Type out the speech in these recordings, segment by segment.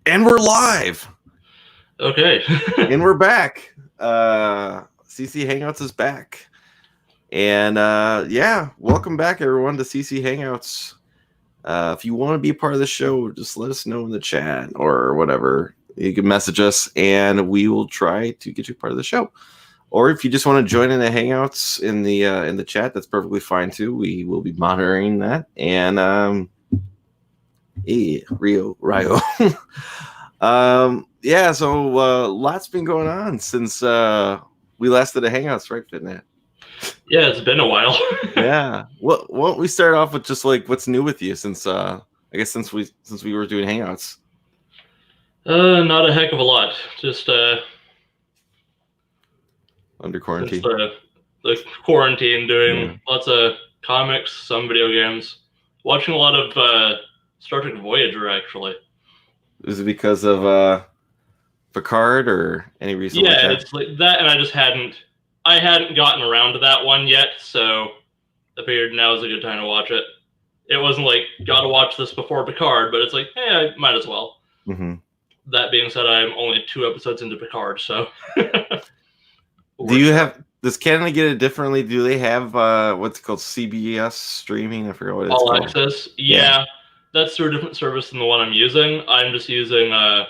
And we're live. Okay. And we're back. CC Hangouts is back. And welcome back everyone to CC Hangouts. If you want to be a part of the show, just let us know in the chat or whatever. You can message us and we will try to get you part of the show. Or if you just want to join in the Hangouts in the chat, that's perfectly fine too. We will be monitoring that. And Rio. So lots been going on since we last did a Hangouts, right, Fitnet? Yeah, it's been a while. Yeah. Well, why don't we start off with just like what's new with you since I guess since we were doing Hangouts? Not a heck of a lot. Just Under quarantine. Since the quarantine, doing lots of comics, some video games, watching a lot of Star Trek Voyager actually. Is it because of Picard or any reason like that? Yeah, it's like that, and I hadn't gotten around to that one yet, so I figured now is a good time to watch it. It wasn't like, gotta watch this before Picard, but it's like, hey, I might as well. Mm-hmm. That being said, I'm only 2 episodes into Picard, so. Does Canada get it differently? Do they have what's called CBS streaming? I forget what it's called. All Access? Yeah, that's through a different service than the one I'm using. I'm just using a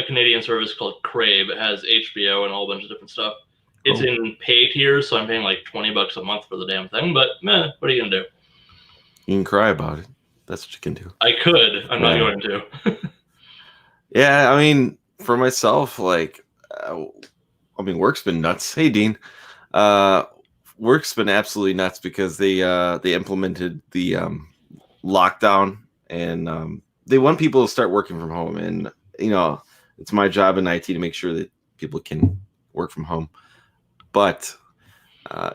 Canadian service called Crave. It has HBO and a whole bunch of different stuff. It's in pay tiers, so I'm paying like $20 a month for the damn thing, but what are you going to do? You can cry about it. That's what you can do. I could. I'm not going to. Yeah, I mean, for myself, like, work's been nuts. Hey, Dean. Work's been absolutely nuts because they implemented the lockdown and they want people to start working from home. And, it's my job in IT to make sure that people can work from home. But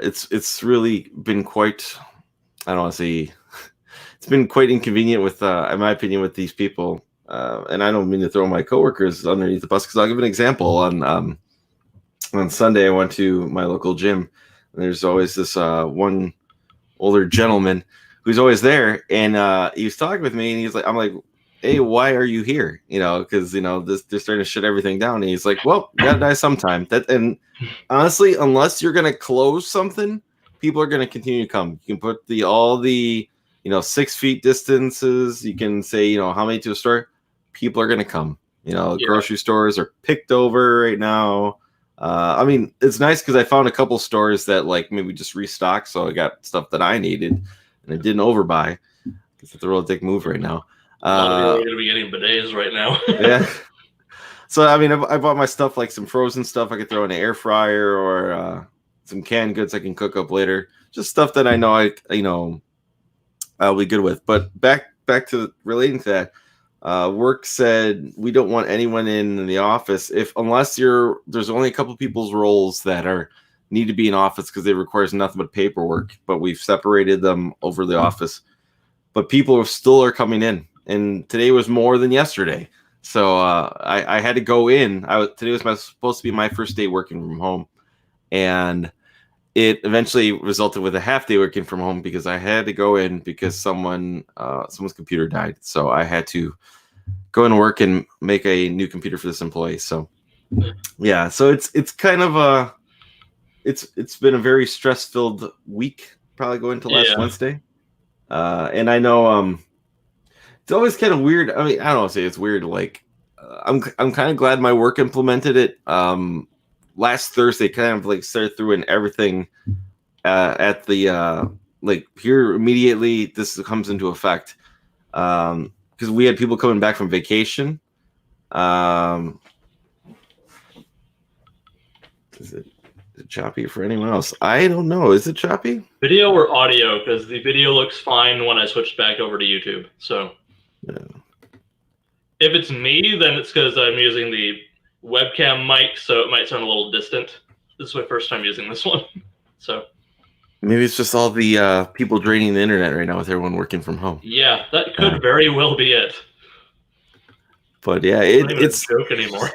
it's really been quite, I don't want to say, it's been quite inconvenient with, in my opinion, with these people. And I don't mean to throw my coworkers underneath the bus because I'll give an example. On Sunday, I went to my local gym, and there's always this one older gentleman who's always there, and he was talking with me, and he's like, I'm like, hey, why are you here? Because they're starting to shut everything down. And he's like, well, you gotta die sometime. And honestly, unless you're gonna close something, people are gonna continue to come. You can put all the 6 feet distances. You can say how many to a store. People are gonna come. Grocery stores are picked over right now. I mean, it's nice because I found a couple stores that like maybe just restocked, so I got stuff that I needed, and I didn't overbuy because it's a real dick move right now. A lot of people are going to be getting bidets right now. Yeah. So I mean, I bought my stuff, like some frozen stuff I could throw in an air fryer, or some canned goods I can cook up later. Just stuff that I know I'll be good with. But back to relating to that. Work said we don't want anyone in the office unless there's only a couple people's roles that need to be in office because it requires nothing but paperwork. But we've separated them over the office. But people still are coming in, and today was more than yesterday. So I had to go in. Today was supposed to be my first day working from home, and it eventually resulted with a half day working from home because I had to go in because someone's computer died. So I had to go in and work and make a new computer for this employee. So yeah, so it's kind of it's been a very stress-filled week, probably going to last Wednesday. And I know it's always kind of weird. I mean, I don't want to say it's weird. Like I'm kind of glad my work implemented it. Last Thursday, kind of like started throwing everything at the like here immediately. This comes into effect because we had people coming back from vacation. Is it choppy for anyone else? I don't know. Is it choppy? Video or audio? Because the video looks fine when I switched back over to YouTube. So if it's me, then it's because I'm using the webcam mic, so it might sound a little distant. This is my first time using this one, so maybe it's just all the people draining the internet right now with everyone working from home. Yeah, that could very well be it. But yeah, it's not a joke anymore.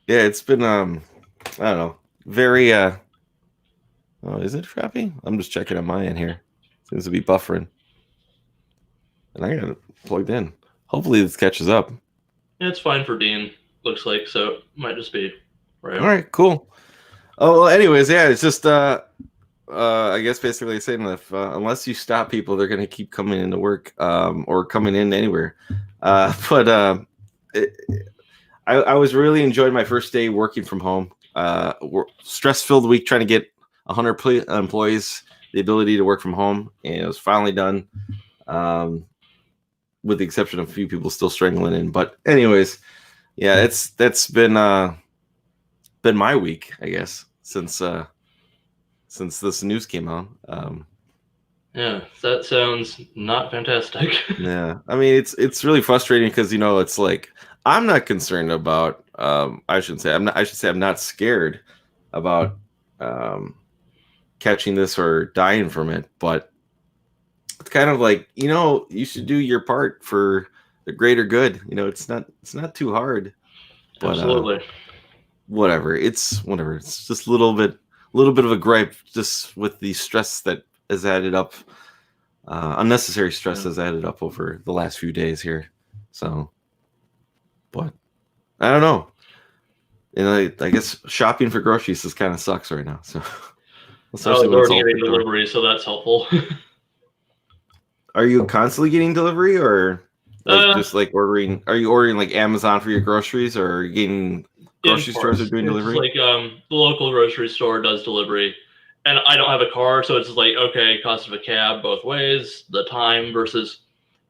Yeah, it's been I don't know, very oh, is it choppy? I'm just checking on my end here. Seems to be buffering, and I got it plugged in. Hopefully this catches up. It's fine for Dean, looks like, so it might just be right. All right, cool. Oh, well, anyways, yeah, it's just I guess basically saying that if, unless you stop people, they're gonna keep coming into work, or coming in anywhere. But it, I was really enjoying my first day working from home. Stress-filled week trying to get 100 employees the ability to work from home, and it was finally done. With the exception of a few people still strangling in. But anyways, yeah, that's been my week, I guess, since this news came out. Yeah, that sounds not fantastic. Yeah, I mean it's really frustrating because it's like I'm not concerned about. I shouldn't say I'm not. I should say I'm not scared about catching this or dying from it, but it's kind of like you should do your part for the greater good. It's not too hard, but Absolutely. whatever. It's whatever. It's just a little bit of a gripe, just with the stress that has added up. Unnecessary stress has added up over the last few days here. So, but I don't know. I guess shopping for groceries just kind of sucks right now. So, especially when it's already getting delivery, so that's helpful. Are you constantly getting delivery, or just like ordering? Are you ordering like Amazon for your groceries, or are you getting grocery stores are doing delivery? Like the local grocery store does delivery, and I don't have a car, so it's just like, okay, cost of a cab both ways, the time versus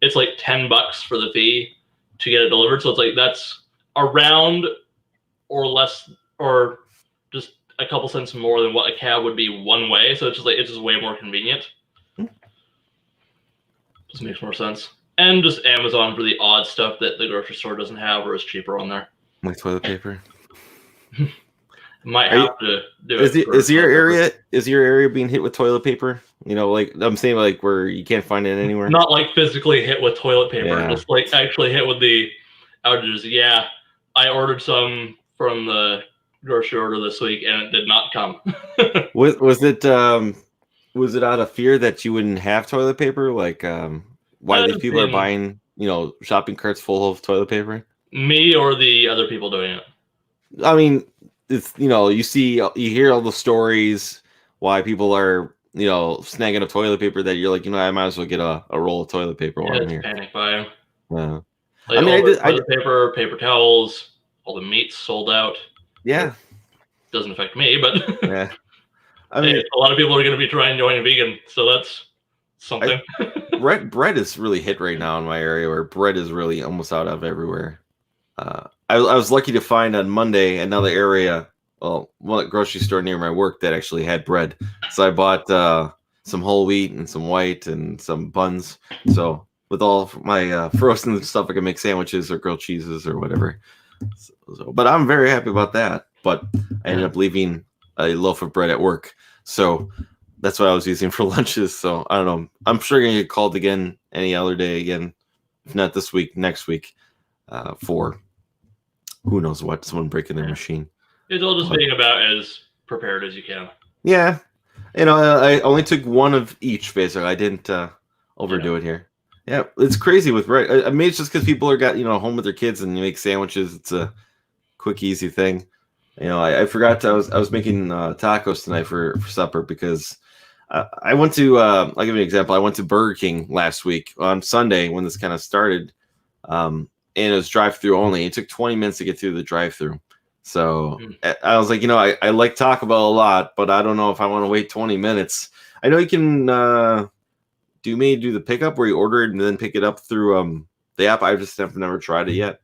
it's like $10 for the fee to get it delivered. So it's like that's around or less or just a couple cents more than what a cab would be one way. So it's just way more convenient. Just makes more sense. And just Amazon for the odd stuff that the grocery store doesn't have or is cheaper on there. Like toilet paper. Might have to do it. Is your area being hit with toilet paper? Like I'm saying, like where you can't find it anywhere. Not like physically hit with toilet paper, just like actually hit with the outages. Yeah, I ordered some from the grocery order this week, and it did not come. Was it out of fear that you wouldn't have toilet paper? Like, why these people are buying, shopping carts full of toilet paper? Me or the other people doing it? I mean, it's you hear all the stories why people are snagging up toilet paper that you're like, I might as well get a roll of toilet paper while I'm here. Panic buying. Yeah. Like, I mean, toilet paper, paper towels, all the meats sold out. Yeah. Doesn't affect me, but yeah. I mean, a lot of people are going to be trying to join vegan, so that's something. Bread is really hit right now in my area, where bread is really almost out of everywhere. I was lucky to find on Monday another area, one grocery store near my work that actually had bread. So I bought some whole wheat and some white and some buns. So with all my frozen stuff, I can make sandwiches or grilled cheeses or whatever. But I'm very happy about that. But I ended up leaving a loaf of bread at work. So that's what I was using for lunches. So I don't know. I'm sure I'm going to get called again any other day again. If not this week, next week, for who knows what, someone breaking their machine. It's all just being about as prepared as you can. Yeah. I only took one of each, basically. I didn't overdo it here. Yeah, it's crazy with bread. I mean, it's just because people are home with their kids and you make sandwiches. It's a quick, easy thing. I forgot I was making tacos tonight for supper because I went to I'll give you an example. I went to Burger King last week on Sunday when this kind of started, and it was drive-through only. It took 20 minutes to get through the drive-through. So I was like, I like Taco Bell a lot, but I don't know if I want to wait 20 minutes. I know you can do the pickup where you order it and then pick it up through the app. I just have never tried it yet.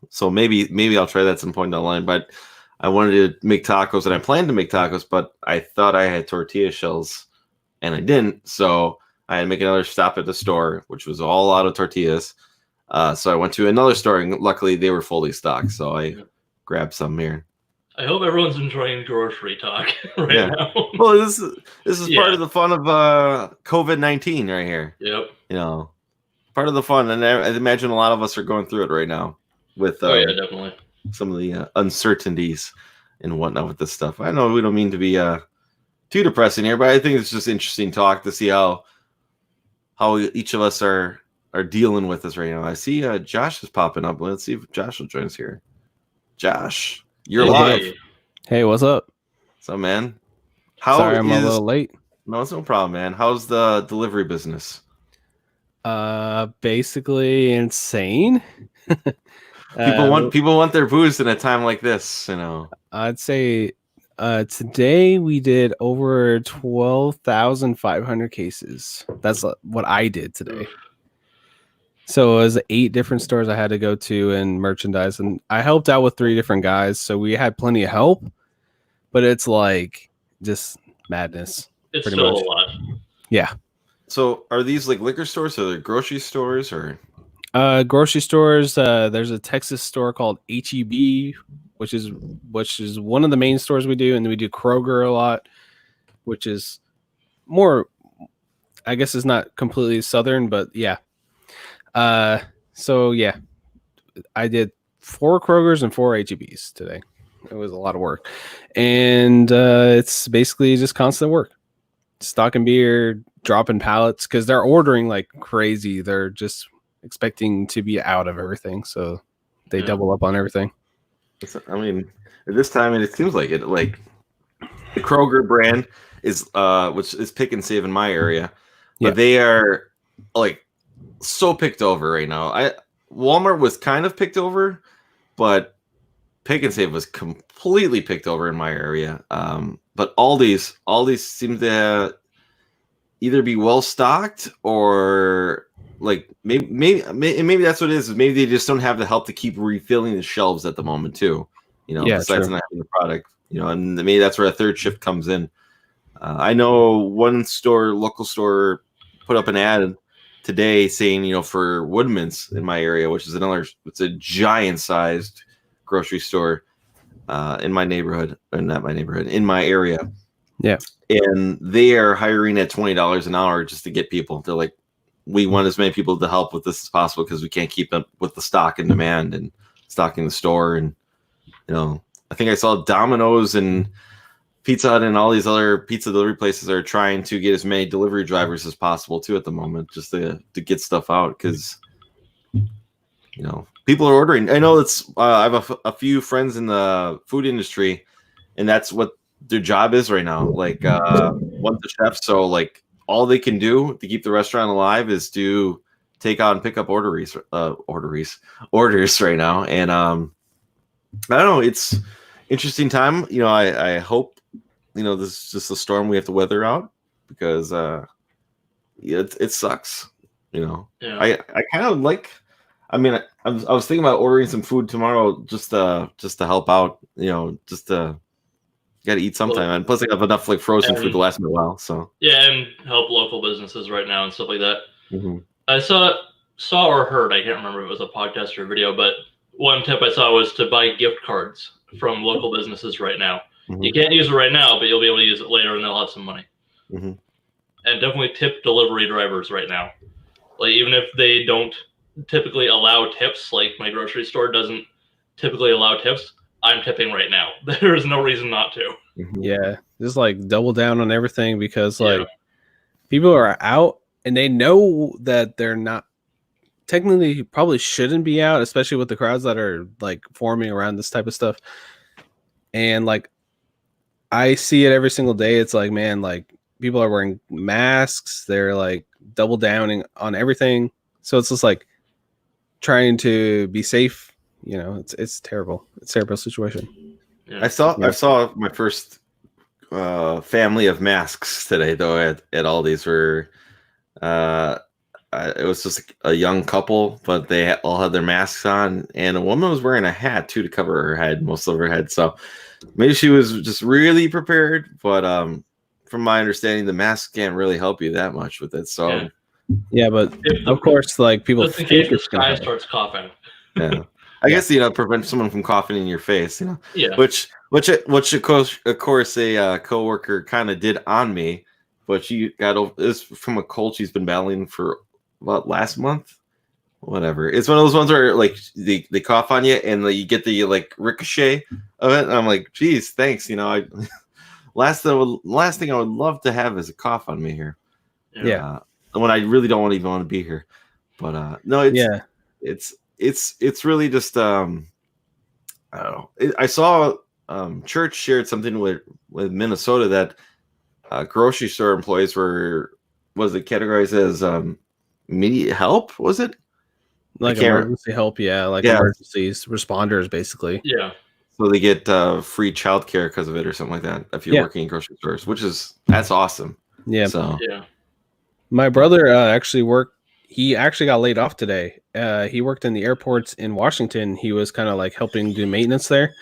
So maybe I'll try that at some point down the line. But I wanted to make tacos, and I planned to make tacos, but I thought I had tortilla shells, and I didn't. So I had to make another stop at the store, which was all out of tortillas. So I went to another store, and luckily they were fully stocked. So I grabbed some here. I hope everyone's enjoying grocery talk right now. Well, this is part of the fun of COVID-19 right here. Yep. Part of the fun, and I imagine a lot of us are going through it right now with definitely some of the uncertainties and whatnot with this stuff. I know we don't mean to be too depressing here, but I think it's just interesting talk to see how each of us are are dealing with this right now. I see Josh is popping up. Let's see if Josh will join us here. Josh, you're live. Hey, what's up? What's up, man? Sorry, I'm a little late. No, it's no problem, man. How's the delivery business? Basically insane. People want their booze in a time like this, you know. I'd say today we did over 12,500 cases. That's what I did today. So it was 8 different stores I had to go to and merchandise, and I helped out with 3 different guys, so we had plenty of help. But it's like just madness. It's still a lot. Yeah. So are these like liquor stores or grocery stores or? Grocery stores. There's a Texas store called HEB, which is one of the main stores we do, and we do Kroger a lot, which is more. I guess it's not completely southern, but yeah. So yeah, I did 4 Krogers and 4 HEBs today. It was a lot of work, and it's basically just constant work, stocking beer, dropping pallets because they're ordering like crazy. They're just expecting to be out of everything, so they double up on everything. I mean, at this time, and it seems like it. Like the Kroger brand is, which is Pick and Save in my area, but they are like so picked over right now. Walmart was kind of picked over, but Pick and Save was completely picked over in my area. But Aldi's seem to either be well stocked or like maybe that's what it is. Maybe they just don't have the help to keep refilling the shelves at the moment too. You know, besides not having the product. You know, and maybe that's where a third shift comes in. I know one local store, put up an ad today saying, you know, for Woodman's in my area, which is it's a giant sized grocery store in my neighborhood, or not my neighborhood, in my area. Yeah. And they are hiring at $20 an hour just to get people. They're like, we want as many people to help with this as possible because we can't keep up with the stock and demand and stocking the store. And, you know, I think I saw Domino's and Pizza Hut and all these other pizza delivery places are trying to get as many delivery drivers as possible too at the moment, just to get stuff out because, you know, people are ordering. I know I have a few friends in the food industry, and that's what their job is right now. Like one's a chef, so like all they can do to keep the restaurant alive is to take out and pick up orders right now. And I don't know, it's interesting time. You know, I hope, you know, this is just a storm we have to weather out because it sucks. You know, I kind of like. I mean, I was thinking about ordering some food tomorrow just to help out. You know, just to got to eat sometime, and plus I have enough like frozen food to last me a while. So and help local businesses right now and stuff like that. Mm-hmm. I saw or heard, I can't remember if it was a podcast or a video, but one tip I saw was to buy gift cards from local businesses right now. Mm-hmm. You can't use it right now, but you'll be able to use it later, and they'll have some money. Mm-hmm. And definitely tip delivery drivers right now. Like even if they don't typically allow tips, like my grocery store doesn't typically allow tips, I'm tipping right now. There's no reason not to. Yeah, just like double down on everything because like people are out and they know that they're not technically probably shouldn't be out, especially with the crowds that are like forming around this type of stuff. And like I see it every single day. It's like, man, like people are wearing masks. They're like double downing on everything. So it's just like trying to be safe. You know, it's terrible. It's a terrible situation. Yeah. I saw my first family of masks today, though, at Aldi's. Where it was just a young couple, but they all had their masks on, and a woman was wearing a hat too to cover her head, most of her head. So maybe she was just really prepared. But from my understanding, the mask can't really help you that much with it. So yeah, but of course, like people just in case this guy starts coughing. Yeah. I guess, you know, prevent someone from coughing in your face, you know. Yeah. Which of course a coworker kind of did on me, but she got over this from a cold she's been battling for about last month. Whatever. It's one of those ones where like they cough on you and you get the like ricochet of it. And I'm like, geez, thanks. You know, last thing I would love to have is a cough on me here. Yeah. When I really don't even want to be here. But no, it's Yeah. it's really just I don't know. I saw Church shared something with Minnesota that grocery store employees was it categorized as immediate help? Was it Like emergency help, yeah, like Yeah. emergencies, responders, basically. Yeah. So they get free childcare because of it, or something like that. If you're Yeah. working in grocery stores, that's awesome. Yeah. So Yeah. My brother actually worked. He actually got laid off today. He worked in the airports in Washington. He was kind of like helping do maintenance there,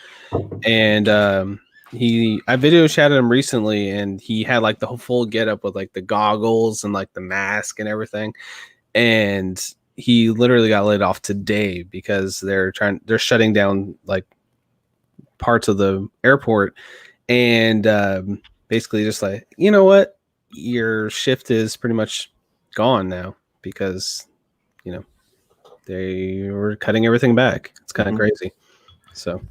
and I video chatted him recently, and he had like the whole full getup with like the goggles and like the mask and everything, and he literally got laid off today because they're shutting down like parts of the airport, and basically just like, you know what, your shift is pretty much gone now because they were cutting everything back. It's kind of crazy. So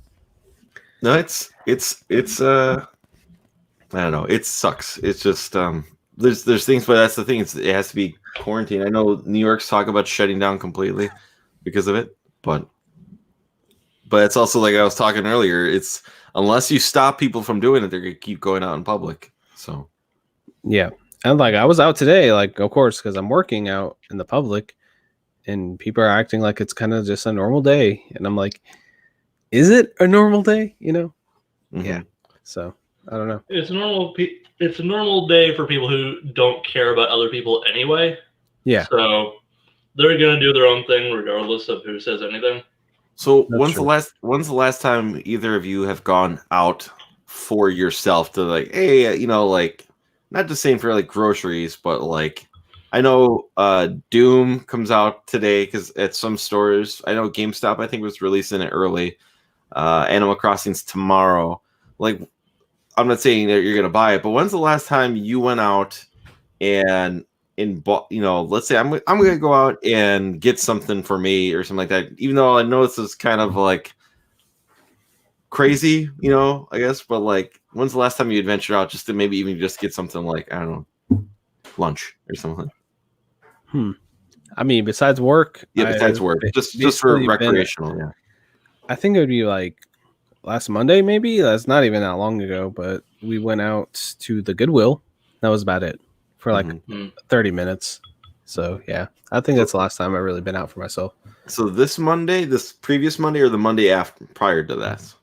no, it's I don't know. It sucks. It's just there's things, but that's the thing. It has to be quarantined. I know New York's talk about shutting down completely because of it, but it's also like I was talking earlier. It's unless you stop people from doing it, they're gonna keep going out in public. So yeah, and like I was out today, like of course because I'm working out in the public, and people are acting like it's kind of just a normal day, and I'm like, is it a normal day? Yeah. So I don't know. It's normal. It's a normal day for people who don't care about other people anyway. Yeah. So they're gonna do their own thing regardless of who says anything. So That's when's the last time either of you have gone out for yourself to like, hey, like not just saying for like groceries, but like I know Doom comes out today because at some stores, I know GameStop I think was releasing it early. Animal Crossing's tomorrow. Like, I'm not saying that you're gonna buy it, but when's the last time you went out and bought? Let's say I'm gonna go out and get something for me or something like that. Even though I know this is kind of like crazy, I guess. But like, when's the last time you ventured out just to maybe even just get something like, I don't know, lunch or something? I mean, besides work. Yeah, besides work, just for recreational. Yeah. I think it would be like last Monday, maybe. That's not even that long ago, but we went out to the Goodwill. That was about it for like 30 minutes. So yeah, I think that's the last time I've really been out for myself. So this previous Monday, or the Monday after prior to that?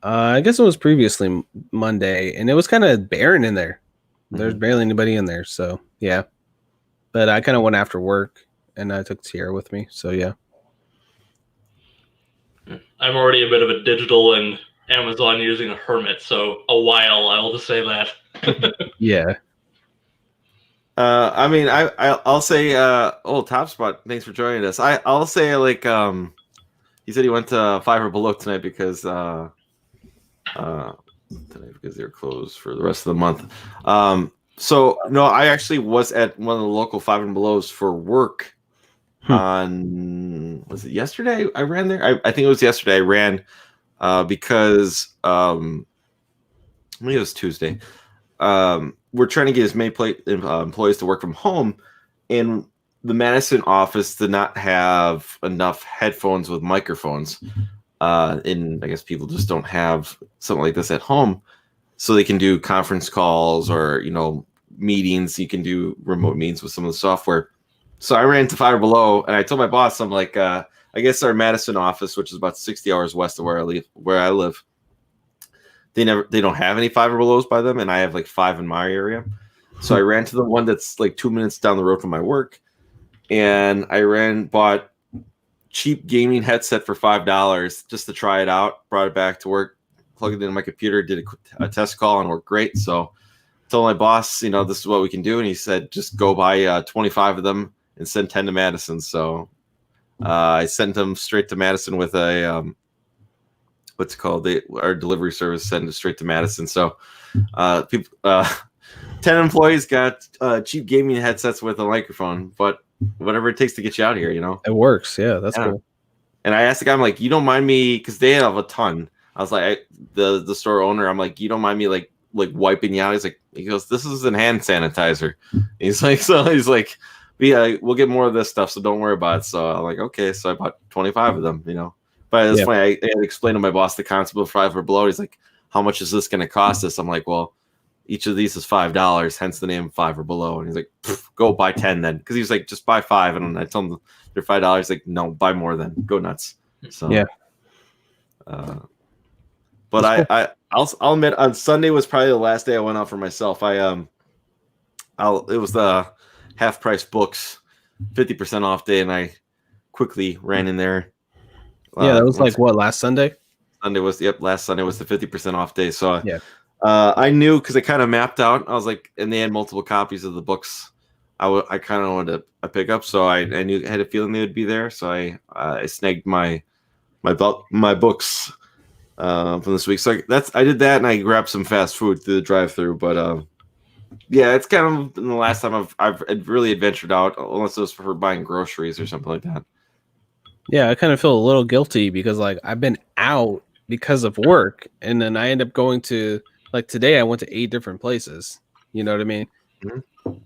I guess it was previously Monday, and it was kind of barren in there. There's barely anybody in there, so yeah. But I kind of went after work, and I took Sierra with me, so yeah. I'm already a bit of a digital and Amazon using a hermit, so a while, I will just say that. Yeah. I mean, I'll say, Top Spot, thanks for joining us. I'll say like, he said he went to 5 or Below tonight because they're closed for the rest of the month. So no, I actually was at one of the local 5 and Belows for work. Was it yesterday? I ran there. I think it was yesterday. I ran because maybe it was Tuesday. We're trying to get as many employees to work from home, and the Madison office did not have enough headphones with microphones. And I guess people just don't have something like this at home, so they can do conference calls or meetings. You can do remote meetings with some of the software. So I ran to 5 or Below, and I told my boss, I'm like, I guess our Madison office, which is about 60 hours west of where I live, they don't have any 5 or Belows by them, and I have like 5 in my area. So I ran to the one that's like 2 minutes down the road from my work, and bought cheap gaming headset for $5 just to try it out. Brought it back to work, plugged it into my computer, did a test call, and worked great. So told my boss, this is what we can do, and he said just go buy 25 of them and send 10 to Madison. So I sent them straight to Madison with a what's it called? Our delivery service sent it straight to Madison. So 10 employees got cheap gaming headsets with a microphone, but whatever it takes to get you out here, It works. Yeah, that's cool. And I asked the guy, I'm like, you don't mind me, because they have a ton. I was like, the store owner, I'm like, you don't mind me like wiping you out? He goes, this is an hand sanitizer. He's like, we'll get more of this stuff, so don't worry about it. So I'm like, okay. So I bought 25 of them, But it's funny. I had to explain to my boss the concept of five or below. He's like, how much is this going to cost us? I'm like, well, each of these is $5, hence the name Five or Below. And he's like, go buy 10 then, because he was like, just buy 5. And I told him they're $5. Like, no, buy more then. Go nuts. So yeah. But I'll admit, on Sunday was probably the last day I went out for myself. It was the half price books, 50% off day, and I quickly ran in there. Yeah, that was like what, last Sunday? Last Sunday was the 50% off day. So yeah. I knew, because I kind of mapped out. I was like, and they had multiple copies of the books I kind of wanted to pick up, so I knew, had a feeling they would be there. So I snagged my books from this week. So I did that, and I grabbed some fast food through the drive-through. But yeah, it's kind of been the last time I've really adventured out, unless it was for buying groceries or something like that. Yeah, I kind of feel a little guilty because like I've been out because of work, and then I end up going to, like, today I went to 8 different places. You know what I mean? Mm-hmm.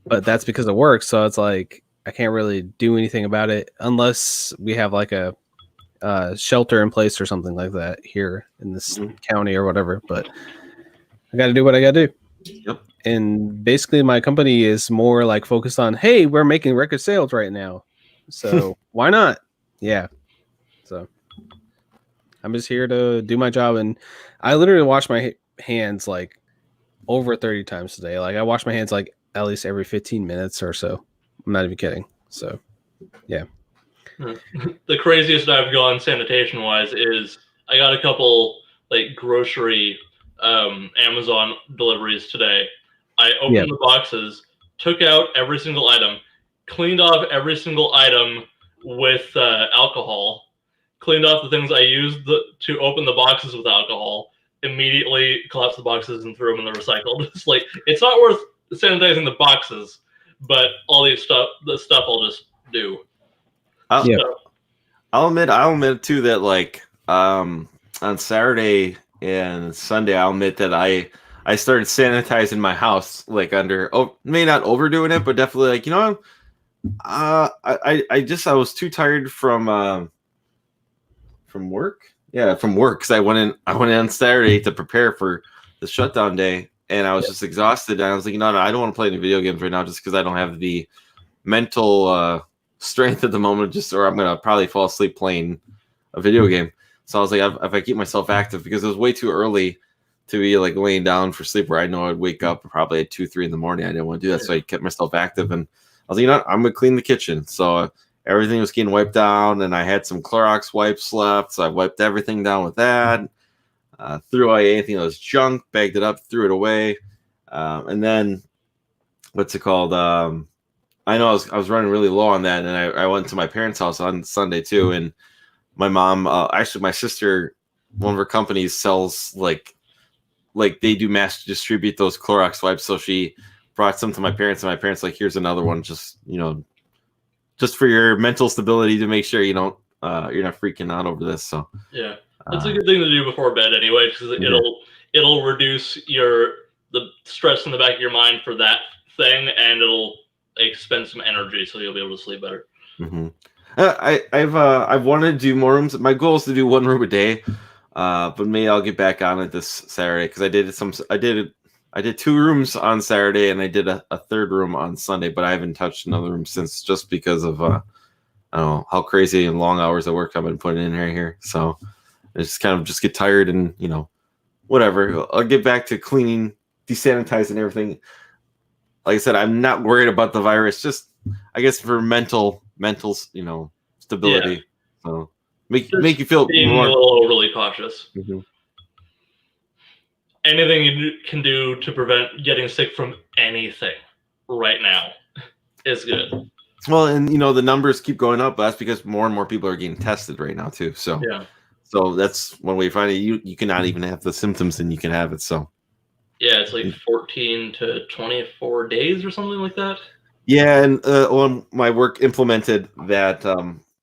But that's because of work, so it's like I can't really do anything about it unless we have like a shelter in place or something like that here in this county or whatever. But I got to do what I got to do. Yep. And basically, my company is more like focused on, hey, we're making record sales right now, so why not? Yeah. So I'm just here to do my job, and I literally wash my hands like over 30 times today. Like I wash my hands like at least every 15 minutes or so. I'm not even kidding. So yeah. The craziest I've gone sanitation wise is I got a couple like grocery Amazon deliveries today. I opened the boxes, took out every single item, cleaned off every single item with alcohol, cleaned off the things I used to open the boxes with alcohol, immediately collapsed the boxes and threw them in the recycled. It's like, it's not worth sanitizing the boxes, but all the stuff I'll just do. I'll admit too that like on Saturday and Sunday, I'll admit that I started sanitizing my house, like may not overdoing it, but definitely like, I was too tired from work. Yeah, from work, because I went in on Saturday to prepare for the shutdown day, and I was just exhausted. And I was like, no, I don't want to play any video games right now, just because I don't have the mental strength at the moment, or I'm gonna probably fall asleep playing a video game. So I was like, if I keep myself active, because it was way too early to be like laying down for sleep, where I know I'd wake up probably at 2-3 in the morning. I didn't want to do that, so I kept myself active, and I was like, I'm gonna clean the kitchen. So everything was getting wiped down, and I had some Clorox wipes left, so I wiped everything down with that. Threw away anything that was junk, bagged it up, threw it away, and then what's it called? I know I was running really low on that, and I went to my parents' house on Sunday too. And my mom, actually, my sister, one of her companies sells like they do mass distribute those Clorox wipes. So she brought some to my parents, and my parents like, here's another one, just for your mental stability, to make sure you're not freaking out over this. So yeah, that's a good thing to do before bed anyway, because it'll reduce the stress in the back of your mind for that thing, and it'll expend some energy, so you'll be able to sleep better. Mm-hmm. I've wanted to do more rooms. My goal is to do 1 room a day, but maybe I'll get back on it this Saturday, because I did 2 rooms on Saturday, and I did a 3rd room on Sunday, but I haven't touched another room since, just because of I don't know how crazy and long hours of work I've been putting in here. So I just kind of get tired, and whatever. I'll get back to cleaning, desanitizing everything. Like I said, I'm not worried about the virus. Just, I guess, for mental, stability. Yeah. So make you feel more a little overly cautious. Mm-hmm. Anything you can do to prevent getting sick from anything right now is good. Well, and the numbers keep going up. But that's because more and more people are getting tested right now too. So yeah. So that's one way you find it. You cannot even have the symptoms, and you can have it. So. Yeah, it's like 14 to 24 days or something like that. Yeah, and when my work implemented that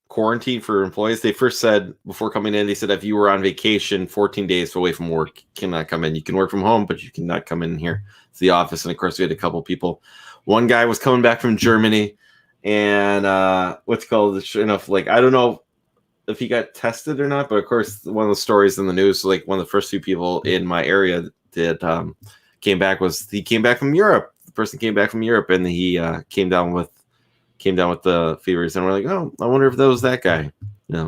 quarantine for employees, they first said, before coming in, they said if you were on vacation 14 days away from work, you cannot come in. You can work from home, but you cannot come in here to the office. And of course, we had a couple people. One guy was coming back from Germany, and what's called like I don't know if he got tested or not, but of course one of the stories in the news, like one of the first few people in my area that came back from Europe. The person came back from Europe, and he came down with the fevers, and we're like, oh, I wonder if that was that guy.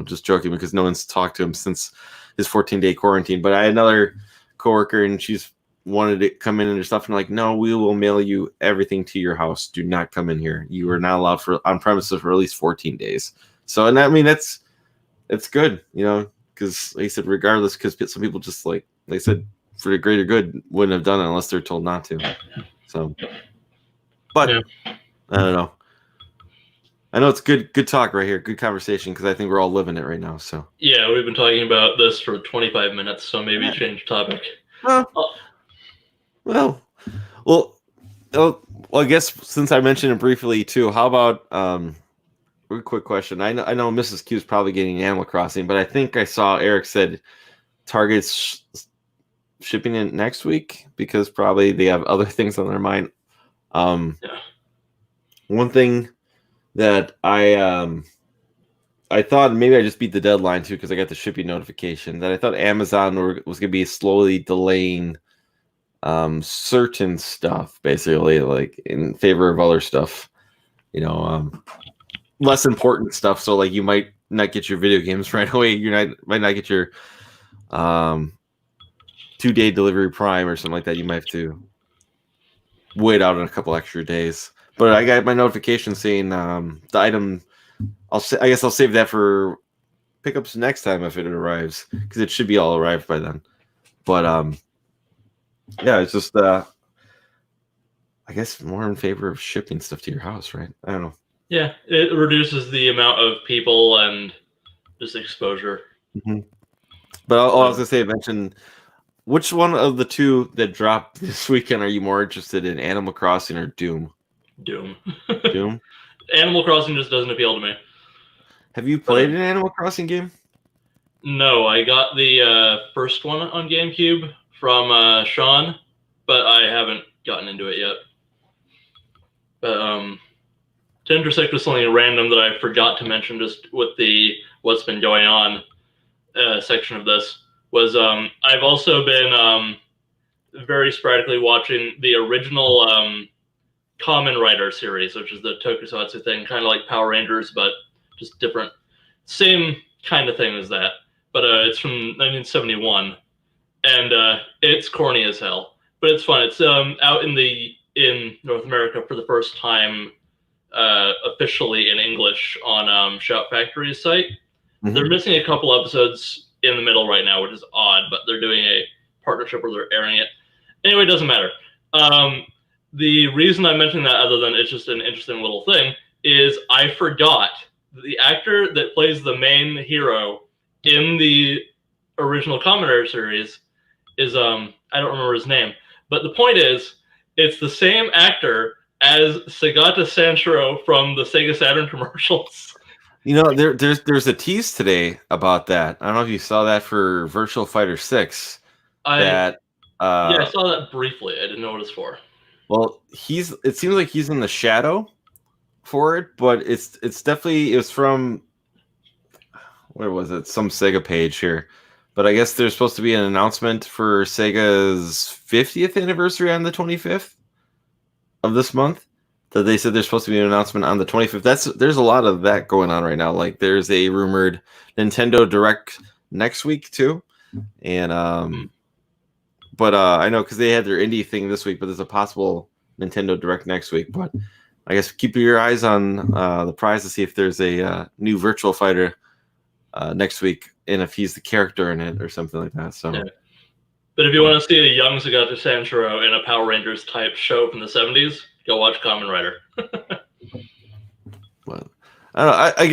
Just joking, because no one's talked to him since his 14-day quarantine. But I had another coworker, and she's wanted to come in and her stuff, and like, no, we will mail you everything to your house. Do not come in here. You are not allowed on premises for at least 14 days. So, and I mean, it's good, because like I said, regardless, because some people just like they said, for the greater good, wouldn't have done it unless they're told not to. So, but Yeah. I don't know. I know it's good talk right here, good conversation, because I think we're all living it right now. So yeah, we've been talking about this for 25 minutes, so maybe change topic. Well, I guess since I mentioned it briefly too, how about a quick question? I know Mrs. Q is probably getting Animal Crossing, but I think I saw Eric said Target's shipping it next week because probably they have other things on their mind. One thing that I thought maybe I just beat the deadline too because I got the shipping notification that I thought Amazon was going to be slowly delaying certain stuff, basically, like in favor of other stuff, less important stuff. So like you might not get your video games right away. Might not get your 2-day delivery Prime or something like that. You might have to wait out on a couple extra days. But I got my notification saying the item. I guess I'll save that for pickups next time if it arrives, because it should be all arrived by then. But yeah, it's just I guess more in favor of shipping stuff to your house, right? I don't know. Yeah, it reduces the amount of people and just exposure. Mm-hmm. But I was gonna say, mention which one of the two that dropped this weekend are you more interested in, Animal Crossing or Doom? Doom. Animal Crossing just doesn't appeal to me. Have you played an Animal Crossing game? No, I got the first one on GameCube from Sean, but I haven't gotten into it yet. But to intersect with something random that I forgot to mention just with the what's been going on section of this was I've also been very sporadically watching the original Kamen Rider series, which is the tokusatsu thing, kind of like Power Rangers, but just different. Same kind of thing as that, but it's from 1971, and it's corny as hell, but it's fun. It's out in North America for the first time officially in English on Shout Factory's site. Mm-hmm. They're missing a couple episodes in the middle right now, which is odd, but they're doing a partnership where they're airing it. Anyway, it doesn't matter. The reason I'm mentioning that, other than it's just an interesting little thing, is I forgot the actor that plays the main hero in the original Kamen Rider series is I don't remember his name, but the point is it's the same actor as Sagata Sanshiro from the Sega Saturn commercials. There's a tease today about that. I don't know if you saw that for Virtual Fighter 6. Yeah, I saw that briefly. I didn't know what it's for. Well, it seems like he's in the shadow for it, but it was from, where was it? Some Sega page here. But I guess there's supposed to be an announcement for Sega's 50th anniversary on the 25th of this month. That they said there's supposed to be an announcement on the 25th. There's a lot of that going on right now. Like there's a rumored Nintendo Direct next week too, and but I know because they had their indie thing this week, but there's a possible Nintendo Direct next week. But I guess keep your eyes on the prize to see if there's a new Virtual Fighter next week, and if he's the character in it or something like that. So. Yeah. But if you want to see a young Sagata Sanshiro in a Power Rangers type show from the 70s, go watch Kamen Rider. Well, I don't know. I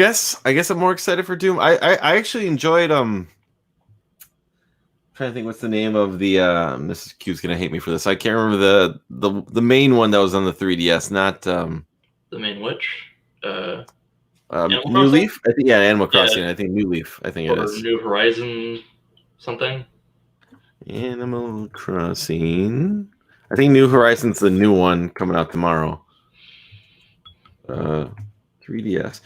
guess I'm more excited for Doom. I actually enjoyed I'm trying to think what's the name of the Mrs. Q's gonna hate me for this. I can't remember the main one that was on the 3DS, not the main which? New Leaf? I think Animal Crossing. Yeah. I think New Leaf. I think it is. New Horizon something. Animal Crossing. I think New Horizon's the new one coming out tomorrow. 3DS.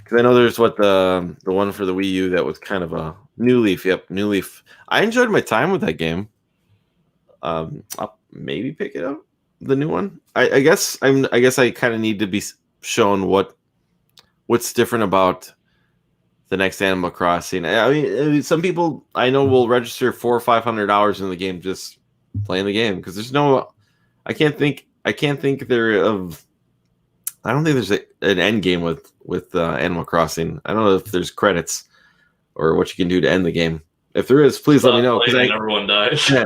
Because I know there's the one for the Wii U that was kind of a New Leaf. Yep, New Leaf. I enjoyed my time with that game. I'll maybe pick it up, the new one. I guess I kind of need to be shown what's different about the next Animal Crossing. I mean, some people I know will register $400 or $500 in the game just playing the game because there's no. I don't think there's an end game with Animal Crossing. I don't know if there's credits or what you can do to end the game. If there is, please let me know. Because everyone dies. Yeah,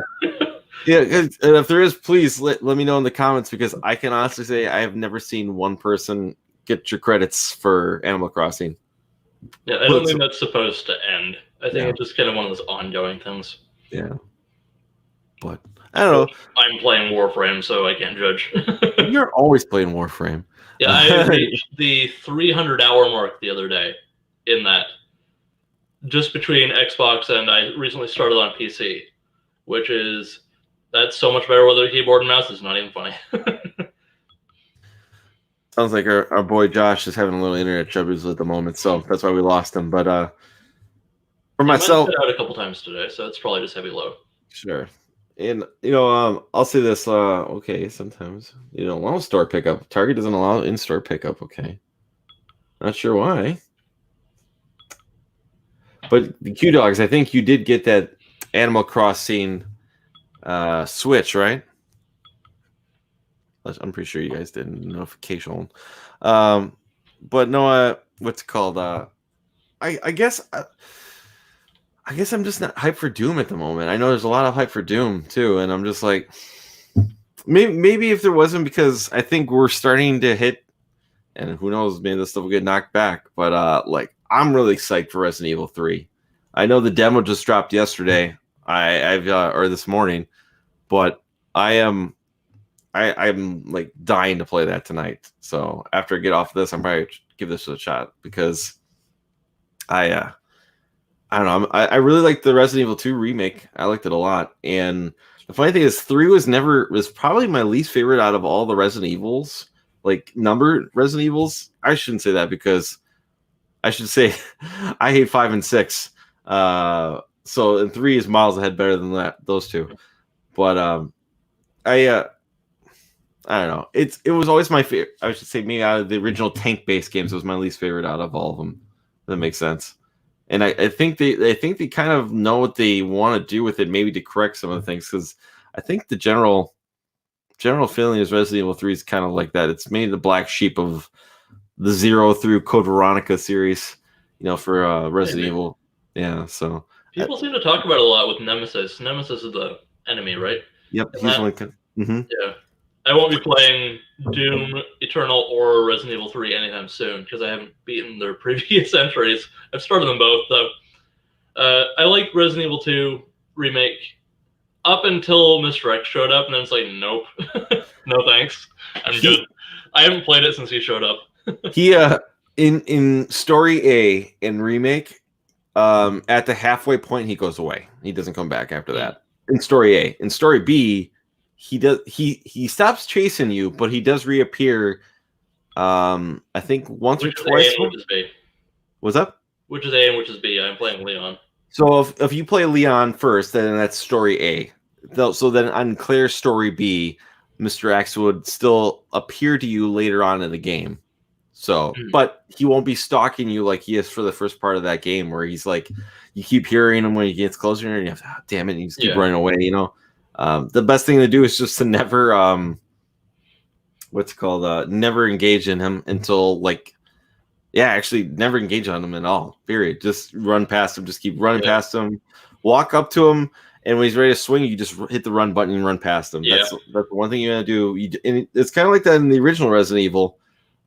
yeah. If there is, please let me know in the comments because I can honestly say I have never seen one person get your credits for Animal Crossing. Yeah, I don't think that's supposed to end. I think it's just kind of one of those ongoing things. Yeah. But I don't know. I'm playing Warframe, so I can't judge. You're always playing Warframe. Yeah, I reached the 300-hour mark the other day in that. Just between Xbox and I recently started on PC, that's so much better with a keyboard and mouse. It's not even funny. Sounds like our boy Josh is having a little internet troubles at the moment, so that's why we lost him. But for myself, out a couple times today, so it's probably just heavy low. Sure, and I'll say this. Okay, sometimes you don't allow store pickup. Target doesn't allow in-store pickup. Okay, not sure why. But the Q Dogs, I think you did get that Animal Crossing Switch, right? I'm pretty sure you guys did notification. But no, what's it called? I guess I'm just not hyped for Doom at the moment. I know there's a lot of hype for Doom too, and I'm just like, maybe if there wasn't, because I think we're starting to hit, and who knows, maybe this stuff will get knocked back. But like, I'm really psyched for Resident Evil 3. I know the demo just dropped yesterday, or this morning, but I'm like dying to play that tonight. So after I get off this, I'm probably give this a shot because I don't know. I really like the Resident Evil 2 remake. I liked it a lot. And the funny thing is 3 was probably my least favorite out of all the Resident Evils, like numbered Resident Evils. I shouldn't say that because I should say I hate 5 and 6. So and 3 is miles ahead better than those two. But I don't know. It was always my favorite. I should say maybe out of the original tank-based games, it was my least favorite out of all of them. That makes sense. And I think they kind of know what they want to do with it, maybe to correct some of the things. Because I think the general feeling is Resident Evil 3 is kind of like that. It's maybe the black sheep of the 0 through Code Veronica series, for Resident Evil. Yeah. So people seem to talk about it a lot with Nemesis. Nemesis is the enemy, right? Yep. He's only. Mm-hmm. Yeah. I won't be playing Doom Eternal or Resident Evil 3 anytime soon because I haven't beaten their previous entries. I've started them both, though. I like Resident Evil 2 Remake up until Mr. X showed up, and then it's like, nope. No thanks. I'm good. I haven't played it since he showed up. He in Story A in Remake, at the halfway point, he goes away. He doesn't come back after that. In Story A. In Story B, he stops chasing you, but he does reappear. I think once or twice. Which is B? What's up? Which is A and which is B? I'm playing Leon. So if you play Leon first, then that's Story A. So then on Claire's Story B, Mr. X would still appear to you later on in the game. So, but he won't be stalking you like he is for the first part of that game, where he's like, you keep hearing him when he gets closer, and you have to, damn it, and you just keep running away. The best thing to do is just to never, never engage in him until actually never engage on him at all. Period. Just run past him. Just keep running past him. Walk up to him, and when he's ready to swing, you just hit the run button and run past him. Yeah. That's the one thing you gotta do. And it's kind of like that in the original Resident Evil.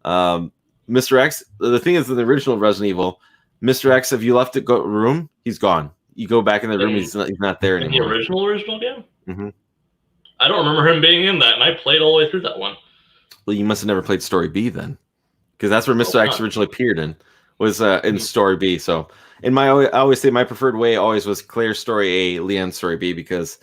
Mr. X. The thing is, in the original Resident Evil, Mr. X, if you left the room, he's gone. You go back in the room, he's not there anymore. In the original game? Mm-hmm. I don't remember him being in that, and I played all the way through that one. Well, you must have never played Story B then, because that's where Mr. X originally appeared in, was in Story B. So, I always say my preferred way always was Claire's Story A, Leon's Story B, because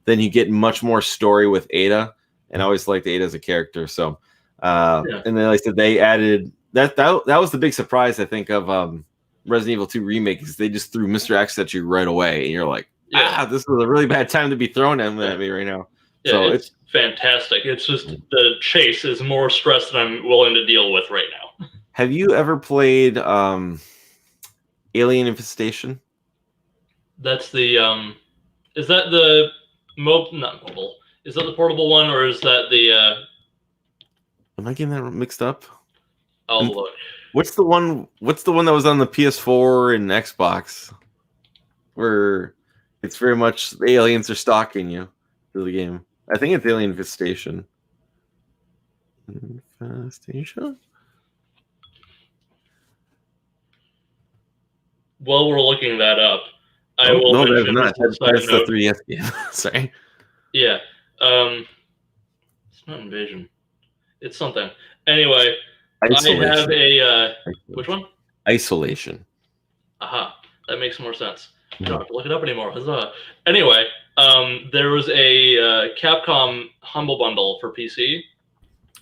then you get much more story with Ada, and I always liked Ada as a character. So, and then like I said, they added that was the big surprise, I think, of Resident Evil 2 remake, is they just threw Mr. X at you right away, and you're like, this is a really bad time to be throwing him at me right now. Yeah, so it's fantastic. It's just the chase is more stress than I'm willing to deal with right now. Have you ever played Alien Infestation? That's the is that the not mobile? Is that the portable one, or is that the Am I getting that mixed up? I'll look. What's the one that was on the PS4 and Xbox, where it's very much the aliens are stalking you through the game? I think it's Alien Infestation. Infestation? While we're looking that up, I will no, mention that's not. That's the 3DS game. Sorry. Yeah. It's not Invasion. It's something. Anyway, Isolation. I have a which one? Isolation. Aha. That makes more sense. I don't have to look it up anymore. Huzzah. Anyway, there was a Capcom Humble Bundle for PC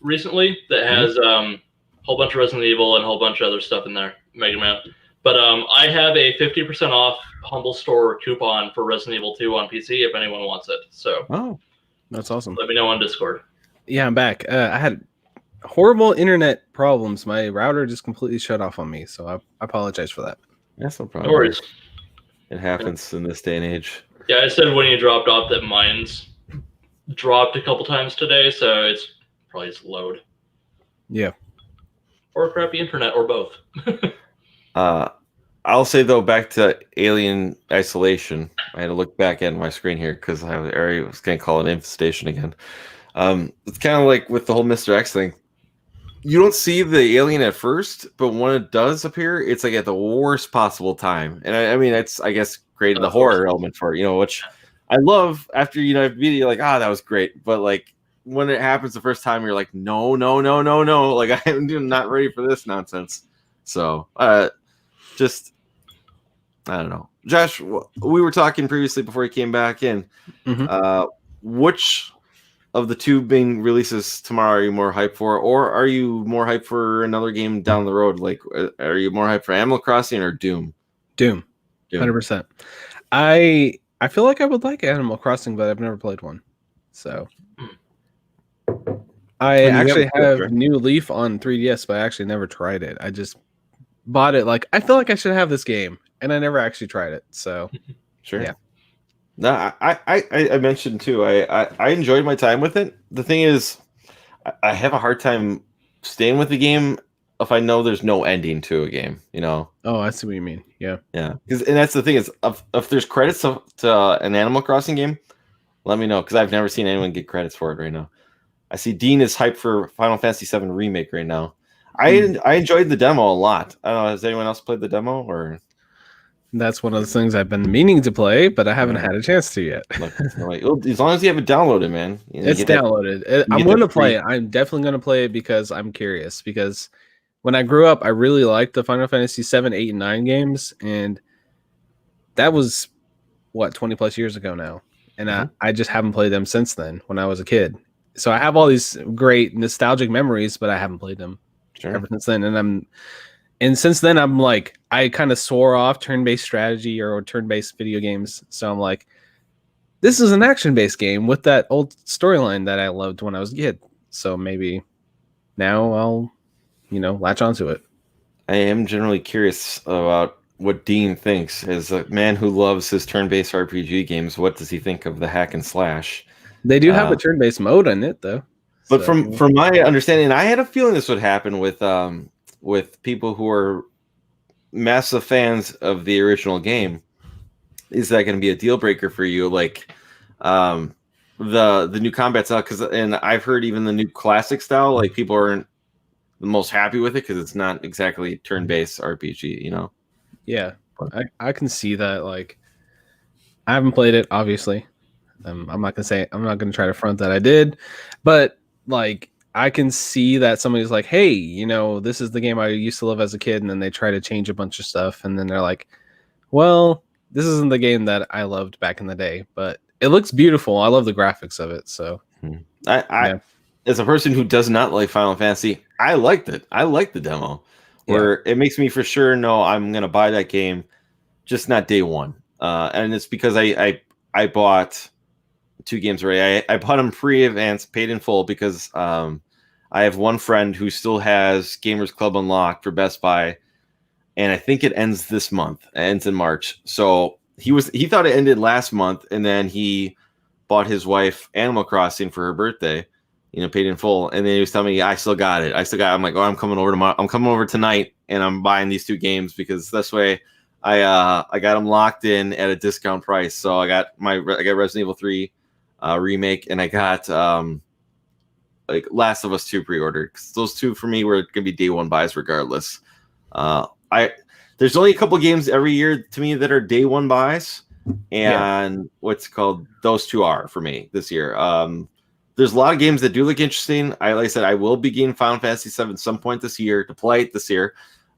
recently that has a whole bunch of Resident Evil and a whole bunch of other stuff in there, Mega Man. But I have a 50% off Humble Store coupon for Resident Evil 2 on PC if anyone wants it. So, that's awesome. Let me know on Discord. Yeah, I'm back. I had horrible internet problems. My router just completely shut off on me, so I apologize for that. That's no problem. No worries. It happens in this day and age. Yeah, I said when you dropped off that mine's dropped a couple times today, so it's probably just load. Yeah. Or crappy internet, or both. I'll say, though, back to Alien Isolation. I had to look back at my screen here because I was going to call it Infestation again. It's kind of like with the whole Mr. X thing. You don't see the alien at first, but when it does appear, it's like at the worst possible time. And I mean, it's, I guess, created the horror element for it, which I love. After, you're like, that was great. But like when it happens the first time, you're like, no. Like, I'm not ready for this nonsense. So, just, I don't know. Josh, we were talking previously before you came back in. Which of the two being releases tomorrow are you more hyped for, or are you more hyped for another game down the road? Like, are you more hyped for Animal Crossing or Doom? Doom. 100%. I feel like I would like Animal Crossing, but I've never played one. So I actually have New Leaf on 3DS, but I actually never tried it. I just bought it. Like, I feel like I should have this game, and I never actually tried it. So sure. Yeah. No, I mentioned too. I enjoyed my time with it. The thing is, I have a hard time staying with the game if I know there's no ending to a game. Oh, I see what you mean. Yeah. And that's the thing is, if there's credits to an Animal Crossing game, let me know, because I've never seen anyone get credits for it right now. I see Dean is hyped for Final Fantasy VII Remake right now. I enjoyed the demo a lot. I don't know. Has anyone else played the demo or? That's one of the things I've been meaning to play, but I haven't had a chance to yet. As long as you have it downloaded, man. It's downloaded. I'm going to play it. I'm definitely going to play it because I'm curious. Because when I grew up, I really liked the Final Fantasy 7, 8, and 9 games. And that was, 20 plus years ago now. And I just haven't played them since then when I was a kid. So I have all these great nostalgic memories, but I haven't played them ever since then. And since then, I'm like, I kind of swore off turn-based strategy or turn-based video games. So I'm like, this is an action-based game with that old storyline that I loved when I was a kid. So maybe now I'll, latch onto it. I am generally curious about what Dean thinks. As a man who loves his turn-based RPG games, what does he think of the hack and slash? They do have a turn-based mode in it, though. But from my understanding, I had a feeling this would happen with people who are massive fans of the original game. Is that going to be a deal breaker for you? Like the new combat style? And I've heard even the new classic style, like people aren't the most happy with it because it's not exactly turn-based RPG, Yeah, I can see that. Like, I haven't played it, obviously. I'm not gonna try to front that I did, but like, I can see that somebody's like, hey, this is the game I used to love as a kid, and then they try to change a bunch of stuff, and then they're like, well, this isn't the game that I loved back in the day, but it looks beautiful. I love the graphics of it. So I as a person who does not like Final Fantasy, I liked it. I liked the demo, where it makes me for sure know I'm gonna buy that game, just not day one. And it's because I bought 2 games already. I bought them pre-advance, paid in full because I have one friend who still has Gamers Club unlocked for Best Buy, and I think it ends this month. It ends in March. So he thought it ended last month, and then he bought his wife Animal Crossing for her birthday, paid in full, and then he was telling me I still got it. I'm like, oh, I'm coming over tomorrow. I'm coming over tonight, and I'm buying these 2 games because this way I got them locked in at a discount price. So I got Resident Evil 3 remake, and I got like Last of Us 2 pre-ordered. Those 2 for me were gonna be day one buys regardless. There's only a couple games every year to me that are day one buys, and those 2 are for me this year. There's a lot of games that do look interesting. Like I said, I will be getting Final Fantasy VII at some point this year to play it this year.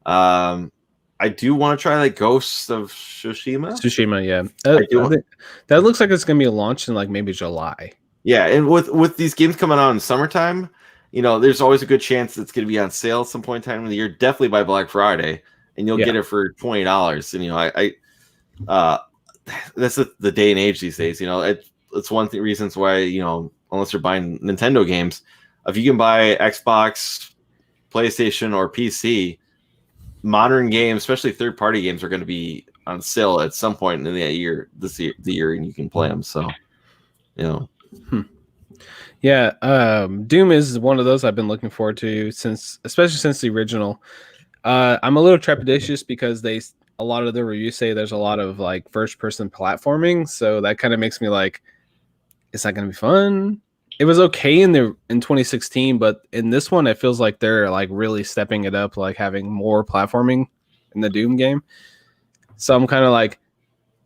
I do want to try like Ghosts of Tsushima. Yeah. I think that looks like it's gonna be a launch in like maybe July. Yeah, and with these games coming out in summertime, there's always a good chance it's going to be on sale at some point in time of the year. Definitely by Black Friday, and you'll get it for $20. And that's the day and age these days. It's one of the reasons why unless you're buying Nintendo games, if you can buy Xbox, PlayStation, or PC, modern games, especially third-party games, are going to be on sale at some point in the year, and you can play them. So, Yeah, Doom is one of those I've been looking forward to especially since the original. I'm a little trepidatious because a lot of the reviews say there's a lot of like first-person platforming, so that kind of makes me like, is that going to be fun? It was okay in 2016, but in this one, it feels like they're like really stepping it up, like having more platforming in the Doom game. So I'm kind of like,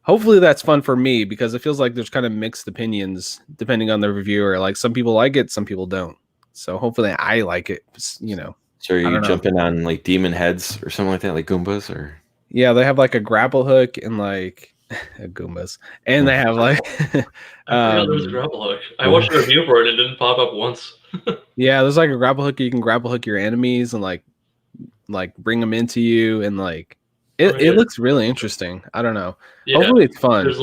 hopefully that's fun for me because it feels like there's kind of mixed opinions depending on the reviewer. Like some people like it, some people don't. So hopefully I like it. So are you jumping on like demon heads or something like that, like Goombas or? Yeah, they have like a grapple hook and like Goombas, and they have like I forgot there was a grapple hook. I watched a review for it and it didn't pop up once. Yeah, there's like a grapple hook. You can grapple hook your enemies and like bring them into you, and like it looks really interesting. I don't know. Yeah, hopefully it's fun. There's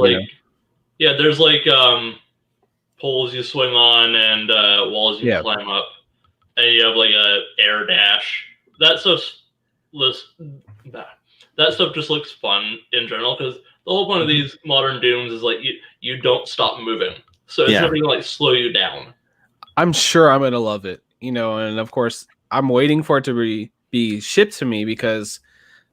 there's like poles you swing on and walls you climb up, and you have like a air dash. That stuff just looks fun in general because the whole point of these modern Dooms is like you don't stop moving, so it's never gonna like slow you down. I'm sure I'm gonna love it, and of course I'm waiting for it to be shipped to me because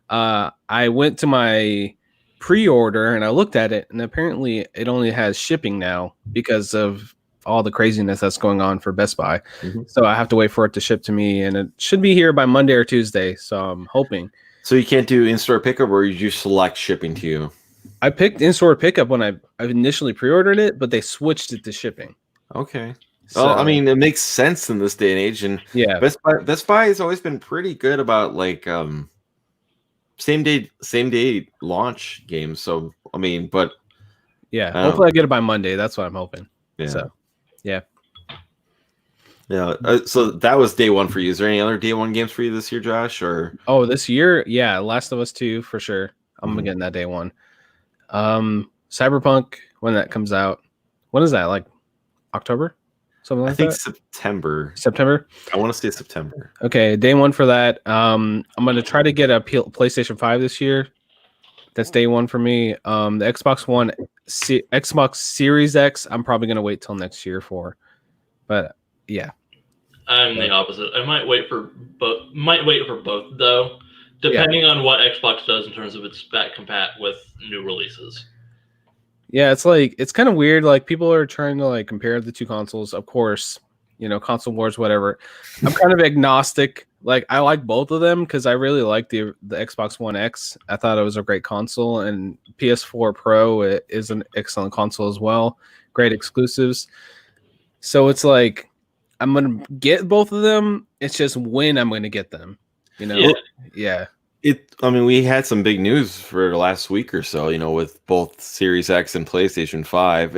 I went to my pre-order and I looked at it, and apparently it only has shipping now because of all the craziness that's going on for Best Buy. Mm-hmm. So I have to wait for it to ship to me, and it should be here by Monday or Tuesday. So I'm hoping. So you can't do in-store pickup, or you just select shipping to you? I picked in-store pickup when I initially pre-ordered it, but they switched it to shipping. Okay. So, well, I mean, it makes sense in this day and age, and Best Buy has always been pretty good about like same day launch games. So I mean, but hopefully I get it by Monday. That's what I'm hoping. Yeah. So yeah. So that was day one for you. Is there any other day one games for you this year, Josh? Or this year, Last of Us 2 for sure. I'm getting that day one. Cyberpunk when that comes out. When is that? Like October? Something like that? I think September. September? I want to say September. Okay, day one for that. I'm gonna try to get a PlayStation 5 this year. That's day one for me. The Xbox One, Xbox Series X, I'm probably gonna wait till next year for. But yeah. I'm the opposite. I might wait for both. Though, depending on what Xbox does in terms of its back compat with new releases. Yeah, it's kind of weird. Like people are trying to like compare the two consoles. Of course, console wars, whatever. I'm kind of agnostic. Like I like both of them because I really like the Xbox One X. I thought it was a great console, and PS4 Pro is an excellent console as well. Great exclusives. So it's like I'm gonna get both of them. It's just when I'm gonna get them. Yeah. We had some big news for the last week or so, with both Series X and PlayStation 5.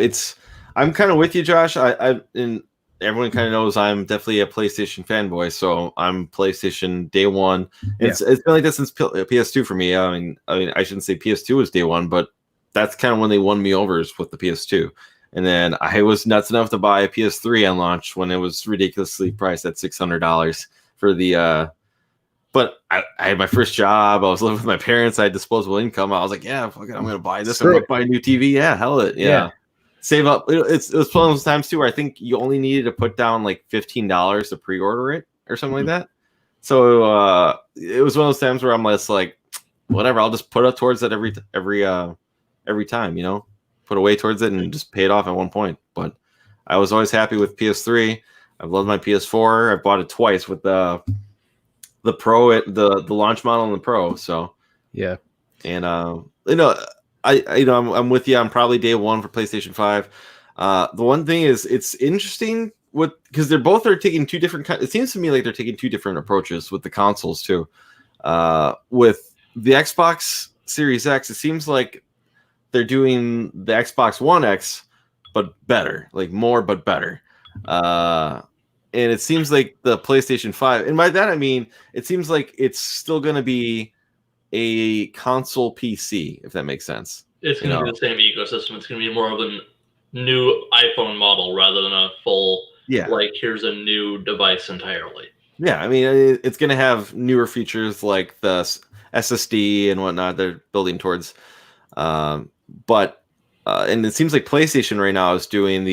I'm kind of with you, Josh. And everyone kind of knows I'm definitely a PlayStation fanboy, so I'm PlayStation day one. Yeah. It's been like that since PS2 for me. I mean, I shouldn't say PS2 was day one, but that's kind of when they won me over is with the PS2. And then I was nuts enough to buy a PS3 on launch when it was ridiculously priced at $600 for the. But I had my first job. I was living with my parents. I had disposable income. I was like, yeah, fuck it, I'm going to buy this. I'm going to buy a new TV. Yeah, hell it. Yeah. Save up. It was one of those times too where I think you only needed to put down like $15 to pre-order it or something like that. So it was one of those times where I'm just like, whatever, I'll just put up towards it every time, you know, put away towards it and just pay it off at one point. But I was always happy with PS3. I've loved my PS4. I bought it twice with the Pro, the launch model and the Pro. So yeah, and you know. I'm with you. I'm probably day one for PlayStation 5. The one thing is, it's interesting because they're both are taking two different. It seems to me like they're taking two different approaches with the consoles too. With the Xbox Series X, it seems like they're doing the Xbox One X, but better, like more, but better. And it seems like the PlayStation 5, and by that I mean it seems like it's still going to be a console PC, if that makes sense. It's going to be the same ecosystem. It's going to be more of a new iPhone model rather than a full, like, here's a new device entirely. Yeah, I mean, it's going to have newer features like the SSD and whatnot they're building towards. But and it seems like PlayStation right now is doing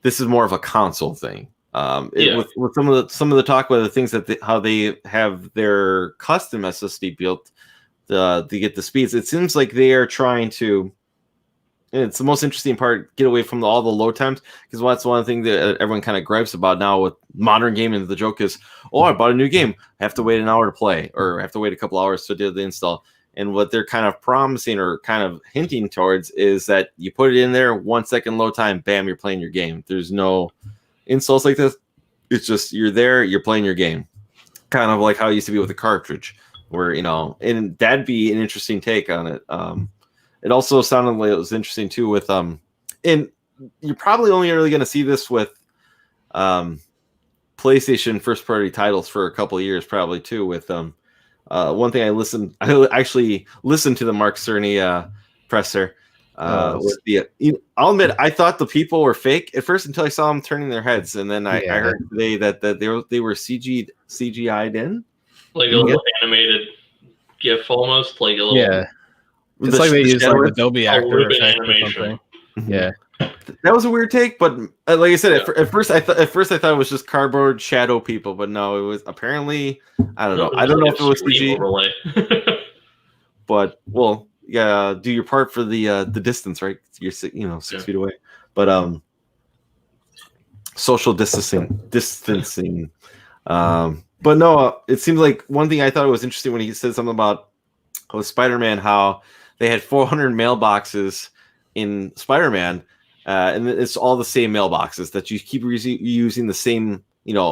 this is more of a console thing. With some of the talk about the things that how they have their custom SSD built to get the speeds, it seems like they are trying to. And it's the most interesting part, get away from all the load times, because that's one thing that everyone kind of gripes about now with modern gaming. The joke is, oh, I bought a new game, I have to wait an hour to play, or I have to wait a couple hours to do the install. And what they're kind of promising or kind of hinting towards is that you put it in there, 1 second load time, bam, you're playing your game. There's no installs like this. It's just you're there, you're playing your game. Kind of like how it used to be with the cartridge, where, you know, and that'd be an interesting take on it. It also sounded like it was interesting too with and you're probably only really going to see this with PlayStation first party titles for a couple of years, probably too. With one thing I actually listened to the Mark Cerny presser. With I'll admit, I thought the people were fake at first until I saw them turning their heads, and then I heard today that they were CGI'd in, like a little animated GIF almost, like a little. Yeah, it's like they use like Adobe Actor effect or something. Yeah, that was a weird take, but like I said, at first I thought it was just cardboard shadow people, but no, it was apparently I don't know. I don't know if it was CG, but well. Yeah, do your part for the distance, right? You're 6 feet away, but social distancing. But no, it seems like one thing I thought was interesting when he said something about with Spider-Man, how they had 400 mailboxes in Spider-Man, and it's all the same mailboxes that you keep using the same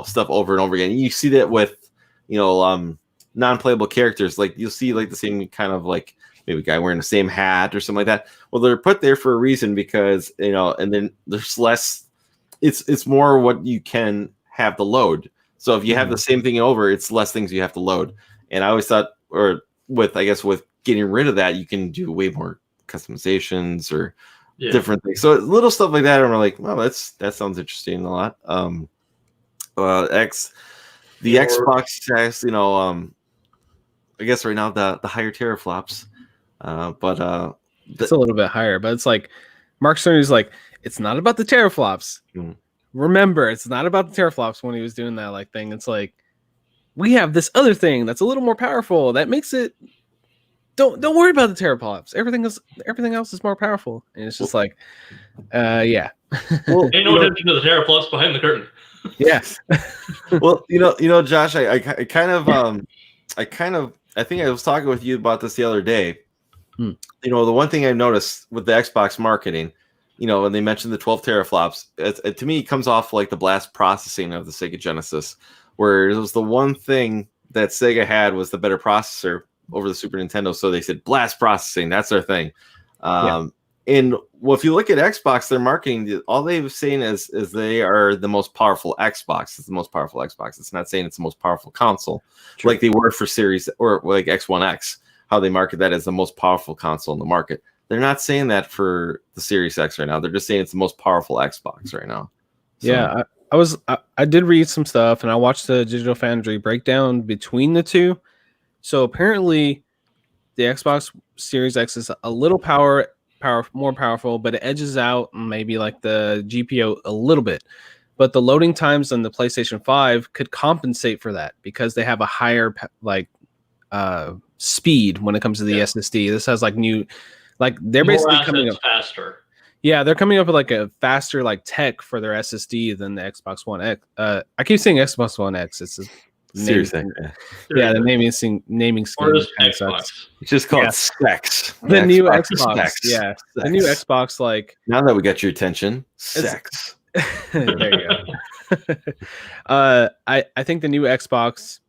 stuff over and over again. And you see that with non-playable characters, like you'll see like the same kind of like. Maybe a guy wearing the same hat or something like that. Well, they're put there for a reason because, and then there's less, it's more what you can have to load. So if you have the same thing over, it's less things you have to load. And I always thought, or with getting rid of that, you can do way more customizations or different things. So little stuff like that. And we're like, well, that sounds interesting a lot. Xbox has, I guess right now the higher teraflops. But it's a little bit higher, but it's like Mark Cerny's like, it's not about the teraflops. Remember, it's not about the teraflops when he was doing that like thing. It's like we have this other thing that's a little more powerful that makes it don't worry about the teraflops. Everything else is more powerful. And it's just like yeah. Well, pay no attention to the teraflops behind the curtain. Yeah. Well, Josh, I think I was talking with you about this the other day. The one thing I've noticed with the Xbox marketing, when they mentioned the 12 teraflops, it to me comes off like the blast processing of the Sega Genesis, where it was the one thing that Sega had was the better processor over the Super Nintendo. So they said blast processing, that's their thing. And well, if you look at Xbox, their marketing, all they've saying is they are the most powerful Xbox. It's the most powerful Xbox. It's not saying it's the most powerful console, True. like they were for Series or like X1X. How they market that as the most powerful console in the market. They're not saying that for the Series X right now. They're just saying it's the most powerful Xbox right now. So, Yeah, I did read some stuff, and I watched the Digital Foundry breakdown between the two. So apparently, the Xbox Series X is a little more powerful, but it edges out maybe like the GPU a little bit. But the loading times on the PlayStation 5 could compensate for that because they have a higher speed when it comes to the SSD. This has they're More basically coming up faster. Yeah, they're coming up with like a faster like tech for their SSD than the Xbox One X. I keep saying Xbox One X. It's Series X. Yeah, the naming scheme Or just kinda Xbox. sucks. It's just called Sex. The new Xbox is Xbox, Sex. yeah, Sex. the new Xbox. Like Now that we got your attention, sex. there you go. I think the new Xbox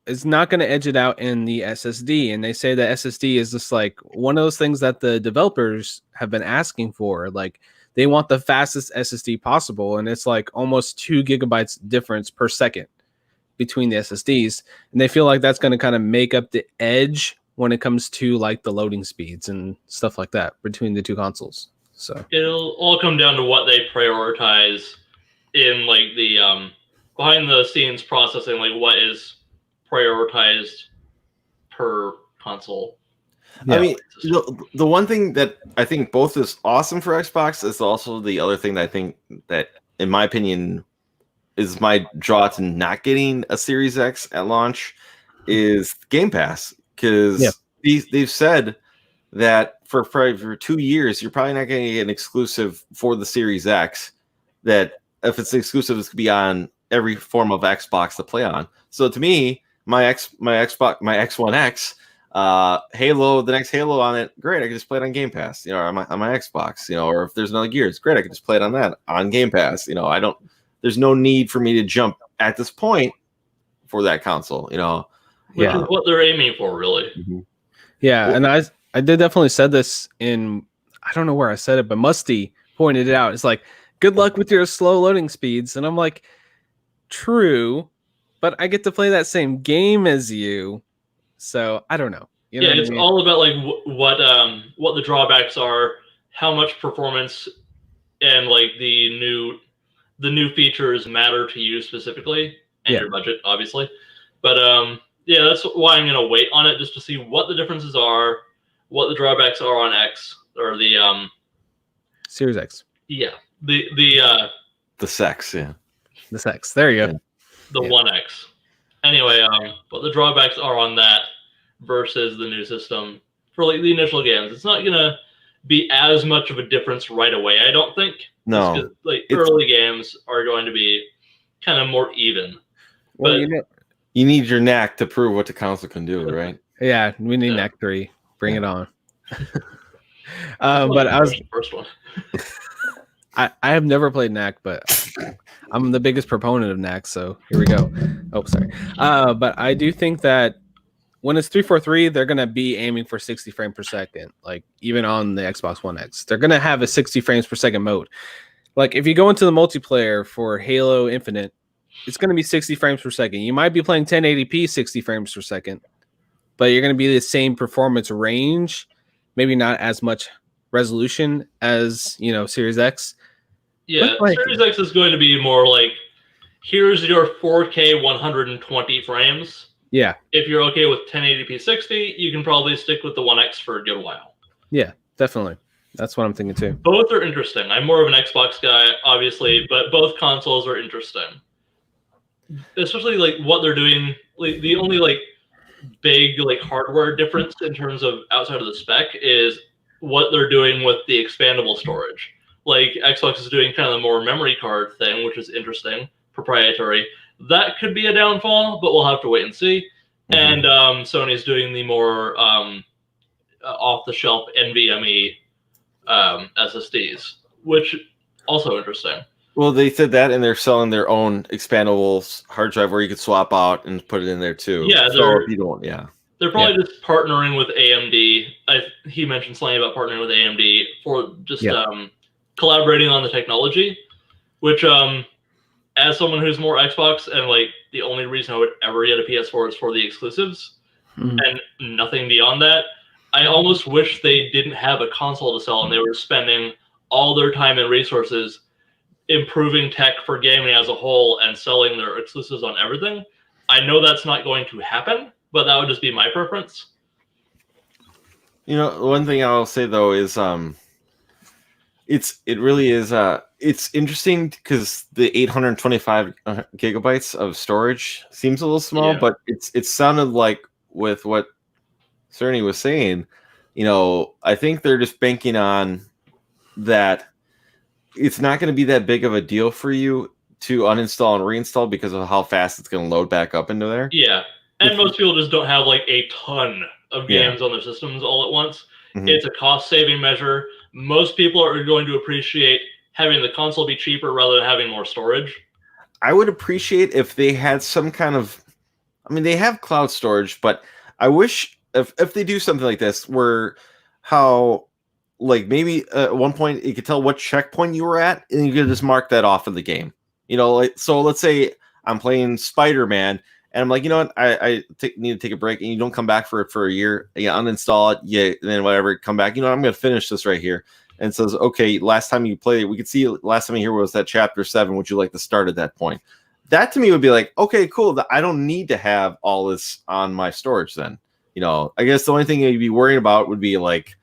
is not going to edge it out in the SSD, and they say that SSD is just like one of those things that the developers have been asking for. Like they want the fastest SSD possible, and it's like almost 2 gigabytes difference per second between the SSDs, and they feel like that's going to kind of make up the edge when it comes to like the loading speeds and stuff like that between the two consoles. So it'll all come down to what they prioritize in like the behind the scenes processing, like what is prioritized per console. I mean, the one thing that I think both is awesome for Xbox is also the other thing that I think that, in my opinion, is my draw to not getting a Series X at launch is Game Pass, because they've said that for 2 years you're probably not going to get an exclusive for the Series X. That if it's exclusive, it's going to be on every form of Xbox to play on. So to me, my Xbox, my X1X, Halo, the next Halo on it, great. I can just play it on Game Pass, or on my Xbox, or if there's another Gears, great. I can just play it on that on Game Pass. There's no need for me to jump at this point for that console. Which is what they're aiming for, really. Mm-hmm. Yeah, and I did definitely said this in, I don't know where I said it, but Musty pointed it out. It's like, good luck with your slow loading speeds, and I'm like, true, but I get to play that same game as you, so I don't know. It's all about like what the drawbacks are, how much performance and like the new features matter to you specifically, and your budget, obviously. But that's why I'm gonna wait on it, just to see what the differences are, what the drawbacks are on X or the Series X. Yeah, the sex, yeah. The sex. There you go. Yeah. The 1X. Anyway, what the drawbacks are on that versus the new system for like the initial games. It's not gonna be as much of a difference right away, I don't think. No. Like early games are going to be kind of more even. Well, but you need your knack to prove what the console can do, right? Yeah, we need knack 3. Bring it on. But I was the first one. I have never played Knack, but I'm the biggest proponent of Knack, so here we go. Oh, sorry. But I do think that when it's 343, they're going to be aiming for 60 frames per second, like even on the Xbox One X. They're going to have a 60 frames per second mode. Like if you go into the multiplayer for Halo Infinite, it's going to be 60 frames per second. You might be playing 1080p 60 frames per second, but you're going to be the same performance range, maybe not as much resolution as, Series X. Yeah, Series X is going to be more like, here's your 4K 120 frames. Yeah. If you're okay with 1080p 60, you can probably stick with the 1X for a good while. Yeah, definitely. That's what I'm thinking too. Both are interesting. I'm more of an Xbox guy, obviously, but both consoles are interesting. Especially like what they're doing. Like the only like big like hardware difference in terms of outside of the spec is what they're doing with the expandable storage. Like Xbox is doing kind of the more memory card thing, which is interesting, proprietary. That could be a downfall, but we'll have to wait and see. Mm-hmm. And Sony's doing the more off-the-shelf NVMe SSDs, which also interesting. Well, they said that, and they're selling their own expandable hard drive where you could swap out and put it in there too. Yeah, so if you don't, They're probably just partnering with AMD. He mentioned something about partnering with AMD for just collaborating on the technology, which as someone who's more Xbox and like the only reason I would ever get a PS4 is for the exclusives and nothing beyond that. I almost wish they didn't have a console to sell and they were spending all their time and resources improving tech for gaming as a whole and selling their exclusives on everything. I know that's not going to happen, but that would just be my preference. You know, one thing I'll say though is it really is it's interesting because the 825 gigabytes of storage seems a little small, but it sounded like with what Cerny was saying, you know, I think they're just banking on that it's not going to be that big of a deal for you to uninstall and reinstall because of how fast it's going to load back up into there. Yeah. And most people just don't have like a ton of games on their systems all at once. It's a cost-saving measure. Most people are going to appreciate having the console be cheaper rather than having more storage. I would appreciate if they had some kind of, I mean, they have cloud storage, but I wish if they do something like this where how like maybe at one point you could tell what checkpoint you were at and you could just mark that off in the game. You know, like, so let's say I'm playing Spider-Man and I'm like, you know what, I need to take a break, and you don't come back for it for a year. You uninstall it, and then whatever, come back. You know, I'm going to finish this right here. And it says, okay, last time you played it, we could see last time you here was that chapter 7. Would you like to start at that point? That to me would be like, okay, cool. I don't need to have all this on my storage then. You know, I guess the only thing you'd be worrying about would be like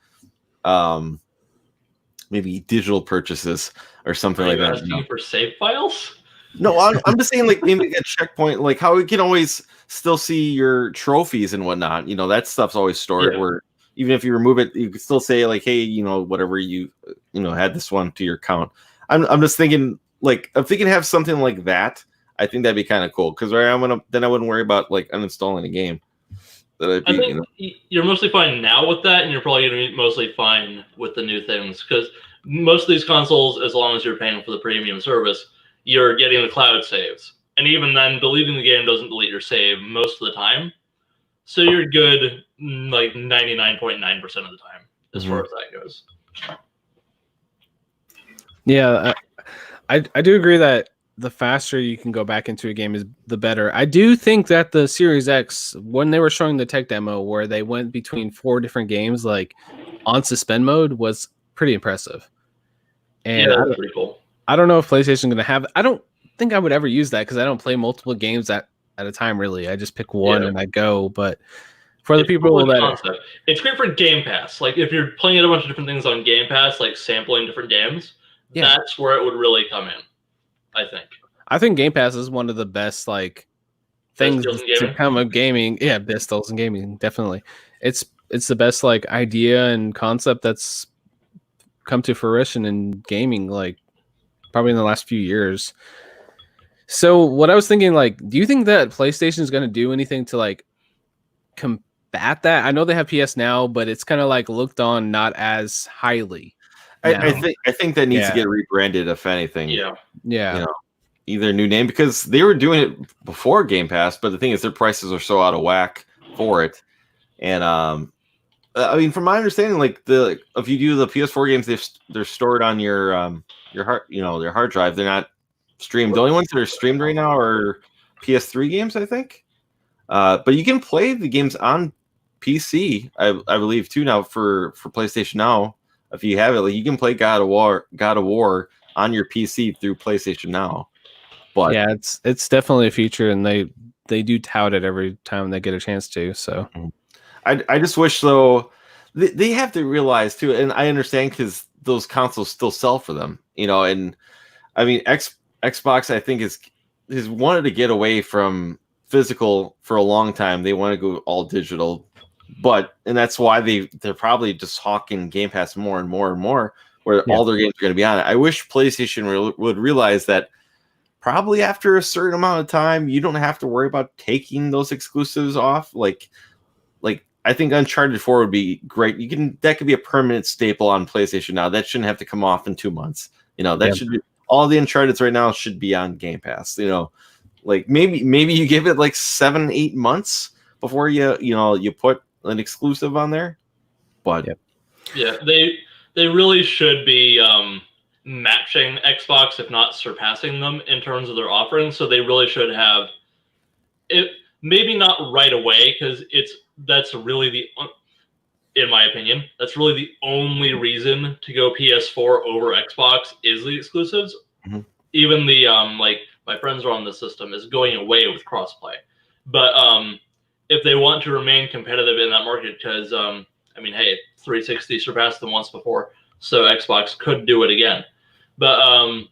maybe digital purchases or something like that. Asking for save files? No, I'm just saying like maybe a checkpoint, like how we can always still see your trophies and whatnot. You know, that stuff's always stored where even if you remove it, you can still say like, hey, you know, whatever you had this one to your account. I'm just thinking like if they can have something like that, I think that'd be kind of cool because then I wouldn't worry about like uninstalling a game. I think you're mostly fine now with that, and you're probably going to be mostly fine with the new things because most of these consoles, as long as you're paying for the premium service, you're getting the cloud saves. And even then, deleting the game doesn't delete your save most of the time. So you're good like 99.9% of the time as far as that goes. Yeah, I do agree that the faster you can go back into a game is the better. I do think that the Series X, when they were showing the tech demo where they went between 4 different games like on suspend mode, was pretty impressive. And that's pretty cool. I don't know if PlayStation is going to have. I don't think I would ever use that because I don't play multiple games at a time. Really, I just pick one and I go. But for the people it's great for Game Pass. Like if you're playing a bunch of different things on Game Pass, like sampling different games, that's where it would really come in. I think Game Pass is one of the best like things to come of gaming. Yeah, best deals in gaming, definitely. It's the best like idea and concept that's come to fruition in gaming, like probably in the last few years. So what I was thinking, like, do you think that PlayStation is going to do anything to like combat that? I know they have PS Now, but it's kind of like looked on not as highly. I think that needs to get rebranded, if anything. Yeah. You know, either a new name because they were doing it before Game Pass, but the thing is, their prices are so out of whack for it. And I mean, from my understanding, like if you do the PS4 games, they're stored on your hard drive. They're not streamed. The only ones that are streamed right now are PS3 games, I think. But you can play the games on PC, I believe, too now for PlayStation Now. If you have it, like you can play God of War on your PC through PlayStation Now. But yeah, it's definitely a feature, and they do tout it every time they get a chance to. So I just wish though they have to realize too, and I understand because those consoles still sell for them, you know. And I mean, Xbox I think has wanted to get away from physical for a long time. They want to go all digital. And that's why they're probably just hawking Game Pass more and more and more, where all their games are going to be on it. I wish PlayStation would realize that probably after a certain amount of time, you don't have to worry about taking those exclusives off. Like I think Uncharted 4 would be great. That could be a permanent staple on PlayStation Now. That shouldn't have to come off in 2 months. You know, that should be all the Uncharted's right now should be on Game Pass. You know, like maybe you give it like 7-8 months before you put an exclusive on there. But yeah, they really should be matching Xbox, if not surpassing them in terms of their offerings. So they really should have it. Maybe not right away, because that's really in my opinion, that's really the only reason to go PS4 over Xbox is the exclusives. Mm-hmm. Even the like my friends are on the system is going away with crossplay. But if they want to remain competitive in that market, because I mean, hey, 360 surpassed them once before, so Xbox could do it again. But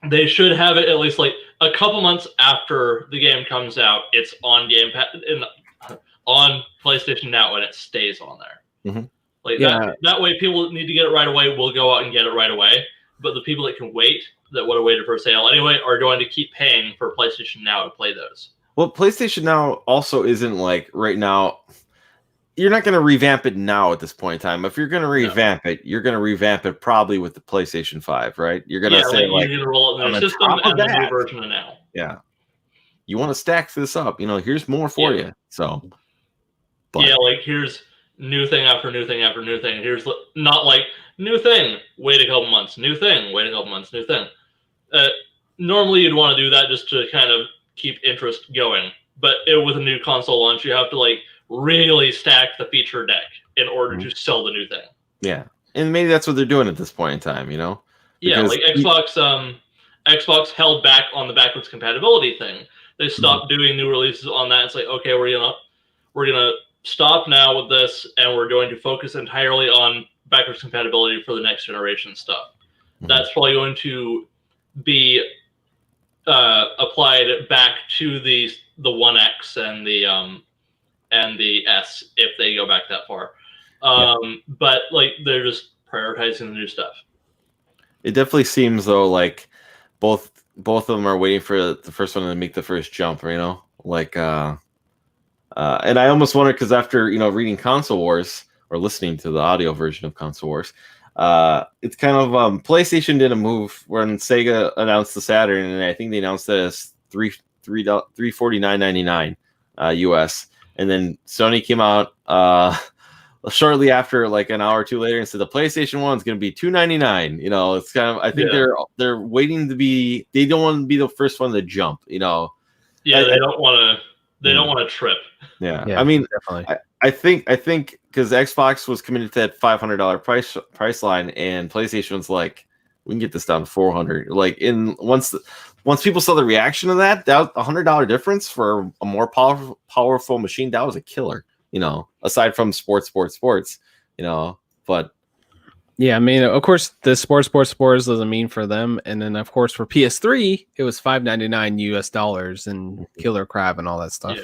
they should have it at least like a couple months after the game comes out. It's on Game Pass on PlayStation Now, and it stays on there. Mm-hmm. Like that way, people that need to get it right away will go out and get it right away. But the people that can wait, that would have waited for a sale anyway, are going to keep paying for PlayStation Now to play those. Well, PlayStation Now also isn't like right now. You're not going to revamp it now at this point in time. If you're going to revamp it, you're going to revamp it probably with the PlayStation 5, right? You're going to say you're going to roll it in the system and the new version of Now. Yeah. You want to stack this up. Here's more for you. So, yeah, like here's new thing after new thing after new thing. Here's not like new thing, wait a couple months, new thing, wait a couple months, new thing. Normally you'd want to do that just to kind of keep interest going. But with a new console launch, you have to like really stack the feature deck in order to sell the new thing. Yeah. And maybe that's what they're doing at this point in time, Yeah, like Xbox held back on the backwards compatibility thing. They stopped doing new releases on that. It's like, okay, we're gonna stop now with this, and we're going to focus entirely on backwards compatibility for the next generation stuff. Mm-hmm. That's probably going to be applied back to the One X and the S if they go back that far. But like they're just prioritizing the new stuff. It definitely seems though like both of them are waiting for the first one to make the first jump, like and I almost wonder, because after reading Console Wars or listening to the audio version of Console Wars, it's kind of PlayStation did a move when Sega announced the Saturn, and I think they announced it as $349.99 US, and then Sony came out shortly after, like an hour or two later, and said the PlayStation 1 is going to be $299. It's kind of, I think they're waiting to be. They don't want to be the first one to jump. They don't want to. They don't want to trip. Yeah, I mean, definitely. I think because Xbox was committed to that $500 price line, and PlayStation's like, we can get this down to $400. Like once people saw the reaction to that $100 difference for a more powerful machine, that was a killer. Aside from sports. But yeah, I mean, of course, the sports doesn't mean for them, and then of course for PS3, it was $599 US and Killer Crab and all that stuff.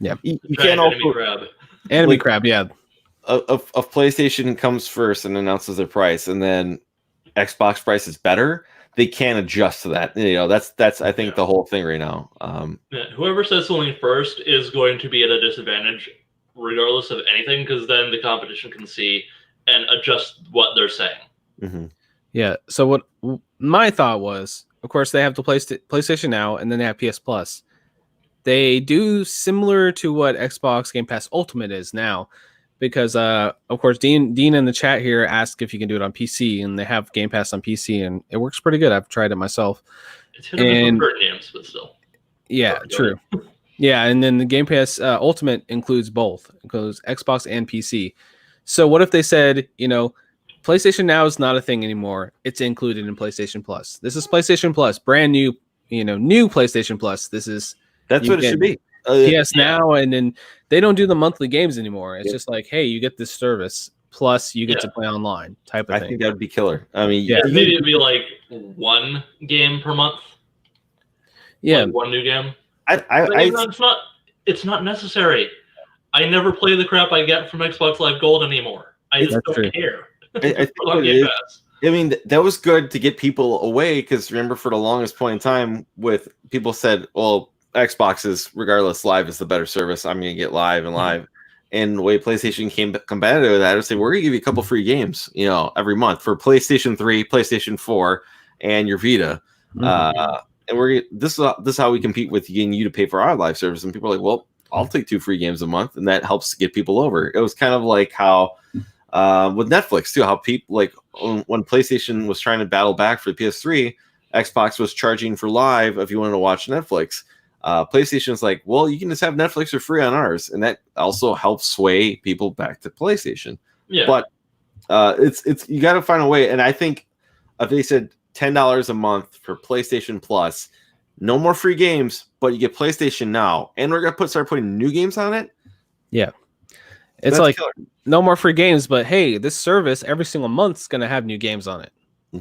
Yeah. You can't Enemy Crab, yeah. Of PlayStation comes first and announces their price, and then Xbox price is better. They can't adjust to that. That's I think the whole thing right now. Whoever says something first is going to be at a disadvantage, regardless of anything, because then the competition can see and adjust what they're saying. Mm-hmm. Yeah. So what my thought was, of course, they have the PlayStation Now, and then they have PS Plus. They do similar to what Xbox Game Pass Ultimate is now, because of course Dean in the chat here asked if you can do it on PC, and they have Game Pass on PC, and it works pretty good. I've tried it myself. It's hit with certain games, but still. Yeah, true. Yeah, and then the Game Pass Ultimate includes both. It includes Xbox and PC. So what if they said, PlayStation Now is not a thing anymore. It's included in PlayStation Plus. This is PlayStation Plus, brand new, new PlayStation Plus. That's what it should be. PS Now, and then they don't do the monthly games anymore. It's just like, hey, you get this service, plus you get to play online type of thing. I think that would be killer. I mean, maybe it'd be like one game per month. Yeah, like one new game. It's not necessary. I never play the crap I get from Xbox Live Gold anymore. I just don't care. I mean, that was good to get people away, because remember, for the longest point in time, with people said, well, Xbox is, regardless, live is the better service. I'm going to get live and live. And the way PlayStation came competitive with that, I would say, we're going to give you a couple free games, every month for PlayStation 3, PlayStation 4, and your Vita. And this is how we compete with getting you to pay for our live service. And people are like, well, I'll take 2 free games a month, and that helps get people over. It was kind of like how with Netflix too, how people like when PlayStation was trying to battle back for the PS3, Xbox was charging for live if you wanted to watch Netflix. PlayStation's like, well, you can just have Netflix for free on ours, and that also helps sway people back to PlayStation. Yeah. But it's you got to find a way, and I think if they said $10 a month for PlayStation Plus, no more free games, but you get PlayStation Now, and we're gonna start putting new games on it. Yeah, it's That's like killer. no more free games, but hey, this service every single month is gonna have new games on it.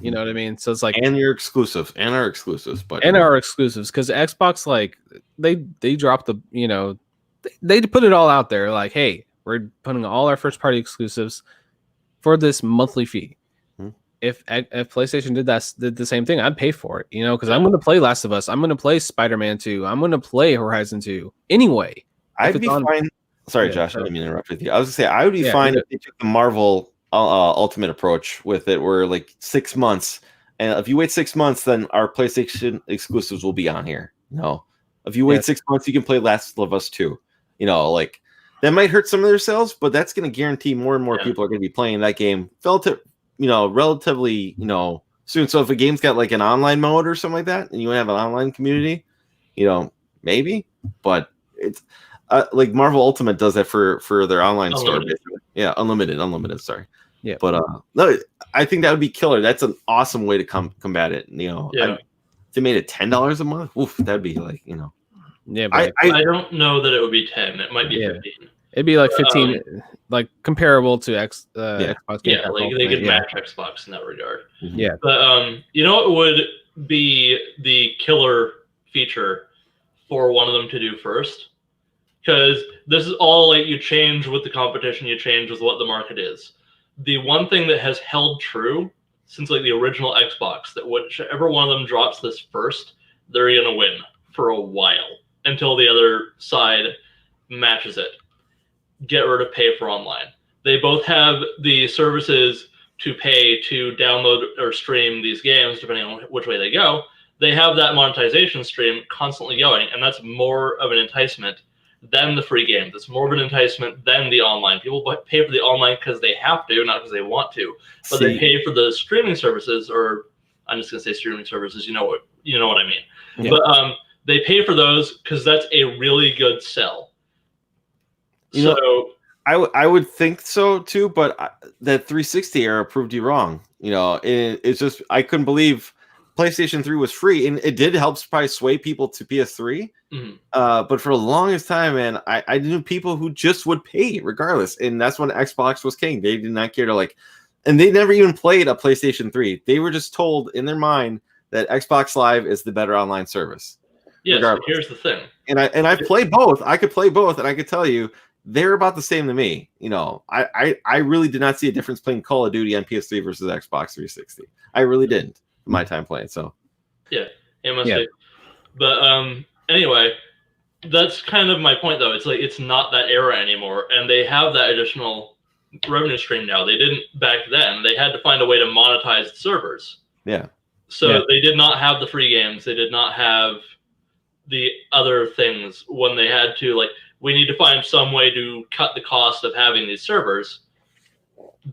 You know what I mean? So it's like, and your exclusives, and our exclusives, but and our exclusives, because Xbox, like they dropped the, they put it all out there, like, hey, we're putting all our first party exclusives for this monthly fee. If PlayStation did the same thing, I'd pay for it, because I'm going to play Last of Us, I'm going to play Spider-Man 2, I'm going to play Horizon 2 anyway. I'd be fine. Sorry, Josh, I didn't mean to interrupt with you. I was gonna say I would be fine if they took the Marvel Ultimate approach with it, where like 6 months, and if you wait 6 months, then our PlayStation exclusives will be on here. If you wait 6 months, you can play Last of Us 2. Like that might hurt some of their sales, but that's going to guarantee more and more people are going to be playing that game relatively soon. So if a game's got like an online mode or something like that, and you want to have an online community, maybe, but it's like Marvel Ultimate does that for their online store, basically. Yeah, unlimited. Sorry. Yeah, but no, I think that would be killer. That's an awesome way to combat it. If they made it $10 a month, oof, that'd be like Yeah, I don't know that it would be 10. It might be 15. It'd be like 15, like comparable to Xbox Game Pass. Like they could match Xbox in that regard. Yeah. But it would be the killer feature for one of them to do first, because this is all like you change with the competition, you change with what the market is. The one thing that has held true since like the original Xbox, that whichever one of them drops this first, they're gonna win for a while until the other side matches it. Get rid of pay for online. They both have the services to pay to download or stream these games, depending on which way they go. They have that monetization stream constantly going, and that's more of an enticement than the free game. That's more of an enticement than the online. People pay for the online because they have to, not because they want to. But they pay for the streaming services, or I'm just gonna say streaming services. You know what I mean. Yeah. But they pay for those because that's a really good sell. I would think so too, but that 360 era proved you wrong. It's just I couldn't believe PlayStation 3 was free, and it did help probably sway people to PS3. But for the longest time, man, I knew people who just would pay regardless, and that's when Xbox was king. They did not care to and they never even played a PlayStation 3. They were just told in their mind that Xbox Live is the better online service. Yeah, so here's the thing, and I play both. I could play both, and I could tell you, they're about the same to me. I really did not see a difference playing Call of Duty on PS3 versus Xbox 360. I really didn't in my time playing. So yeah, it must be. But anyway, that's kind of my point, though. It's like it's not that era anymore, and they have that additional revenue stream now. They didn't back then. They had to find a way to monetize the servers. Yeah. So they did not have the free games. They did not have the other things when they had to we need to find some way to cut the cost of having these servers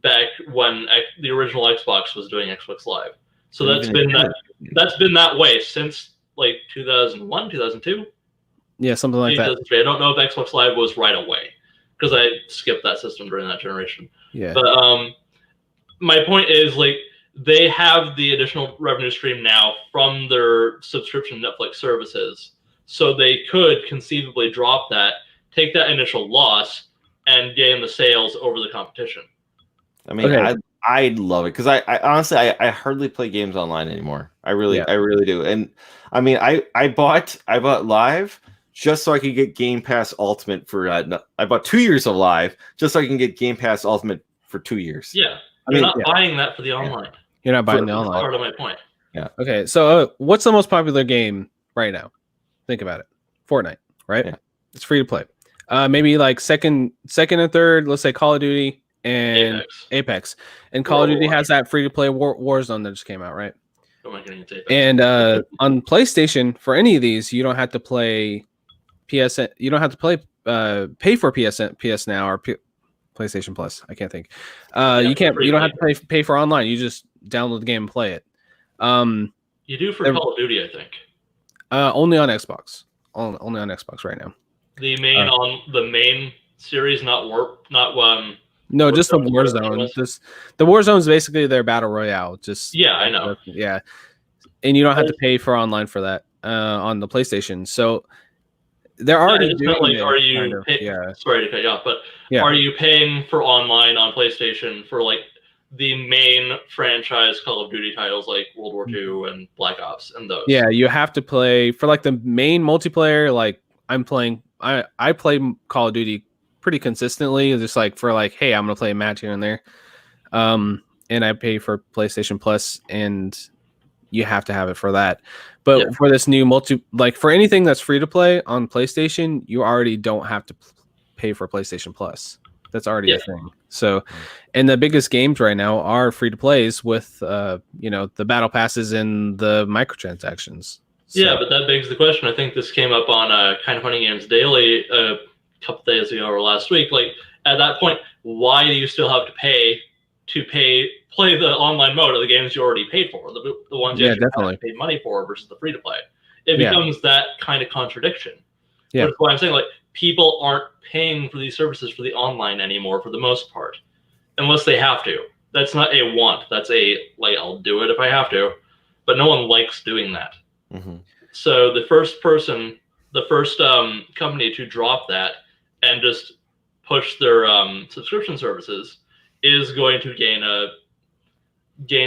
back when the original Xbox was doing Xbox Live. So that's been that way since 2001, 2002. Yeah, something like that. I don't know if Xbox Live was right away because I skipped that system during that generation. Yeah. But my point is they have the additional revenue stream now from their subscription Netflix services. So they could conceivably drop that, take that initial loss, and gain the sales over the competition. I mean, I'd love it because I honestly I hardly play games online anymore. I really do. And I mean, I bought Live just so I could get Game Pass Ultimate for. I bought 2 years of Live just so I can get Game Pass Ultimate for 2 years. Yeah, you're not buying that for the online. You're not buying the online. That's part of my point. Yeah. Okay, so what's the most popular game right now? Think about it. Fortnite, right? Yeah. It's free to play. Maybe second and third, let's say Call of Duty and Apex. And Call of Duty has that free to play Warzone that just came out, right? Don't make any Apex. And on PlayStation, for any of these, you don't have to play PSN. You don't have to pay for PS Now or PlayStation Plus. I can't think. You can't. You don't have to pay for online. You just download the game and play it. You do for Call of Duty, I think. Only on Xbox. Only on Xbox right now. The main series, not No, just the Warzone. Just the Warzone is basically their battle royale. Just I know. Yeah, and you don't have to pay for online for that on the PlayStation. So they're already doing it. Are you? Sorry to cut you off, but are you paying for online on PlayStation for like the main franchise Call of Duty titles like World War II and Black Ops and those? Yeah, you have to play for like the main multiplayer. Like I'm playing, I play Call of Duty pretty consistently, just like for like, hey, I'm gonna play a match here and there. And I pay for PlayStation Plus, and you have to have it for that. But for this new like for anything that's free to play on PlayStation, you already don't have to pay for PlayStation Plus. That's already a thing. So, and the biggest games right now are free to plays with, the battle passes and the microtransactions. So. Yeah, but that begs the question. I think this came up on Kind of Funny Games Daily a couple days ago or last week. Like at that point, why do you still have to play the online mode of the games you already paid for? The ones you definitely paid money for versus the free to play. It becomes that kind of contradiction. Yeah, that's why I'm saying like people aren't paying for these services for the online anymore for the most part, unless they have to. That's not a want. That's a like I'll do it if I have to, but no one likes doing that. Mm-hmm. So the first company to drop that and just push their subscription services is going to gain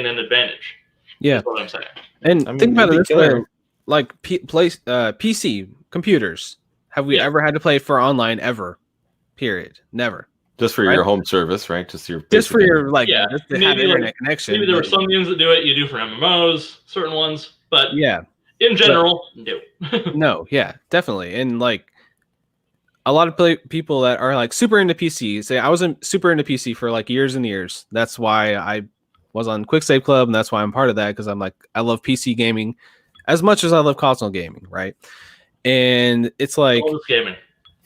an advantage. Yeah, is what I'm saying. And think about it this way: like PC computers. Have we ever had to play for online ever? Period. Never. Just for your home service, right? Just for your just to have internet connection. Maybe there are some games that do it. You do for MMOs, certain ones, but in general, no. No, definitely. And like a lot of people that are like super into PC say I wasn't super into PC for like years and years. That's why I was on Quick Save Club, and that's why I'm part of that, because I'm like I love PC gaming as much as I love console gaming, right? And it's like gaming.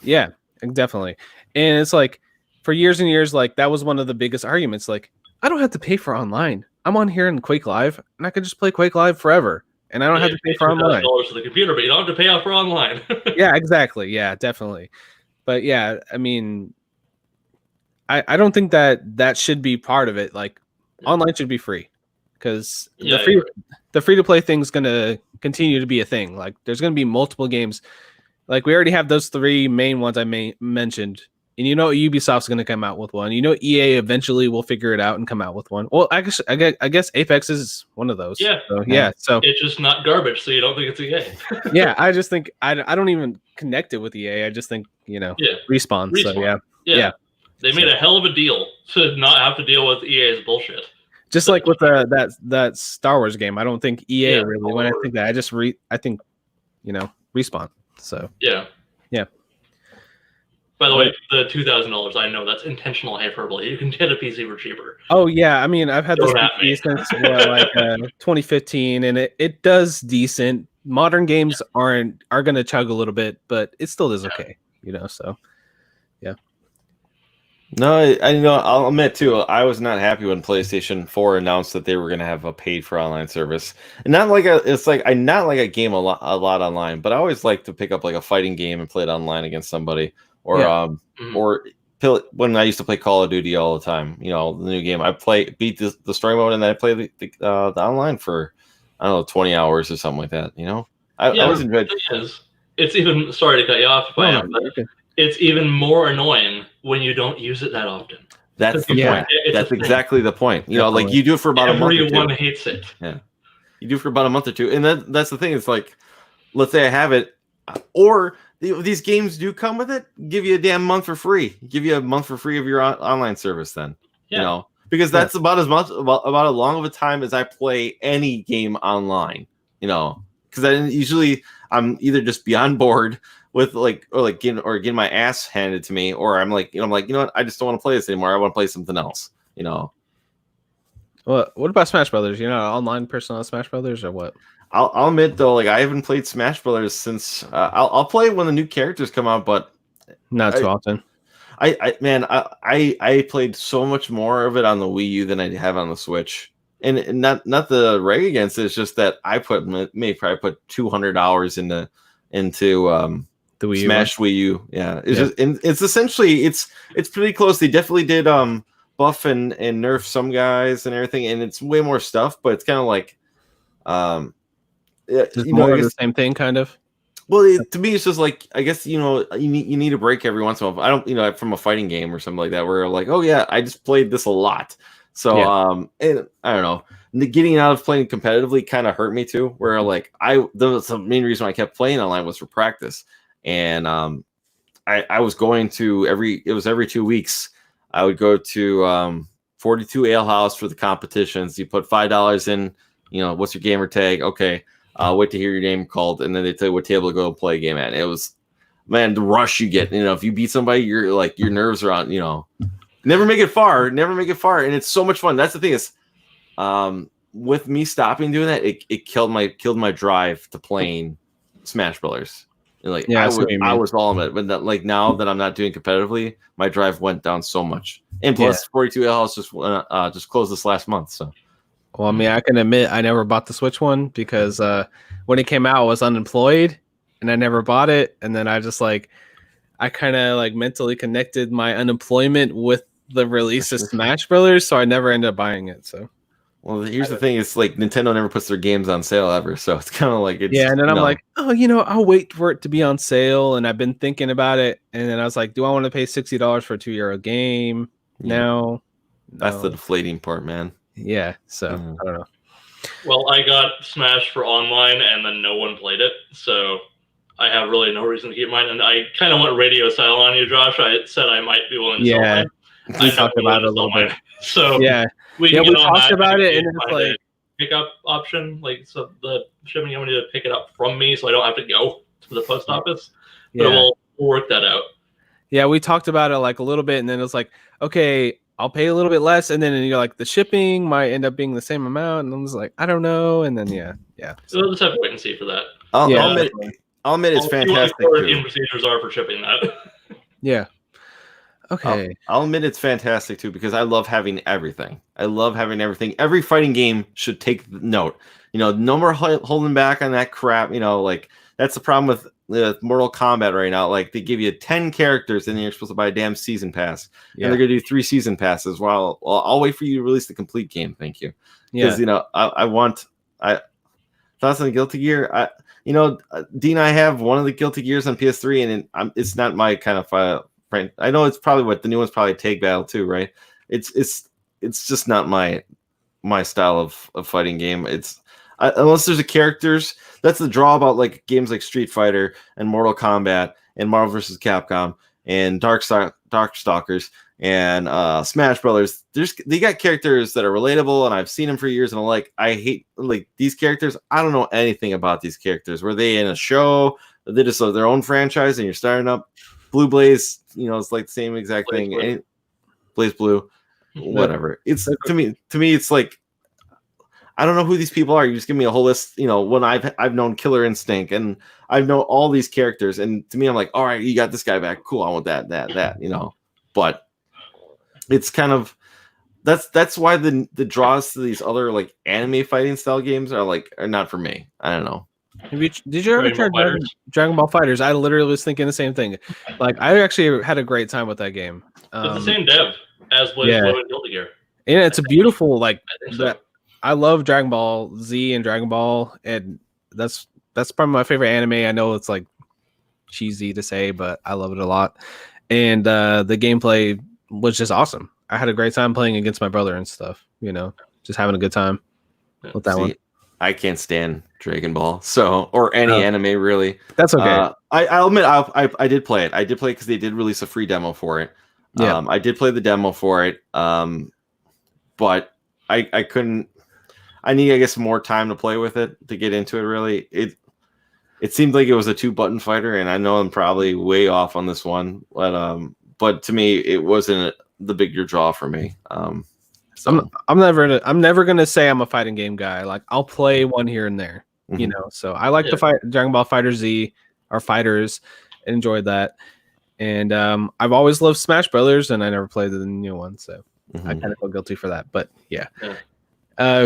Yeah, definitely. And it's like for years and years, like that was one of the biggest arguments. Like, I don't have to pay for online. I'm on here in Quake Live, and I can just play Quake Live forever, and I don't have to pay for online. $2,000 for the computer, but you don't have to pay out for online. Yeah, exactly. Yeah, definitely. But yeah, I mean, I don't think that should be part of it. Like, online should be free, because the free to play thing's gonna continue to be a thing. Like, there's gonna be multiple games. Like, we already have those 3 main ones I mentioned. And Ubisoft's going to come out with one. EA eventually will figure it out and come out with one. Well, I guess Apex is one of those. Yeah. So it's just not garbage, so you don't think it's EA. Yeah, I just think I don't even connect it with EA. I just think Respawn. So yeah. They made a hell of a deal to not have to deal with EA's bullshit. Just like with that Star Wars game, I don't think EA really. When I think that, I think Respawn. So yeah. By the way, the $2,000, I know that's intentional hyperbole. You can get a PC for cheaper. Oh yeah, I mean, I've had this PC since 2015, and it does decent. Modern games are going to chug a little bit, but it still is okay. So yeah. No, I'll admit too, I was not happy when PlayStation 4 announced that they were going to have a paid for online service. And not like I not like a game a lot online, but I always like to pick up like a fighting game and play it online against somebody. Or when I used to play Call of Duty all the time, the new game, I beat the story mode, and then I play the online for 20 hours or something like that. I always enjoyed. It's even, sorry to cut you off, but it's even more annoying when you don't use it that often. That's the point. That's exactly the point. Like you do it for about a month or two. Everyone hates it. Yeah, you do it for about a month or two, and that's the thing. It's like, let's say I have it, or these games do come with it. Give you a damn month for free. Give you a month for free of your online service. Then because that's about as long of a time as I play any game online. Because I'm either just beyond bored with getting my ass handed to me, or I'm like, I just don't want to play this anymore. I want to play something else. What about Smash Brothers? You're not an online person on Smash Brothers or what? I'll admit though, like I haven't played Smash Brothers since I'll play when the new characters come out, but Not too often. I played so much more of it on the Wii U than I have on the Switch. And not the rag against it, it's just that I probably put 200 hours into The Wii U Smash Wii U. Yeah. It's essentially it's pretty close. They definitely did buff and nerf some guys and everything, and it's way more stuff, but it's kind of like Just more of the same thing, kind of. Well, to me, it's just like I guess you need a break every once in a while. I don't from a fighting game or something like that where like, oh yeah, I just played this a lot. So and I don't know, getting out of playing competitively kind of hurt me too. Where like the main reason I kept playing online was for practice, and I was going to every 2 weeks. I would go to 42 Ale House for the competitions. You put $5 in. What's your gamer tag? Okay. Wait to hear your name called, and then they tell you what table to go play a game at. And it was, man, the rush you get. If you beat somebody, you're like your nerves are on. Never make it far, and it's so much fun. That's the thing is, with me stopping doing that, it killed my drive to playing Smash Brothers. And I was all in it, but now that I'm not doing competitively, my drive went down so much. And plus, 42 House just closed this last month, so. Well, I mean, I can admit I never bought the Switch one because when it came out, I was unemployed and I never bought it. And then I just I kind of mentally connected my unemployment with the release of Smash Brothers, so I never ended up buying it. So, well, here's the thing: it's like Nintendo never puts their games on sale ever, so it's kind of like it's and then I'm like, oh, I'll wait for it to be on sale, and I've been thinking about it, and then I was like, do I want to pay $60 for a €2 game? No, that's the deflating part, man. Yeah, so I don't know. Well, I got Smash for online, and then no one played it, so I have really no reason to keep mine. And I kind of went radio style on you, Josh. I said I might be willing to sell mine. We talked about it a little bit. So we talked about it, and it's like pickup option, so the shipping company to pick it up from me, so I don't have to go to the post office. But we'll work that out. Yeah, we talked about it a little bit, and then it's like, okay, I'll pay a little bit less, and then you're like, the shipping might end up being the same amount, and I was like, I don't know, and then So we'll just have to wait and see for that. I'll admit it's fantastic. The procedures are for shipping that. Yeah. Okay. I'll admit it's fantastic too because I love having everything. Every fighting game should take note. No more holding back on that crap. That's the problem with Mortal Kombat right now. Like they give you 10 characters and then you're supposed to buy a damn season pass. And they're gonna do 3 season passes. Well, I'll wait for you to release the complete game. Thank you. Because I want thoughts on Guilty Gear. Dean, I have one of the Guilty Gears on PS3, and it's not my kind of file. Right. I know it's probably what the new one's probably Tag Battle too, right? It's just not my style of fighting game. It's unless there's a characters. That's the draw about games like Street Fighter and Mortal Kombat and Marvel vs. Capcom and Darkstalkers and Smash Brothers. They got characters that are relatable, and I've seen them for years, and I hate these characters. I don't know anything about these characters. Were they in a show? They just their own franchise, and you're starting up. Blue Blaze, it's the same exact thing. Blaze Blue, whatever. It's to me, it's I don't know who these people are. You just give me a whole list. When I've known Killer Instinct and I've known all these characters, and to me, I'm like, all right, you got this guy back. Cool, I want that. But it's kind of that's why the draws to these other anime fighting style games are not for me. I don't know. Did you ever try Dragon Ball Fighters? I literally was thinking the same thing. I actually had a great time with that game. It's the same dev as Blaze Blue and Guilty Gear. And it's a beautiful I love Dragon Ball Z and Dragon Ball, and that's probably my favorite anime. I know it's cheesy to say, but I love it a lot. And the gameplay was just awesome. I had a great time playing against my brother and stuff. Just having a good time with that one. I can't stand Dragon Ball, or any anime really. That's okay. I'll admit I did play it. I did play it because they did release a free demo for it. Yeah. I did play the demo for it, but I couldn't. I need, I guess, more time to play with it to get into it. Really, it seemed like it was a 2-button fighter, and I know I'm probably way off on this one, but to me, it wasn't the bigger draw for me. So I'm never gonna say I'm a fighting game guy. Like I'll play one here and there, you Mhm. know. So I like to fight Dragon Ball Fighter Z or Fighters, enjoyed that, and I've always loved Smash Brothers, and I never played the new one, so I Mhm. kind of feel guilty for that. But yeah.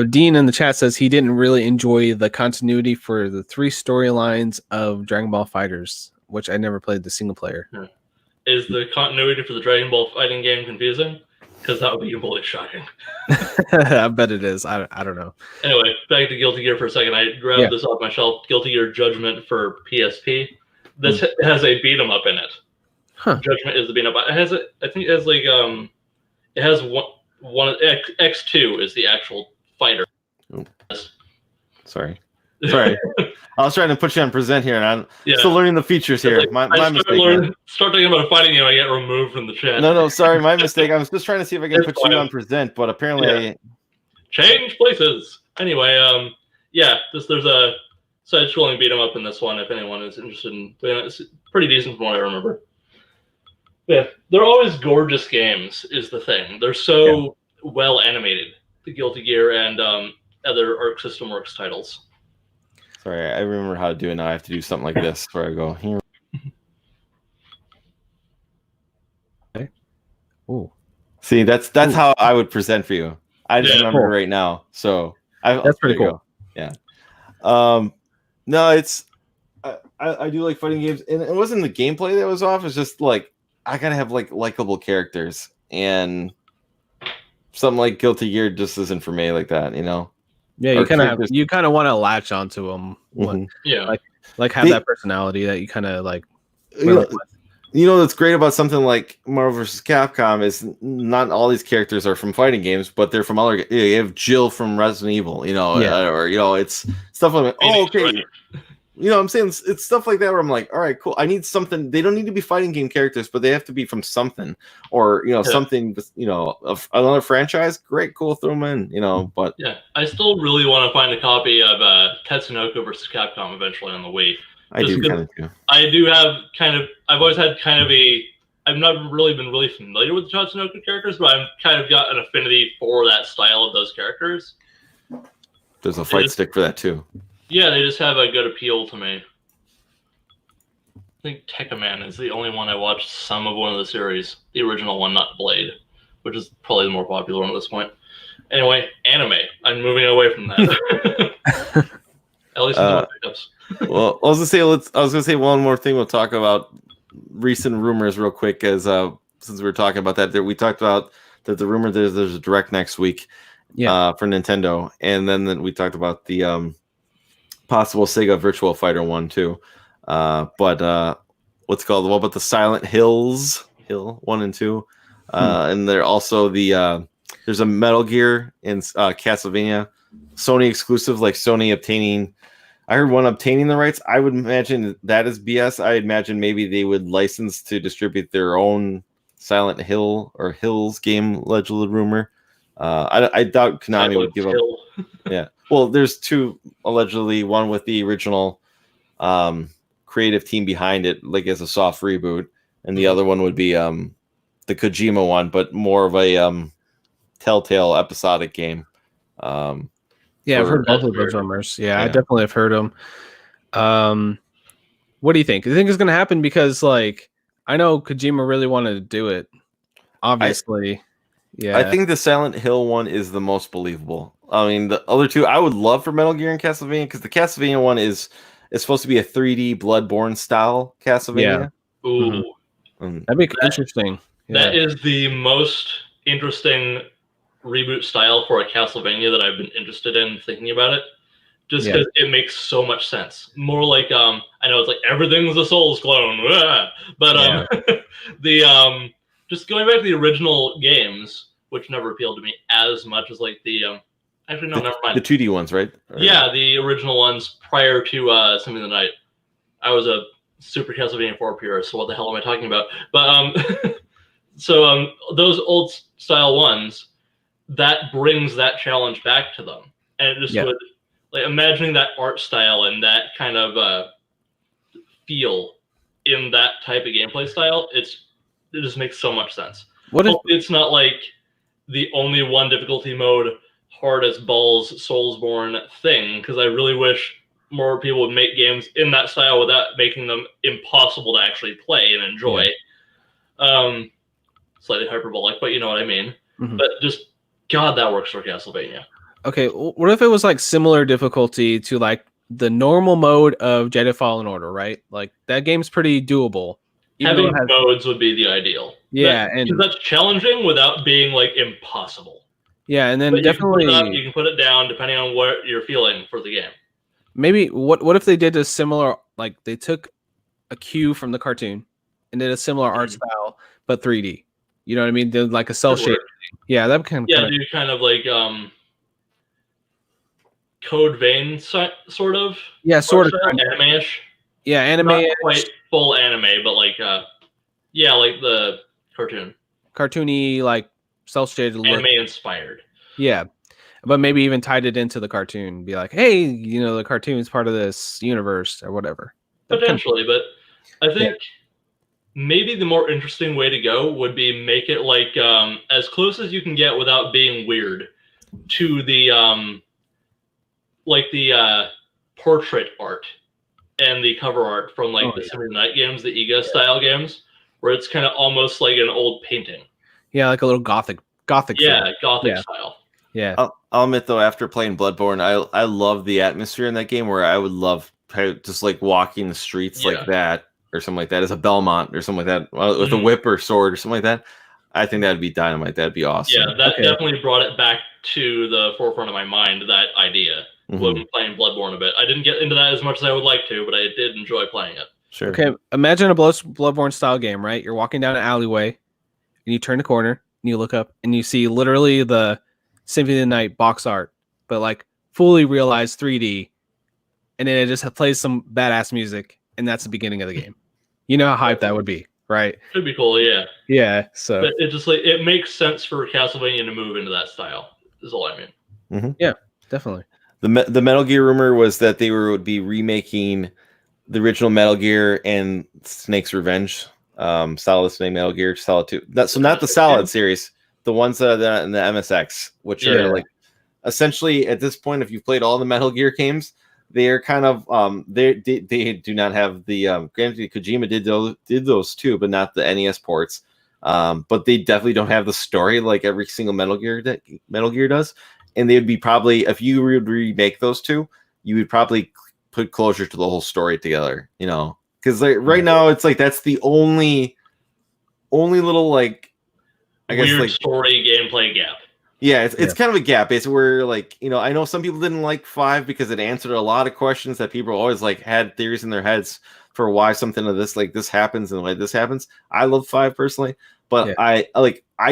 Dean in the chat says he didn't really enjoy the continuity for the 3 storylines of Dragon Ball Fighters, which I never played the single player. Is the continuity for the Dragon Ball fighting game confusing? Because that would be completely shocking. I bet it is. I don't know. Anyway, back to Guilty Gear for a second. I grabbed this off my shelf. Guilty Gear Judgment for PSP. This has a beat 'em up in it. Huh. Judgment is the beat 'em up. It has I think it has like it has one X2 is the actual fighter. Oh. Sorry. I was trying to put you on present here, and I'm still learning the features here. Like, my mistake. Start talking about a fighting game, I get removed from the chat. No, sorry, my mistake. I was just trying to see if I can put you on present, but apparently change places. Anyway, there's a side-scrolling beat 'em up in this one. If anyone is interested in doing it, it's pretty decent from what I remember. Yeah, they're always gorgeous games. Is the thing. They're so well animated. The Guilty Gear and other Arc System Works titles. Sorry, I remember how to do it now. I have to do something like this where I go here. Okay. Ooh. See, that's how I would present for you. I just remember right now. So that's pretty cool. Yeah. No, it's I do like fighting games, and it wasn't the gameplay that was off. It's just like I gotta have like likable characters, and something like Guilty Gear just isn't for me like that, you know. Yeah, you kind of want to latch onto them. Like have that personality that you kind of like. You know what's great about something like Marvel vs. Capcom is not all these characters are from fighting games, but they're from other. You have Jill from Resident Evil, you know, or you know, it's stuff like okay. You know what I'm saying? It's stuff like that where I'm like, all right, cool. I need something. They don't need to be fighting game characters, but they have to be from something, or you know, something. You know, of another franchise. Great, cool, throw them in. You know, but I still really want to find a copy of Tatsunoko vs. Capcom eventually on the Wii. I do kind of too. I do have kind of. I've always had kind of a. I've not really been really familiar with the Tatsunoko characters, but I've kind of got an affinity for that style of those characters. There's a fight stick for that too. Yeah, they just have a good appeal to me. I think Tekkaman is the only one I watched some of one of the series. The original one, not Blade, which is probably the more popular one at this point. Anyway, anime. I'm moving away from that. At least in pickups. Well, I was gonna say one more thing. We'll talk about recent rumors real quick, as since we were talking about that. We talked about that the rumor there's a direct next week, for Nintendo, and then we talked about the possible Sega Virtual Fighter 1 too. But what's it called? What about the Silent Hill 1 and 2? And they're also there's a Metal Gear and Castlevania Sony exclusive, like Sony obtaining. I heard one obtaining the rights. I would imagine that is BS. I imagine maybe they would license to distribute their own Silent Hill or Hills game, allegedly rumor. I doubt Konami would give up. Yeah. Well, there's 2 allegedly. One with the original creative team behind it, like as a soft reboot, and the other one would be the Kojima one, but more of a Telltale episodic game. I've heard both of those rumors. I definitely have heard them. What do you think? Do you think it's going to happen? Because like I know Kojima really wanted to do it. Obviously, I think the Silent Hill one is the most believable. I mean, the other 2 I would love for Metal Gear and Castlevania, because the Castlevania one is supposed to be a 3D Bloodborne style Castlevania. Ooh, that'd be interesting. That is the most interesting reboot style for a Castlevania that I've been interested in thinking about it. Just because it makes so much sense. More like I know it's like everything's a Souls clone, but the just going back to the original games, which never appealed to me as much as like the actually no, never mind. The 2D ones, right? The original ones prior to Symphony of the Night. I was a Super Castlevania 4 purist, so what the hell am I talking about? But so those old style ones, that brings that challenge back to them, and it just would like imagining that art style and that kind of feel in that type of gameplay style. It just makes so much sense. Hopefully it's not like the only one difficulty mode, hard as balls, Soulsborne thing, because I really wish more people would make games in that style without making them impossible to actually play and enjoy. Slightly hyperbolic, but you know what I mean. Mhm. But just, God, that works for Castlevania. Okay, what if it was like similar difficulty to like the normal mode of Jedi Fallen Order, right? Like that game's pretty doable. Having modes would be the ideal. Yeah, because that's challenging without being like impossible. Yeah, and then but definitely you can put it up, you can put it down depending on what you're feeling for the game. Maybe what if they did a similar, like they took a cue from the cartoon and did a similar art style but 3D. You know what I mean? Did like a cell shade. Yeah, that can do kind of like Code Vein sort of. Yeah, sort of anime-ish. Yeah, anime. Not quite full anime, but like yeah, like the cartoon. Cartoony, like cell shaded look. Anime inspired. Yeah. But maybe even tied it into the cartoon. Be like, hey, you know, the cartoon is part of this universe or whatever. Potentially, but I think maybe the more interesting way to go would be make it like as close as you can get without being weird to the like the portrait art and the cover art from like the Symphony of the Night games, the EGA style games, where it's kind of almost like an old painting. Yeah, like a little gothic. Yeah, gothic style. Yeah. I'll admit though, after playing Bloodborne, I love the atmosphere in that game where I would love just like walking the streets like that or something like that as a Belmont or something like that with a whip or sword or something like that. I think that'd be dynamite. That'd be awesome. Yeah, that definitely brought it back to the forefront of my mind, that idea. When playing Bloodborne a bit. I didn't get into that as much as I would like to, but I did enjoy playing it. Sure. Okay, imagine a Bloodborne style game, right? You're walking down an alleyway and you turn the corner and you look up and you see literally the Symphony of the Night box art, but like fully realized 3D, and then it just plays some badass music, and that's the beginning of the game. You know how hype that would be, right? It'd be cool, yeah. Yeah, so but it just like it makes sense for Castlevania to move into that style. Is all I mean. Yeah, definitely. The Metal Gear rumor was that they would be remaking the original Metal Gear and Snake's Revenge, Solid Snake Metal Gear, Solid 2. So not the Solid series, the ones that are in the MSX, which are like essentially at this point, if you've played all the Metal Gear games, they are kind of they do not have the granted Kojima did those too, but not the NES ports. But they definitely don't have the story like every single Metal Gear does. And they would be probably, if you would remake those two, you would probably put closure to the whole story together, you know? Because like, right now, it's like that's the only little like, I guess weird like story gameplay gap. Yeah, it's kind of a gap. Basically, where like I know some people didn't like 5 because it answered a lot of questions that people always like had theories in their heads for why something of this like this happens and why this happens. I love 5 personally, but I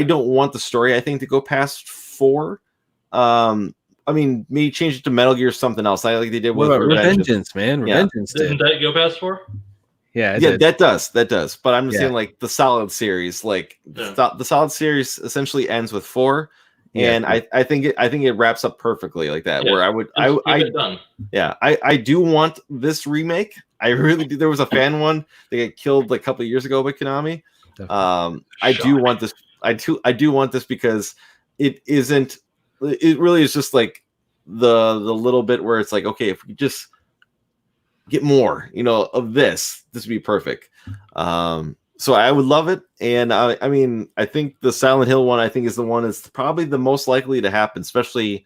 don't want the story I think to go past 4. I mean, maybe change it to Metal Gear or something else. I like they did with Revengeance, man. Revengeance didn't that go past 4? Yeah, that does. But I'm just saying, like the Solid series, like the Solid series essentially ends with 4, and I think it wraps up perfectly like that. Where I do want this remake. I really do. There was a fan one that got killed like a couple of years ago by Konami. I do want this. I do want this because it isn't. It really is just like the little bit where it's like, okay, if we just get more, of this would be perfect. So I would love it. And I mean, I think the Silent Hill one, I think is the one that's probably the most likely to happen, especially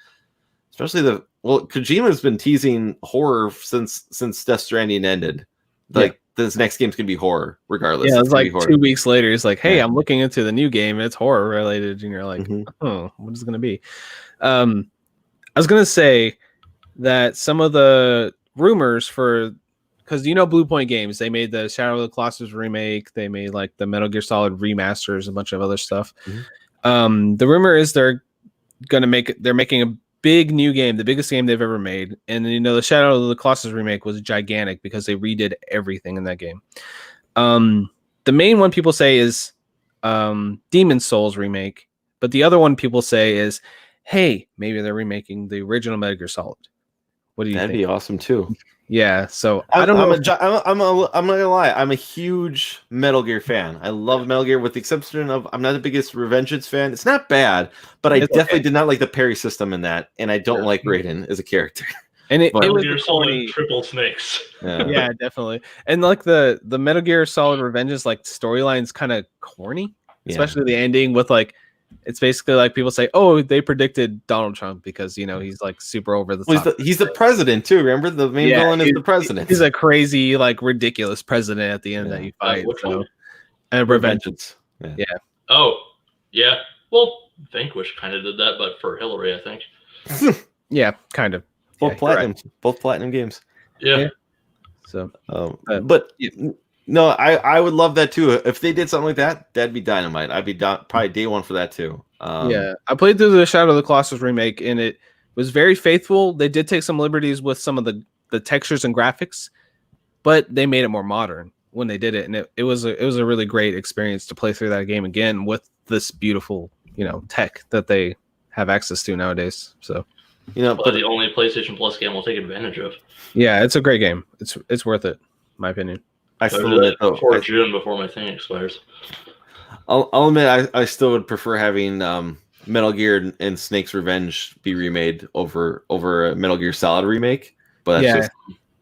Kojima's been teasing horror since Death Stranding ended. Like this next game's gonna be horror regardless. Yeah, it's like 2 weeks later. It's like, hey, I'm looking into the new game. It's horror related, and you're like, oh, what is it gonna be? I was gonna say that some of the rumors because Blue Point Games, they made the Shadow of the Colossus remake, they made like the Metal Gear Solid remasters, a bunch of other stuff. The rumor is they're making a big new game, the biggest game they've ever made. And the Shadow of the Colossus remake was gigantic because they redid everything in that game. The main one people say is Demon's Souls remake, but the other one people say is, hey, maybe they're remaking the original Metal Gear Solid, What do you That'd think? be awesome too. Yeah, so I don't know. I'm not gonna lie. I'm a huge Metal Gear fan. I love Metal Gear, with the exception of I'm not the biggest Revengeance fan. It's not bad, but I definitely did not like the parry system in that, and I don't like Raiden as a character. And it was Gear Solid triple snakes. Yeah, definitely. And like the Metal Gear Solid Revengeance like storyline's kind of corny, especially the ending with like it's basically like people say, "Oh, they predicted Donald Trump because he's like super over the top." He's the president too. Remember, the main villain is the president. He's a crazy, like ridiculous president at the end that you fight. And Revengeance. Yeah. Oh, yeah. Well, Vanquish kind of did that, but for Hillary, I think. Yeah, kind of. Both platinum games. Yeah. So, no, I would love that too. If they did something like that, that'd be dynamite. I'd be probably day one for that too. Yeah, I played through the Shadow of the Colossus remake, and it was very faithful. They did take some liberties with some of the textures and graphics, but they made it more modern when they did it, and it was a really great experience to play through that game again with this beautiful tech that they have access to nowadays. So. But the only PlayStation Plus game we'll take advantage of. Yeah, it's a great game. It's worth it, in my opinion. I still admit before June, before my thing expires. I'll admit I still would prefer having Metal Gear and Snake's Revenge be remade over a Metal Gear Solid remake. But that's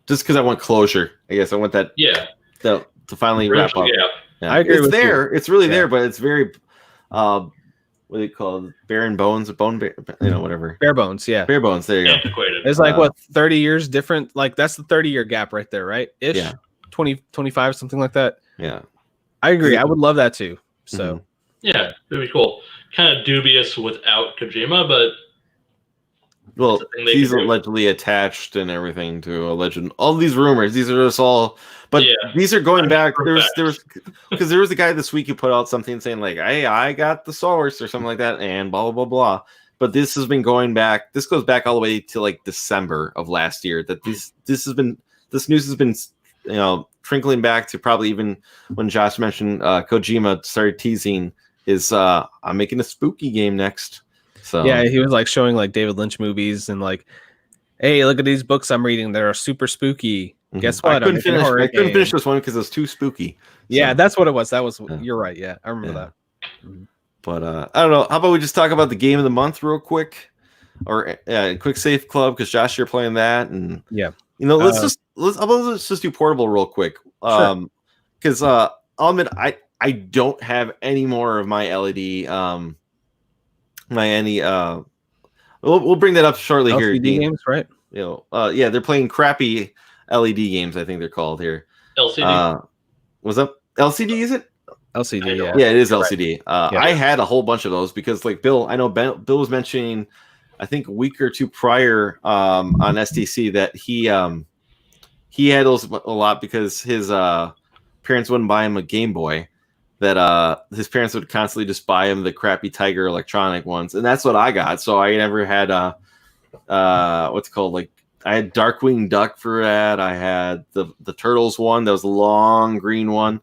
just because I want closure. I guess I want that. Yeah. To finally wrap up. Yeah. I agree it's with there. you. It's really there, but it's very what do you call it? Barren bones, whatever. Bare bones, yeah. Bare bones. There you go. Antiquated. It's like 30 years different. Like that's the 30-year gap right there, right? Ish. Yeah. 20, 25, something like that. Yeah. I agree. I would love that too. So. Yeah, it'd be cool. Kind of dubious without Kojima, but. Well, he's allegedly attached and everything to a legend. All these rumors, these are just all, but these are going back. There was a guy this week who put out something saying like, "Hey, I got the source" or something like that, and blah blah blah blah. But this has been going back. This goes back all the way to like December of last year. That this news has been trickling back to probably even when Josh mentioned Kojima started teasing is I'm making a spooky game next. So yeah, he was like showing like David Lynch movies and like, hey, look at these books I'm reading that are super spooky. Guess what? I couldn't finish this one because it was too spooky. Yeah, that's what it was. That was you're right. Yeah, I remember that. But I don't know. How about we just talk about the game of the month real quick, or quick save club because Josh, you're playing that, and let's just do portable real quick. Because I'll admit I don't have any more of my LED. We'll bring that up shortly. LCD here. Games, right? They're playing crappy LED games. I think they're called here. LCD. What's up? LCD? Is it? LCD. Yeah, it is LCD. I had a whole bunch of those because, like Bill, I know Bill was mentioning, I think a week or two prior on STC that he had those a lot because his parents wouldn't buy him a Game Boy. That his parents would constantly just buy him the crappy Tiger Electronic ones, and that's what I got. So I never had what's it called, like I had Darkwing Duck for that. I had the Turtles one, that was a long green one.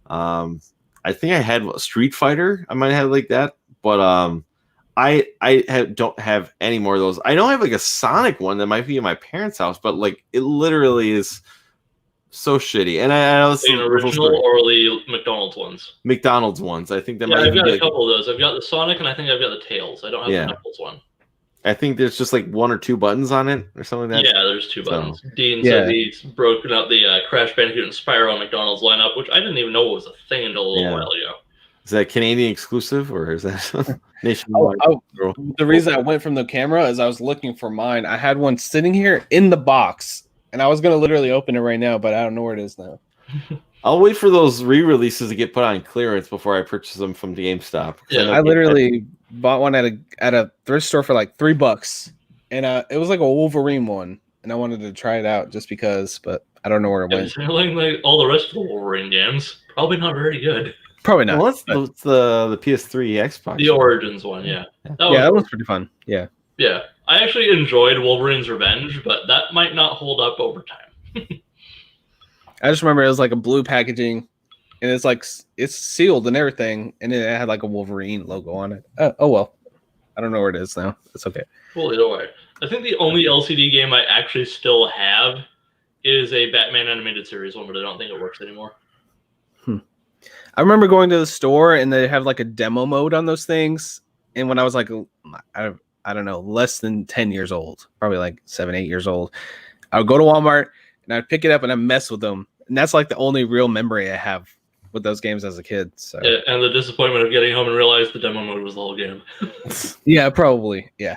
I think I had Street Fighter. I might have like that, but don't have any more of those. I know I have like a Sonic one that might be in my parents' house, but like it literally is so shitty. And I know the original or the McDonald's ones. McDonald's ones. I think that might. I've got a couple of those. I've got the Sonic, and I think I've got the Tails. I don't have the Knuckles one. I think there's just like one or two buttons on it, or something like that. Yeah, there's two buttons. Dean said he's broken out the Crash Bandicoot and Spyro McDonald's lineup, which I didn't even know was a thing until a little while ago. Is that Canadian exclusive, or is that nationwide? The reason I went from the camera is I was looking for mine. I had one sitting here in the box. And I was going to literally open it right now, but I don't know where it is now. I'll wait for those re-releases to get put on clearance before I purchase them from GameStop. Yeah, I literally bought one at a thrift store for like $3, and it was like a Wolverine one, and I wanted to try it out just because, but I don't know where it went. Like all the rest of the Wolverine games, probably not very good. Probably not. Well, that's the PS3 Xbox. The Origins one, yeah. That one's pretty fun. Yeah. Yeah. I actually enjoyed Wolverine's Revenge, but that might not hold up over time. I just remember it was like a blue packaging, and it's sealed and everything, and it had like a Wolverine logo on it. Oh well, I don't know where it is now. It's okay. Well, either way, I think the only LCD game I actually still have is a Batman animated series one, but I don't think it works anymore. I remember going to the store and they have like a demo mode on those things. And when I was like, I don't know, less than 10 years old, probably like 7, 8 years old, I would go to Walmart and I'd pick it up and I'd mess with them. And that's like the only real memory I have with those games as a kid. So Yeah, and the disappointment of getting home and realizing the demo mode was the whole game. yeah, probably. Yeah.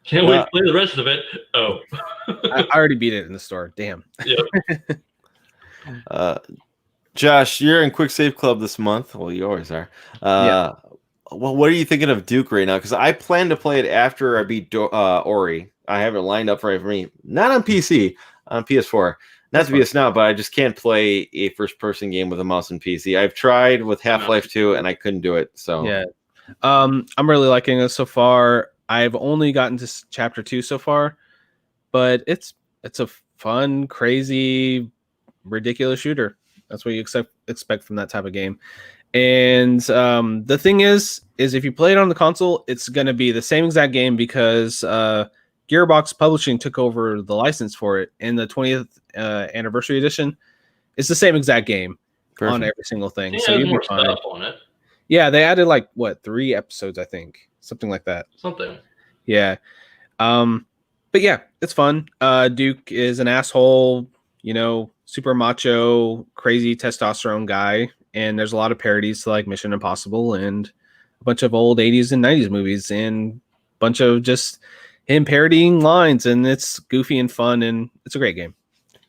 Can't wait to play the rest of it. Oh. I already beat it in the store. Damn. Yep. Josh, you're in Quick Save Club this month. Well, you always are. Well, what are you thinking of Duke right now? Because I plan to play it after I beat Ori. I have it lined up right for me. Not on PC, on PS4. Not to be a snob, but I just can't play a first-person game with a mouse and PC. I've tried with Half-Life 2, and I couldn't do it. So yeah, I'm really liking it so far. I've only gotten to chapter 2 so far, but it's a fun, crazy, ridiculous shooter. That's what you expect from that type of game. And the thing is if you play it on the console, it's going to be the same exact game because Gearbox Publishing took over the license for it. In the 20th anniversary edition, it's the same exact game on every single thing. Yeah, so you'll more be fine. stuff on it. Yeah, they added like 3 episodes, I think, something like that. Something. Yeah. But yeah, it's fun. Duke is an asshole, super macho, crazy testosterone guy. And there's a lot of parodies to like Mission Impossible and a bunch of old 80s and 90s movies and a bunch of just him parodying lines. And it's goofy and fun. And it's a great game.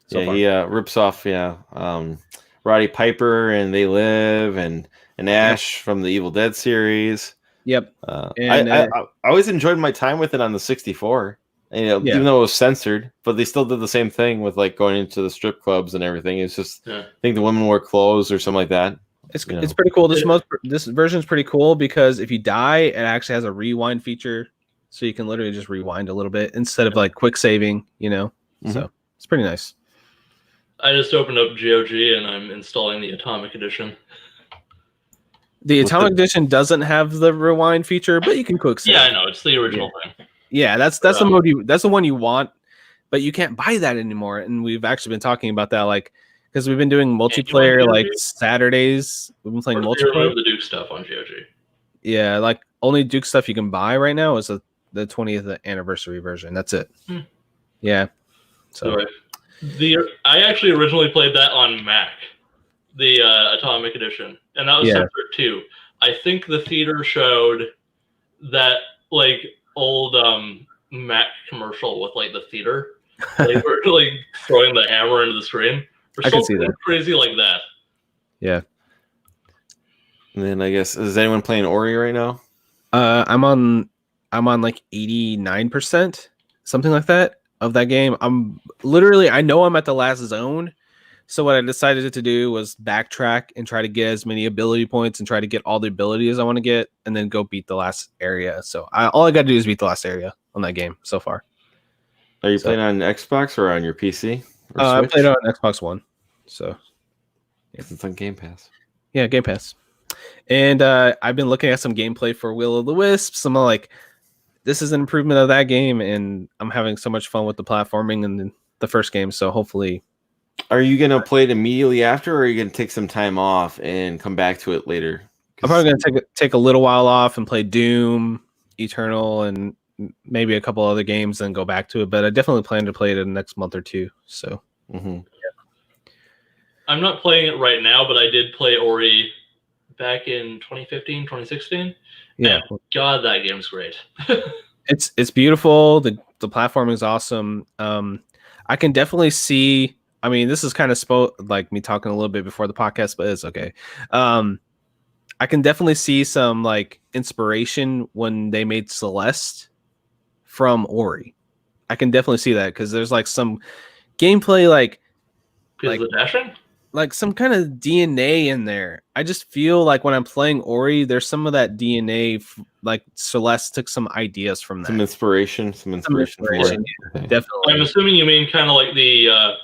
So he rips off, Roddy Piper and They Live and Ash from the Evil Dead series. Yep. I always enjoyed my time with it on the 64. Even though it was censored, but they still did the same thing with like going into the strip clubs and everything. It's just I think the women wore clothes or something like that. It's pretty cool. This version is pretty cool because if you die, it actually has a rewind feature, so you can literally just rewind a little bit instead of like quick saving. So it's pretty nice. I just opened up GOG and I'm installing the Atomic Edition. The Atomic Edition doesn't have the rewind feature, but you can quick save. Yeah, I know it's the original thing. Yeah, that's the mode that's the one you want, but you can't buy that anymore. And we've actually been talking about that, like, because we've been doing multiplayer like Saturdays. We've been playing multiplayer. The Duke stuff on GOG. Yeah, like only Duke stuff you can buy right now is the 20th anniversary version. That's it. Yeah. So I actually originally played that on Mac, the Atomic Edition, and that was separate too. I think the theater showed that like old Mac commercial with like the theater, like we're like throwing the hammer into the screen. I can see that. Crazy like that. Yeah. And then I guess is anyone playing Ori right now? I'm on like 89%, something like that, of that game. I know I'm at the last zone. So what I decided to do was backtrack and try to get as many ability points and try to get all the abilities I want to get and then go beat the last area. So all I got to do is beat the last area on that game so far. Are you playing on Xbox or on your PC? I played on Xbox One. So it's on Game Pass. Yeah, Game Pass. And I've been looking at some gameplay for Will of the Wisps. I'm like, this is an improvement of that game, and I'm having so much fun with the platforming in the first game. So hopefully. Are you going to play it immediately after, or are you going to take some time off and come back to it later? I'm probably going to take a little while off and play Doom, Eternal, and maybe a couple other games, and go back to it. But I definitely plan to play it in the next month or two. So, I'm not playing it right now, but I did play Ori back in 2015, 2016. Yeah, and God, that game's great. It's beautiful. The platforming is awesome. I can definitely see. I mean, this is kind of like me talking a little bit before the podcast, but it's okay. I can definitely see some like inspiration when they made Celeste from Ori. I can definitely see that because there's like some gameplay, like the dashing, like some kind of DNA in there. I just feel like when I'm playing Ori, there's some of that DNA. Like Celeste took some ideas from that. Some inspiration. Definitely. I'm assuming you mean kind of like the.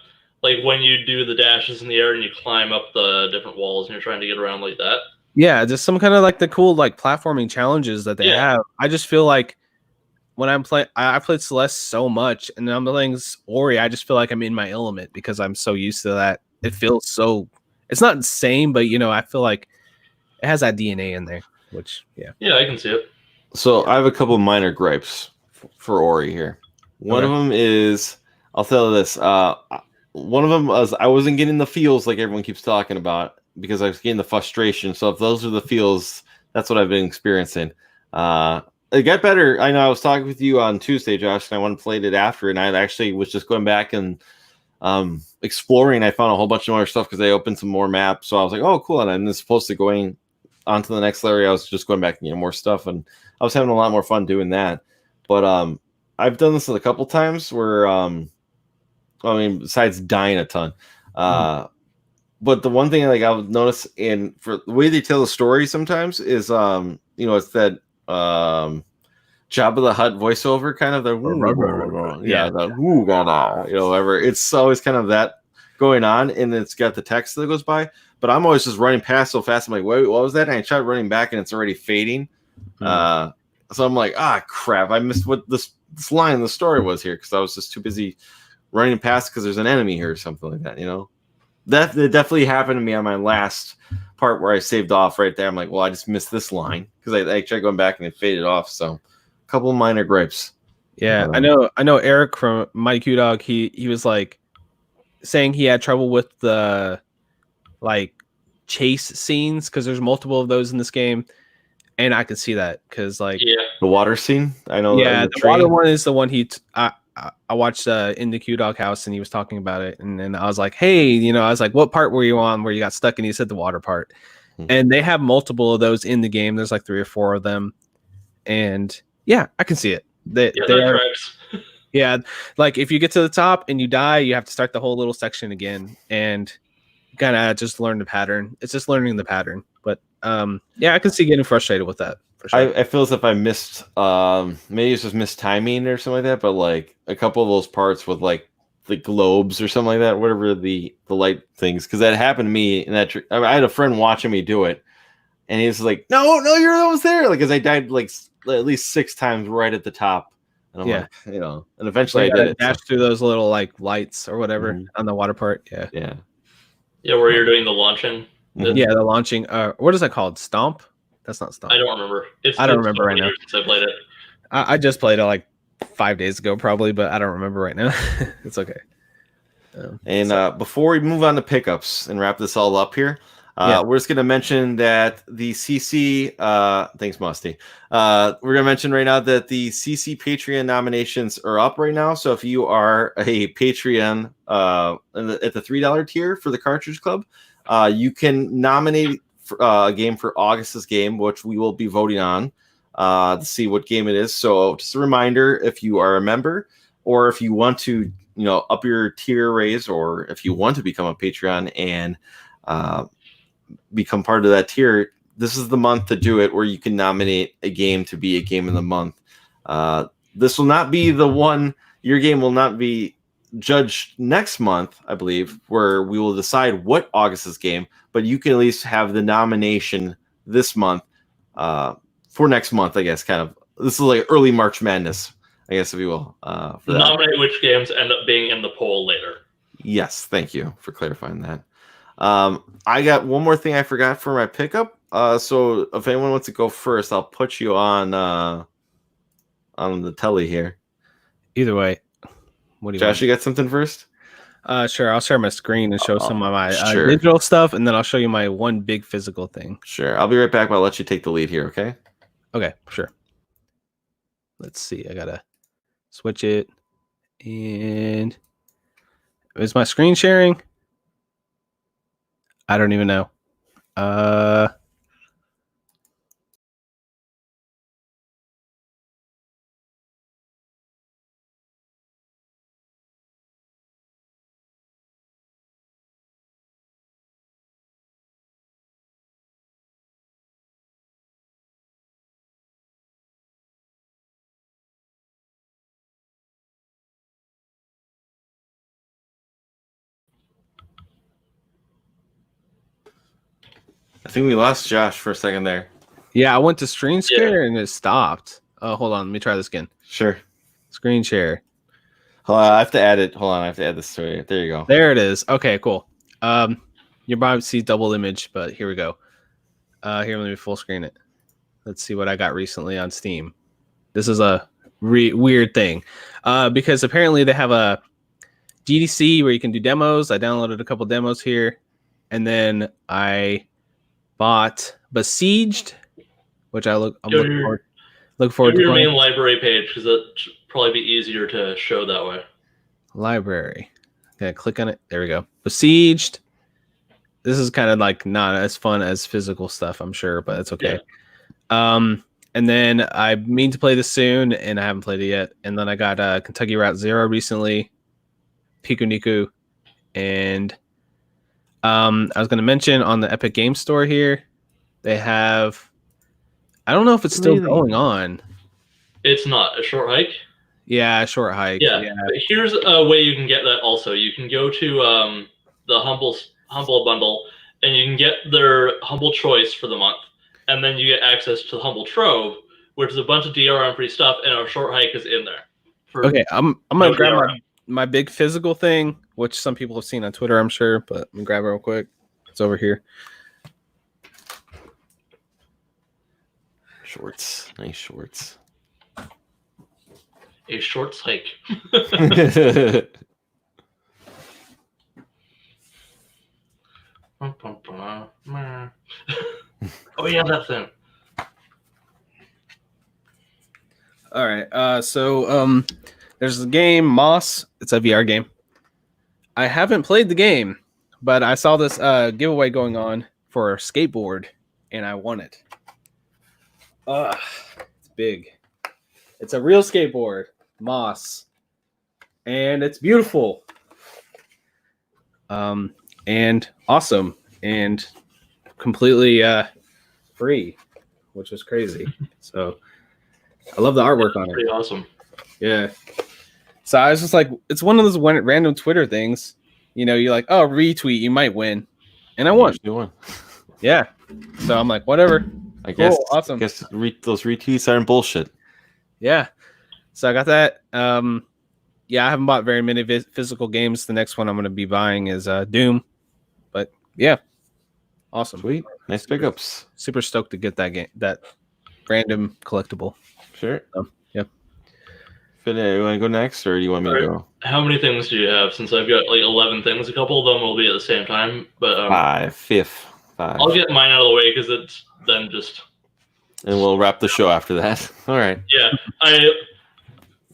Like when you do the dashes in the air and you climb up the different walls and you're trying to get around like that. Yeah, just some kind of like the cool like platforming challenges that they have. I just feel like when I'm playing, I played Celeste so much, and then I'm playing Ori. I just feel like I'm in my element because I'm so used to that. It feels so. It's not insane, but I feel like it has that DNA in there. Which, Yeah, I can see it. So I have a couple of minor gripes for Ori here. One of them is, I'll tell you this. One of them was I wasn't getting the feels like everyone keeps talking about because I was getting the frustration. So if those are the feels, that's what I've been experiencing. It got better. I know I was talking with you on Tuesday, Josh, and I went and played it after, and I actually was just going back and exploring. I found a whole bunch of more stuff because they opened some more maps. So I was like, oh, cool. And I'm supposed to going on to the next area. I was just going back and more stuff, and I was having a lot more fun doing that. But I've done this a couple times where besides dying a ton. But the one thing like I've noticed in for the way they tell the story sometimes is it's that Jabba the Hutt voiceover, kind of the whatever. It's always kind of that going on, and it's got the text that goes by. But I'm always just running past so fast. I'm like, wait, what was that? And I tried running back, and it's already fading. So I'm like, crap! I missed what this line in the story was here because I was just too busy running past because there's an enemy here or something like that. That definitely happened to me on my last part where I saved off right there. I'm like, well, I just missed this line because I tried going back and it faded off. So, a couple of minor gripes. Yeah, I know Eric from Mighty Q Dog. He was like saying he had trouble with the like chase scenes because there's multiple of those in this game, and I can see that because the water scene. I know. Yeah, the water one is the one I watched in the Q Dog house, and he was talking about it, and then I was like, hey, I was like, what part were you on where you got stuck? And he said the water part, and they have multiple of those in the game. There's like 3 or 4 of them, and yeah, I can see it. They are, yeah, like if you get to the top and you die, you have to start the whole little section again, and kind of just learn the pattern. It's just learning the pattern, but I can see getting frustrated with that. For sure. I feel as if I missed maybe it's just missed timing or something like that, but like a couple of those parts with like the globes or something like that, whatever the light things, because that happened to me. And I had a friend watching me do it, and he was like, "No, you're almost there!" Like, because I died like at least 6 times right at the top, and I'm like, and eventually I did it. Dash through those little like lights or whatever on the water part. Yeah, where you're doing the launching. Yeah, the launching. What is that called? Stomp? That's not Stomp. I don't remember. I don't remember right now. Since I played it. I just played it like 5 days ago, probably, but I don't remember right now. It's okay. Before we move on to pickups and wrap this all up here, we're just going to mention that the CC, thanks, Musty. We're going to mention right now that the CC Patreon nominations are up right now. So if you are a Patreon at the $3 tier for the Cartridge Club, you can nominate a game for August's game, which we will be voting on to see what game it is. So just a reminder, if you are a member or if you want to, up your tier raise, or if you want to become a Patreon and become part of that tier, this is the month to do it where you can nominate a game to be a game of the month. This will not be the one, your game will not be judged next month, I believe, where we will decide what August's game, but you can at least have the nomination this month for next month, I guess. Kind of, this is like early March Madness, I guess, if you will. For nominate which games end up being in the poll later. Yes, thank you for clarifying that. I got one more thing I forgot for my pickup. So if anyone wants to go first, I'll put you on the telly here. Either way. What do you Josh, you got something first? Sure. I'll share my screen and show some of my digital stuff, and then I'll show you my one big physical thing. Sure. I'll be right back, but I'll let you take the lead here, okay? Okay, sure. Let's see. I gotta switch it. And is my screen sharing? I don't even know. I think we lost Josh for a second there. Yeah, I went to screen share and it stopped. hold on. Let me try this again. Sure. Screen share. Hold on, I have to add it. Hold on, I have to add this to it. There you go. There it is. Okay, cool. You might see double image, but here we go. Here, let me full screen it. Let's see what I got recently on Steam. This is a weird thing, because apparently they have a GDC where you can do demos. I downloaded a couple demos here, and then I bought Besieged, which I'm looking forward to your playing. main library page because it'd probably be easier to show that way. Library. Okay, click on it. There we go. Besieged. This is kind of like not as fun as physical stuff, I'm sure, but it's okay. Yeah. And then I mean to play this soon, and I haven't played it yet. And then I got Kentucky Route Zero recently, Piku Niku, and I was going to mention on the Epic Game Store here, they have. I don't know if it's still going on. It's not a short hike. Yeah, short hike. Yeah. Here's a way you can get that. Also, you can go to the Humble bundle, and you can get their Humble Choice for the month, and then you get access to the Humble Trove, which is a bunch of DRM free stuff, and a short hike is in there. Okay, I'm gonna grab my big physical thing, which some people have seen on Twitter, I'm sure, but let me grab it real quick. It's over here. Shorts, nice shorts. A shorts hike. Oh yeah, that thing. All right. So there's a game, Moss. It's a VR game. I haven't played the game, but I saw this giveaway going on for a skateboard, and I won it. It's big. It's a real skateboard, Moss, and it's beautiful. And awesome, and completely free, which was crazy. So I love the artwork on it. Pretty awesome. Yeah. So I was just like, it's one of those random Twitter things. You know, you're like, oh, retweet, you might win, and I won. You won. Yeah. So I'm like, whatever. I guess. Cool, awesome. I guess those retweets aren't bullshit. Yeah. So I got that. Yeah, I haven't bought very many physical games. The next one I'm going to be buying is Doom. But yeah, awesome. Sweet, nice pickups. Super stoked to get that game, that random collectible. Sure. Yeah. Finn, you want to go next, or do you want me to go? How many things do you have? Since I've got like 11 things, a couple of them will be at the same time. But Five. I'll get mine out of the way because it's then just. And we'll wrap the show after that. All right. Yeah,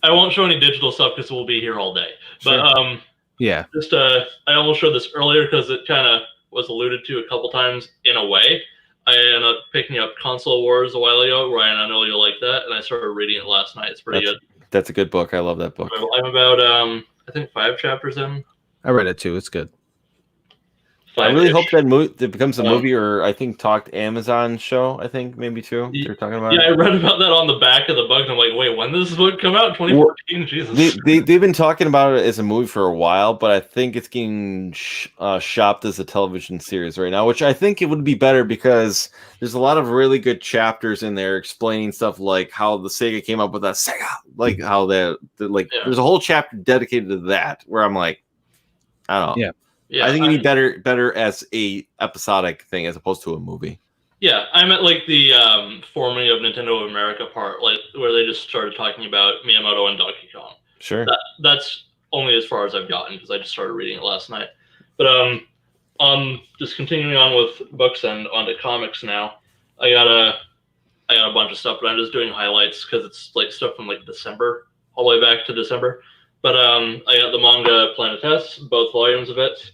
I won't show any digital stuff because we'll be here all day. But sure. Yeah. Just I almost showed this earlier because it kind of was alluded to a couple times in a way. I ended up picking up Console Wars a while ago. Ryan, I know you'll like that, and I started reading it last night. It's pretty good. That's a good book. I love that book. I'm about I think 5 chapters in. I read it too. It's good. I really hope that becomes a movie, or I think talked Amazon show. I think maybe too. They're talking about. Yeah, I read about that on the back of the book, and I'm like, wait, when did this book come out? 2014. Jesus. They've been talking about it as a movie for a while, but I think it's getting shopped as a television series right now, which I think it would be better because there's a lot of really good chapters in there explaining stuff like how the Sega came up with that Sega, like how there's a whole chapter dedicated to that. Where I'm like, I don't know. Yeah. Yeah, I think it'd be better as a episodic thing as opposed to a movie. Yeah, I'm at like the forming of Nintendo of America part, like where they just started talking about Miyamoto and Donkey Kong. Sure. That's only as far as I've gotten because I just started reading it last night. But just continuing on with books and onto comics now. I got a bunch of stuff, but I'm just doing highlights because it's like stuff from like December all the way back to December. But I got the manga Planetes, both volumes of it.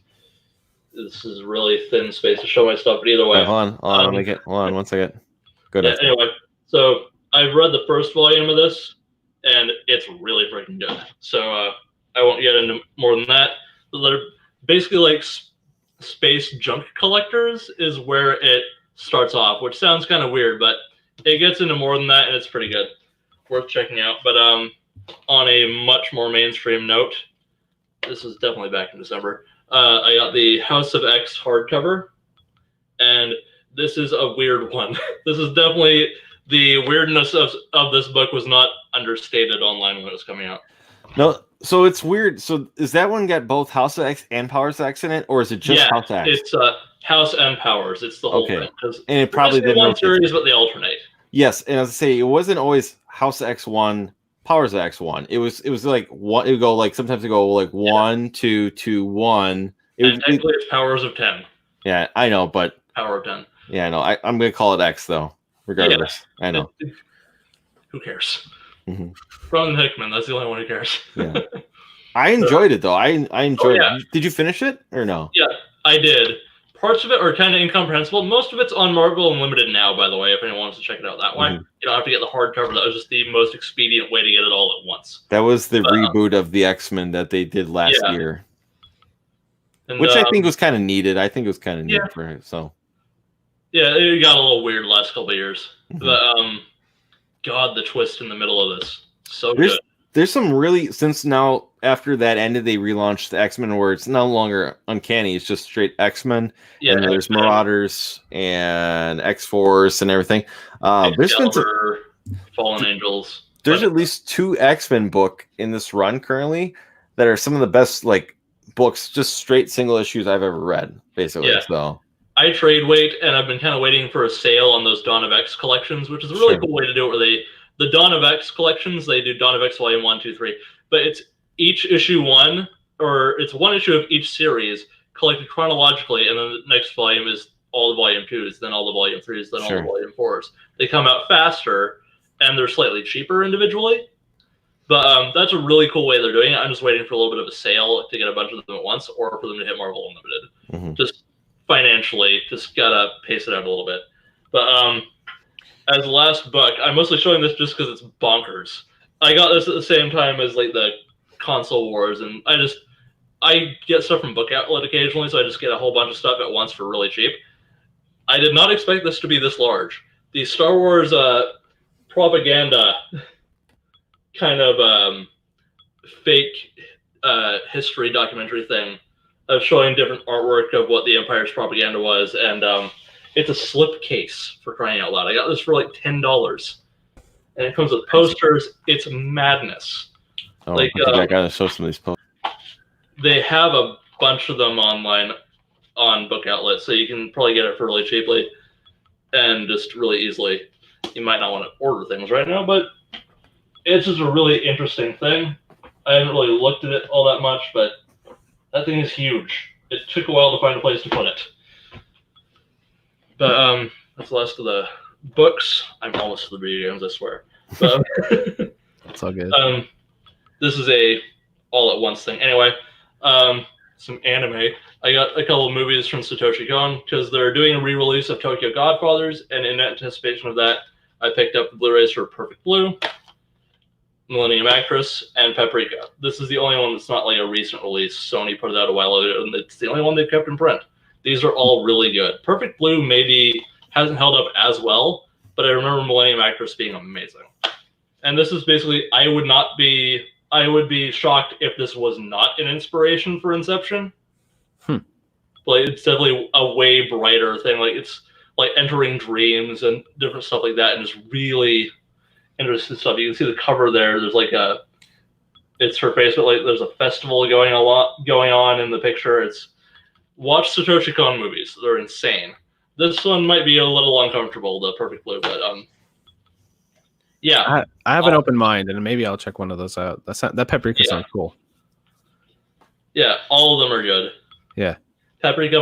This is really thin space to show my stuff, but either way. Right, hold on, hold on 1 second. Good. Yeah, anyway, so I've read the first volume of this, and it's really freaking good. So I won't get into more than that. They're basically like space junk collectors is where it starts off, which sounds kind of weird, but it gets into more than that, and it's pretty good. Worth checking out. But on a much more mainstream note, this is definitely back in December. I got the House of X hardcover, and this is a weird one. This is definitely the weirdness of this book was not understated online when it was coming out. No, so it's weird. So is that one got both House of X and Powers of X in it, or is it just House of X? It's House and Powers. It's the whole thing. And it probably didn't one series, but they alternate. Yes, and as I say, it wasn't always House of X1, Powers of X1. It was like one. It would go like sometimes it go like 1, 2, 2, 1. Technically, it's Powers of 10. Yeah, I know, but Power of 10. Yeah, I know. I'm gonna call it X though, regardless. Yeah. I know. Who cares? Mm-hmm. Ron Hickman. That's the only one who cares. Yeah. I enjoyed it though. I enjoyed it. Did you finish it or no? Yeah, I did. Parts of it are kind of incomprehensible. Most of it's on Marvel Unlimited now, by the way, if anyone wants to check it out that way. You don't have to get the hardcover. That was just the most expedient way to get it all at once. That was the reboot of the X-Men that they did last year. And, which I think was kind of needed. I think it was kind of needed for it. So yeah, it got a little weird the last couple of years. But God, the twist in the middle of this. So good. There's some really, since now after that ended, they relaunched the X-Men where it's no longer Uncanny, it's just straight X-Men. Yeah, and there's Marauders and X-Force and everything. There's been some, Fallen Angels. There's at least 2 X-Men book in this run currently that are some of the best like books, just straight single issues I've ever read, basically. Yeah. So I trade wait, and I've been kind of waiting for a sale on those Dawn of X collections, which is a really cool way to do it, where the Dawn of X collections, they do Dawn of X Volume 1, 2, 3, but it's each issue one, or it's one issue of each series collected chronologically, and then the next volume is all the Volume 2s, then all the Volume 3s, then all the Volume 4s. They come out faster, and they're slightly cheaper individually, but that's a really cool way they're doing it. I'm just waiting for a little bit of a sale to get a bunch of them at once, or for them to hit Marvel Unlimited. Just financially, just gotta pace it out a little bit. But as the last book, I'm mostly showing this just because it's bonkers. I got this at the same time as like the console wars, and I get stuff from Book Outlet occasionally, so I just get a whole bunch of stuff at once for really cheap. I did not expect this to be this large. The Star Wars propaganda kind of fake history documentary thing of showing different artwork of what the Empire's propaganda was, and it's a slip case, for crying out loud. I got this for like $10, and it comes with posters. It's madness. Oh, like, I gotta show some of these posters. They have a bunch of them online on Book Outlet, so you can probably get it for really cheaply and just really easily. You might not want to order things right now, but it's just a really interesting thing. I haven't really looked at it all that much, but that thing is huge. It took a while to find a place to put it. But that's the last of the books. I'm almost to the video games, I swear. But, that's all good. This is a all-at-once thing. Anyway, some anime. I got a couple of movies from Satoshi Kon because they're doing a re-release of Tokyo Godfathers, and in anticipation of that, I picked up the Blu-rays for Perfect Blue, Millennium Actress, and Paprika. This is the only one that's not like a recent release. Sony put it out a while ago, and it's the only one they've kept in print. These are all really good. Perfect Blue maybe hasn't held up as well, but I remember Millennium Actress being amazing. And this is basically, I would be shocked if this was not an inspiration for Inception. Like, it's definitely a way brighter thing. Like, it's like entering dreams and different stuff like that, and just really interesting stuff. You can see the cover there. There's like it's her face, but like there's a festival going on in the picture. Watch Satoshi Kon movies. They're insane. This one might be a little uncomfortable, the Perfect Blue, but yeah. I have an open mind, and maybe I'll check one of those out. That Paprika sounds cool. Yeah, all of them are good. Yeah. Perfect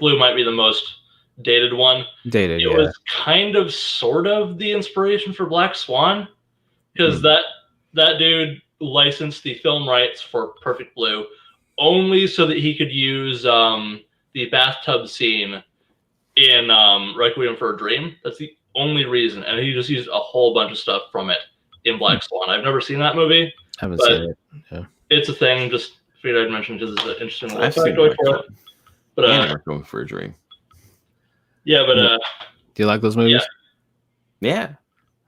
Blue might be the most dated one. It was kind of sort of the inspiration for Black Swan, because that dude licensed the film rights for Perfect Blue only so that he could use the bathtub scene in Requiem for a Dream. That's the only reason, and he just used a whole bunch of stuff from it in Black Swan. I've never seen that movie. Haven't seen it. Yeah. It's a thing. Just figured I'd mention because it's an interesting little factoid for it. But Requiem for a Dream. Yeah, but do you like those movies? Yeah.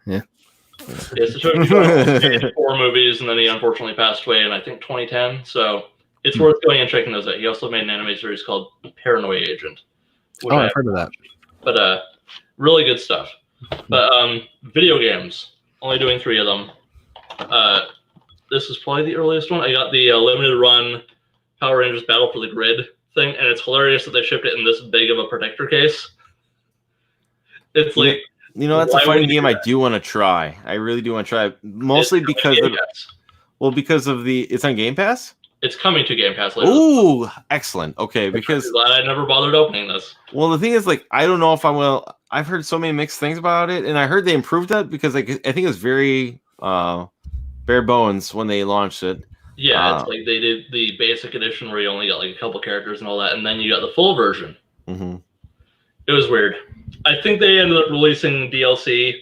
So he made 4 movies, and then he unfortunately passed away in, I think, 2010. So it's worth going and checking those out. He also made an anime series called Paranoia Agent. I've heard of that. But Really good stuff. But video games, only doing 3 of them. This is probably the earliest one. I got the limited run Power Rangers Battle for the Grid thing, and it's hilarious that they shipped it in this big of a protector case. It's like, that's a fighting game I do want to try. I really do want to try, mostly because because of it's on Game Pass. It's coming to Game Pass later. Ooh, excellent. Okay, because I'm glad I never bothered opening this. Well, the thing is, like, I don't know if I will. I've heard so many mixed things about it, and I heard they improved that because, like, I think it was very bare bones when they launched it. Yeah, it's like they did the basic edition where you only got like a couple characters and all that, and then you got the full version. Mm-hmm. It was weird. I think they ended up releasing DLC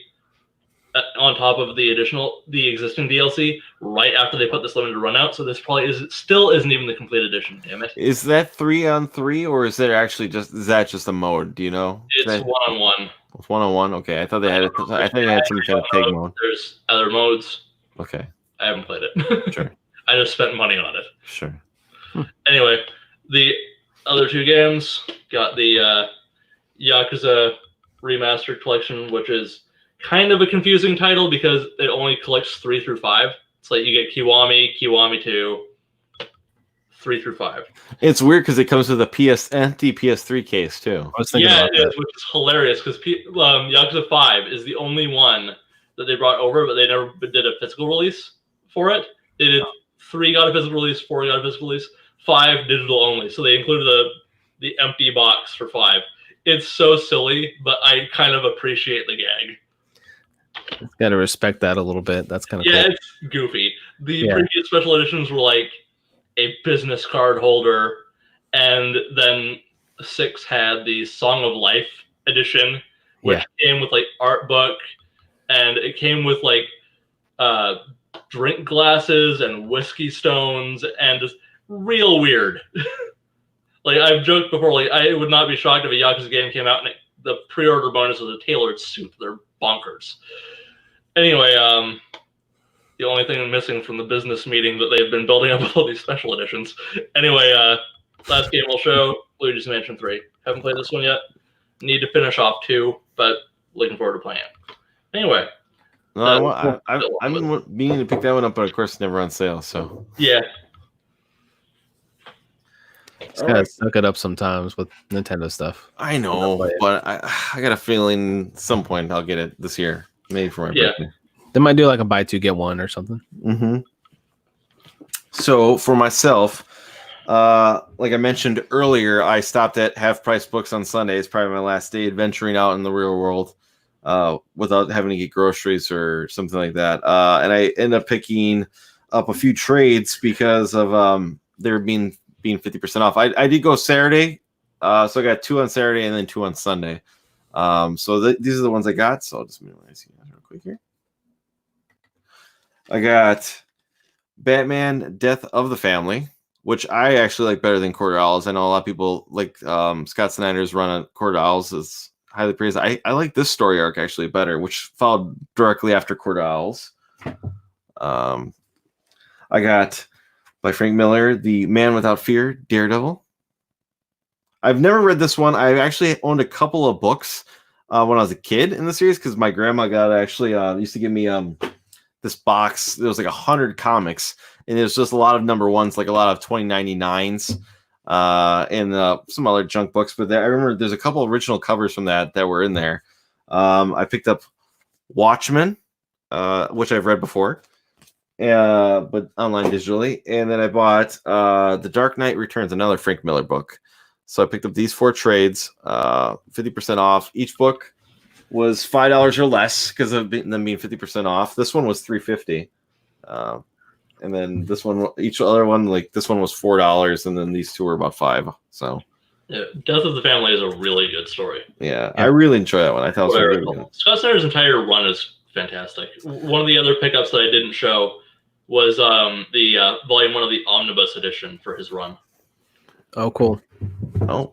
on top of the existing DLC right after they put this limited run out. So this probably still isn't even the complete edition. Damn it! Is that 3-on-3 or is that just a mode? Do you know? It's 1-on-1. It's 1-on-1. Okay, I thought they had. I think they had some kind of tag mode. There's other modes. Okay. I haven't played it. Sure. I just spent money on it. Sure. Anyway, the other 2 games got the Yakuza Remastered Collection, which is kind of a confusing title because it only collects 3 through 5. It's like you get Kiwami, Kiwami 2, 3 through 5. It's weird because it comes with a empty PS3 case too. It is, which is hilarious because Yakuza 5 is the only one that they brought over, but they never did a physical release for it. They did 3 got a physical release, 4 got a physical release, 5 digital only. So they included the empty box for 5. It's so silly, but I kind of appreciate the gag. Got to respect that a little bit. That's kind of cool. Cool. It's goofy. The previous special editions were like a business card holder, and then 6 had the Song of Life edition, which came with like art book, and it came with like drink glasses and whiskey stones, and just real weird. Like I've joked before, like I would not be shocked if a Yakuza game came out and the pre-order bonus was a tailored suit. They're bonkers. Anyway, the only thing missing from the business meeting that they've been building up with all these special editions. Anyway, last game we'll show, Luigi's Mansion 3. Haven't played this one yet. Need to finish off 2, but looking forward to playing it. Anyway. No, I've been meaning to pick that one up, but of course it's never on sale, so. Yeah. Just gotta suck it up sometimes with Nintendo stuff. I know, but I got a feeling at some point I'll get it this year. Maybe for my birthday. They might do like a buy 2 get 1 or something. Mm-hmm. So for myself, like I mentioned earlier, I stopped at Half Price Books on Sunday. It's probably my last day adventuring out in the real world without having to get groceries or something like that. And I ended up picking up a few trades because of there being 50% off. I did go Saturday, so I got 2 on Saturday and then 2 on Sunday. So these are the ones I got. So I'll just minimize real quick here. I got Batman: Death of the Family, which I actually like better than Quarter Owls. I know a lot of people like Scott Snyder's run on Quarter Owls is highly praised. I like this story arc actually better, which followed directly after Quarter Owls. I got by Frank Miller, The Man Without Fear, Daredevil. I've never read this one. I actually owned a couple of books when I was a kid in the series because my grandma used to give me this box. There was like 100 comics, and it was just a lot of number ones, like a lot of 2099s and some other junk books. But I remember there's a couple original covers from that were in there. I picked up Watchmen, which I've read before. But online digitally, and then I bought The Dark Knight Returns, another Frank Miller book. So I picked up these 4 trades, 50% off. Each book was $5 or less because of them being 50% off. This one was $3.50, and then this one, each other one, like this one was $4, and then these 2 were about $5. So yeah, Death of the Family is a really good story. Yeah. I really enjoy that one. I thought it was really good. Scott Snyder's entire run is fantastic. One of the other pickups that I didn't show was the volume 1 of the omnibus edition for his run. Oh, cool. Oh,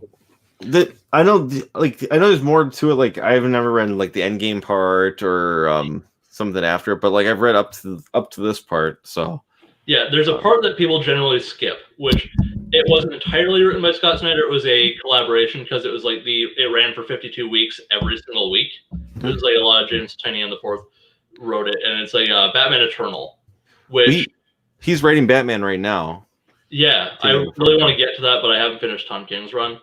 I know there's more to it. Like I've never read like the Endgame part or something after, but like I've read up to this part. So yeah, there's a part that people generally skip, which It wasn't entirely written by Scott Snyder. It was a collaboration because it was like it ran for 52 weeks every single week. It was like a lot of James Tynion the Fourth wrote it, and it's like Batman Eternal, which he's writing Batman right now. Yeah, I really want to get to that, but I haven't finished Tom King's run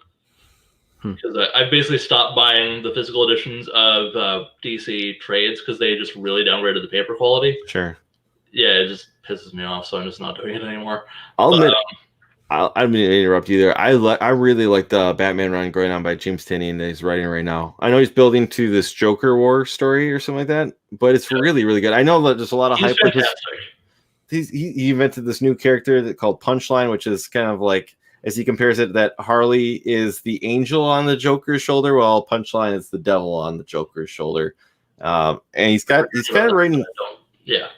because I basically stopped buying the physical editions of DC trades because they just really downgraded the paper quality. Sure. Yeah, it just pisses me off, so I'm just not doing it anymore. I'll admit, I don't mean to interrupt either. I really like the Batman run going on by James Tynion that he's writing right now. I know he's building to this Joker War story or something like that, but it's really, really good. I know that there's a lot of hype. He invented this new character called Punchline, which is kind of like, as he compares it, that Harley is the angel on the Joker's shoulder, while Punchline is the devil on the Joker's shoulder. And he's kind of writing. Yeah.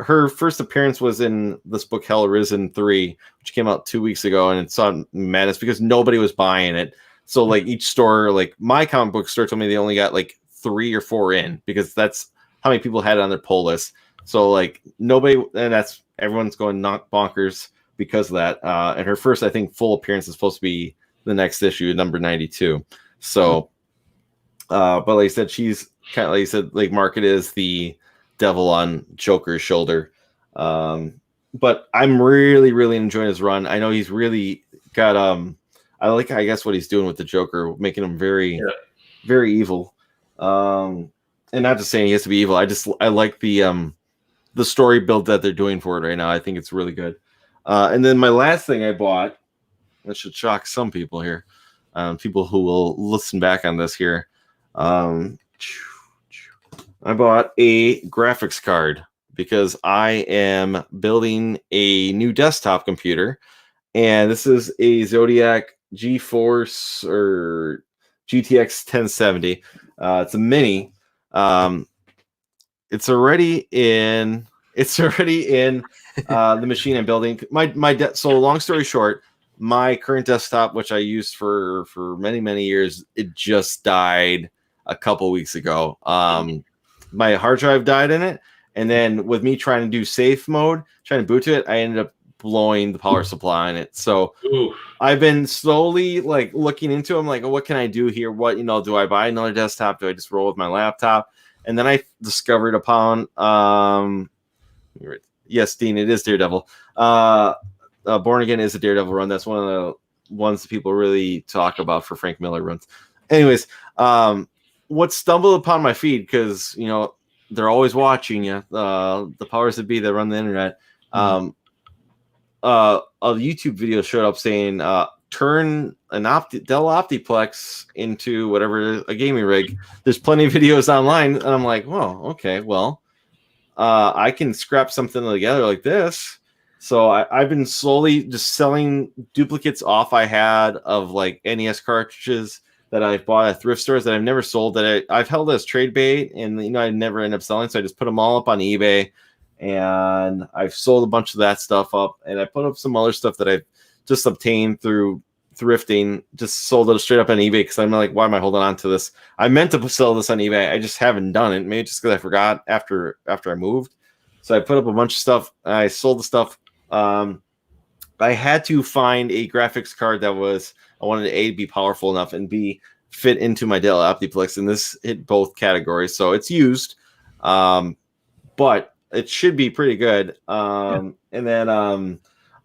Her first appearance was in this book Hell Arisen 3, which came out 2 weeks ago, and it's on madness because nobody was buying it. So like each store, like my comic book store told me they only got like 3 or 4 in because that's how many people had it on their pull list. So like nobody, and that's everyone's going bonkers because of that. And her first, I think, full appearance is supposed to be the next issue, number 92. So, but like I said, she's kind of like you said, like market is the devil on Joker's shoulder. But I'm really, really enjoying his run. I know he's really got I like, I guess, what he's doing with the Joker, making him very, very evil. And not just saying he has to be evil. I like the story build that they're doing for it right now. I think it's really good. And then my last thing I bought, that should shock some people here, people who will listen back on this here. I bought a graphics card because I am building a new desktop computer, and this is a Zodiac GeForce or GTX 1070. It's a mini. It's already in the machine I'm building. So long story short, my current desktop, which I used for many years, it just died a couple weeks ago. My hard drive died in it, and then with me trying to do safe mode, trying to boot to it, I ended up blowing the power supply on it. So I've been slowly like looking into it. I'm like, what can I do here? What, do I buy another desktop? Do I just roll with my laptop? And then I discovered upon yes, Dean, it is Daredevil. Born Again is a Daredevil run. That's one of the ones that people really talk about for Frank Miller runs. Anyways, what stumbled upon my feed, because they're always watching you, the powers that be that run the internet. A YouTube video showed up saying turn an Dell Optiplex into whatever, a gaming rig. There's plenty of videos online, and I'm like, well, okay, well, I can scrap something together like this. So I've been slowly just selling duplicates off I had of like NES cartridges that I bought at thrift stores that I've never sold, that I've held as trade bait, and I never end up selling. So I just put them all up on eBay, and I've sold a bunch of that stuff up, and I put up some other stuff that I've just obtained through thrifting, just sold it straight up on eBay because I'm like, why am I holding on to this? I meant to sell this on eBay. I just haven't done it. Maybe just because I forgot after I moved. So I put up a bunch of stuff. I sold the stuff. I had to find a graphics card that I wanted to A, be powerful enough, and B, fit into my Dell Optiplex, and this hit both categories. So it's used, but it should be pretty good. And then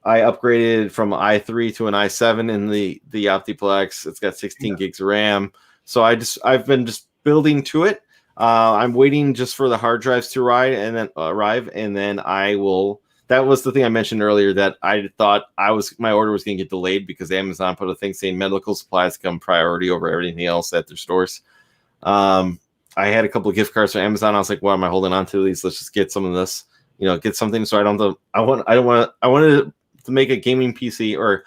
I upgraded from i3 to an i7 in the Optiplex. It's got 16 gigs of RAM. So I've been just building to it. I'm waiting just for the hard drives to arrive, and then I will. That was the thing I mentioned earlier, that I thought my order was going to get delayed because Amazon put a thing saying medical supplies come priority over everything else at their stores. I had a couple of gift cards from Amazon. I was like, why am I holding on to these? Let's just get some of this, get something so I wanted to make a gaming PC or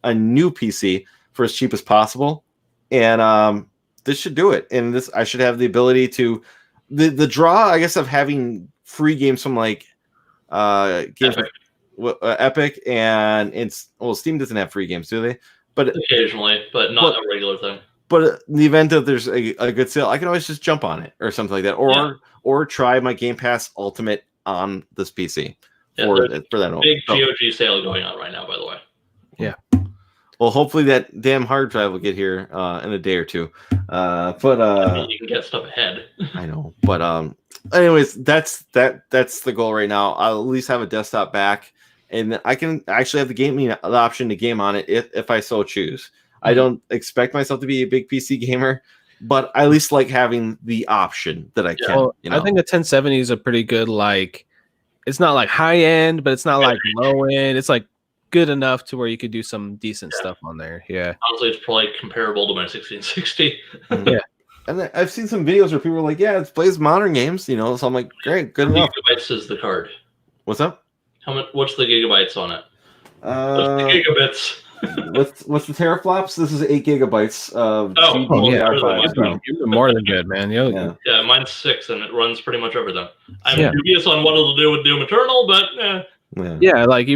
a new PC for as cheap as possible. And this should do it. And I should have the ability to the draw, I guess, of having free games from like games Epic, and Steam doesn't have free games, do they? But occasionally, but not a regular thing. But in the event that there's a good sale, I can always just jump on it or something like that, or try my Game Pass Ultimate on this PC for that. Big GOG sale going on right now, by the way. Yeah. Well, hopefully that damn hard drive will get here in a day or two. But you can get stuff ahead. I know. But anyways, that's the goal right now. I'll at least have a desktop back, and I can actually have the option to game on it if I so choose. I don't expect myself to be a big PC gamer, but I at least like having the option that I can. Well, I think a 1070 is a pretty good, like, it's not like high end, but it's not like low end. It's like good enough to where you could do some decent stuff on there. Yeah. Honestly, it's probably comparable to my 1660. Yeah. And I've seen some videos where people are like, yeah, it plays modern games, So I'm like, great, good enough. How many gigabytes is the card? What's up? What's the gigabytes on it? What's the gigabits? what's the teraflops? This is 8 gigabytes of You're more than good, man. Yeah, mine's 6, and it runs pretty much everything. I'm dubious on what it'll do with Doom Eternal, but yeah, like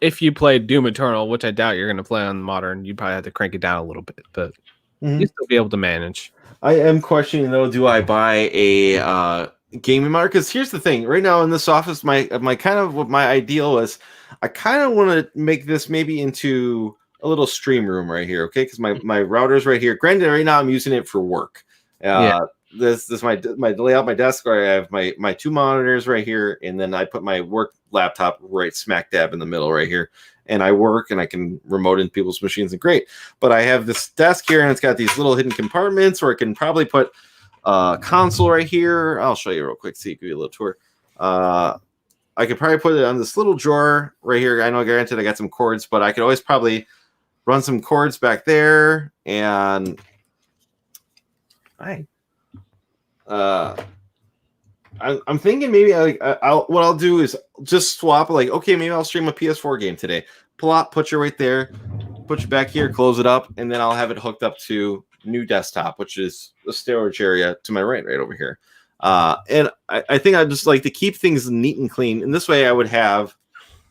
if you played Doom Eternal, which I doubt you're going to play on modern, you probably have to crank it down a little bit, but you'll still be able to manage. I am questioning though, do I buy a gaming monitor? Because here's the thing: right now in this office, my kind of what my ideal is, I kind of want to make this maybe into a little stream room right here, okay? Because my router's right here. Granted, right now I'm using it for work. This is my layout, my desk where I have my 2 monitors right here, and then I put my work laptop right smack dab in the middle right here. And I work and I can remote in people's machines and great. But I have this desk here and it's got these little hidden compartments where I can probably put a console right here. I'll show you real quick so you can give you a little tour. I could probably put it on this little drawer right here. I know, granted, I got some cords, but I could always probably run some cords back there. And I'm thinking maybe what I'll do is just swap, like, okay, maybe I'll stream a PS4 game today. Pull out, put you right there, put you back here, close it up, and then I'll have it hooked up to new desktop, which is the storage area to my right over here. And I think I'd just like to keep things neat and clean. And this way I would have,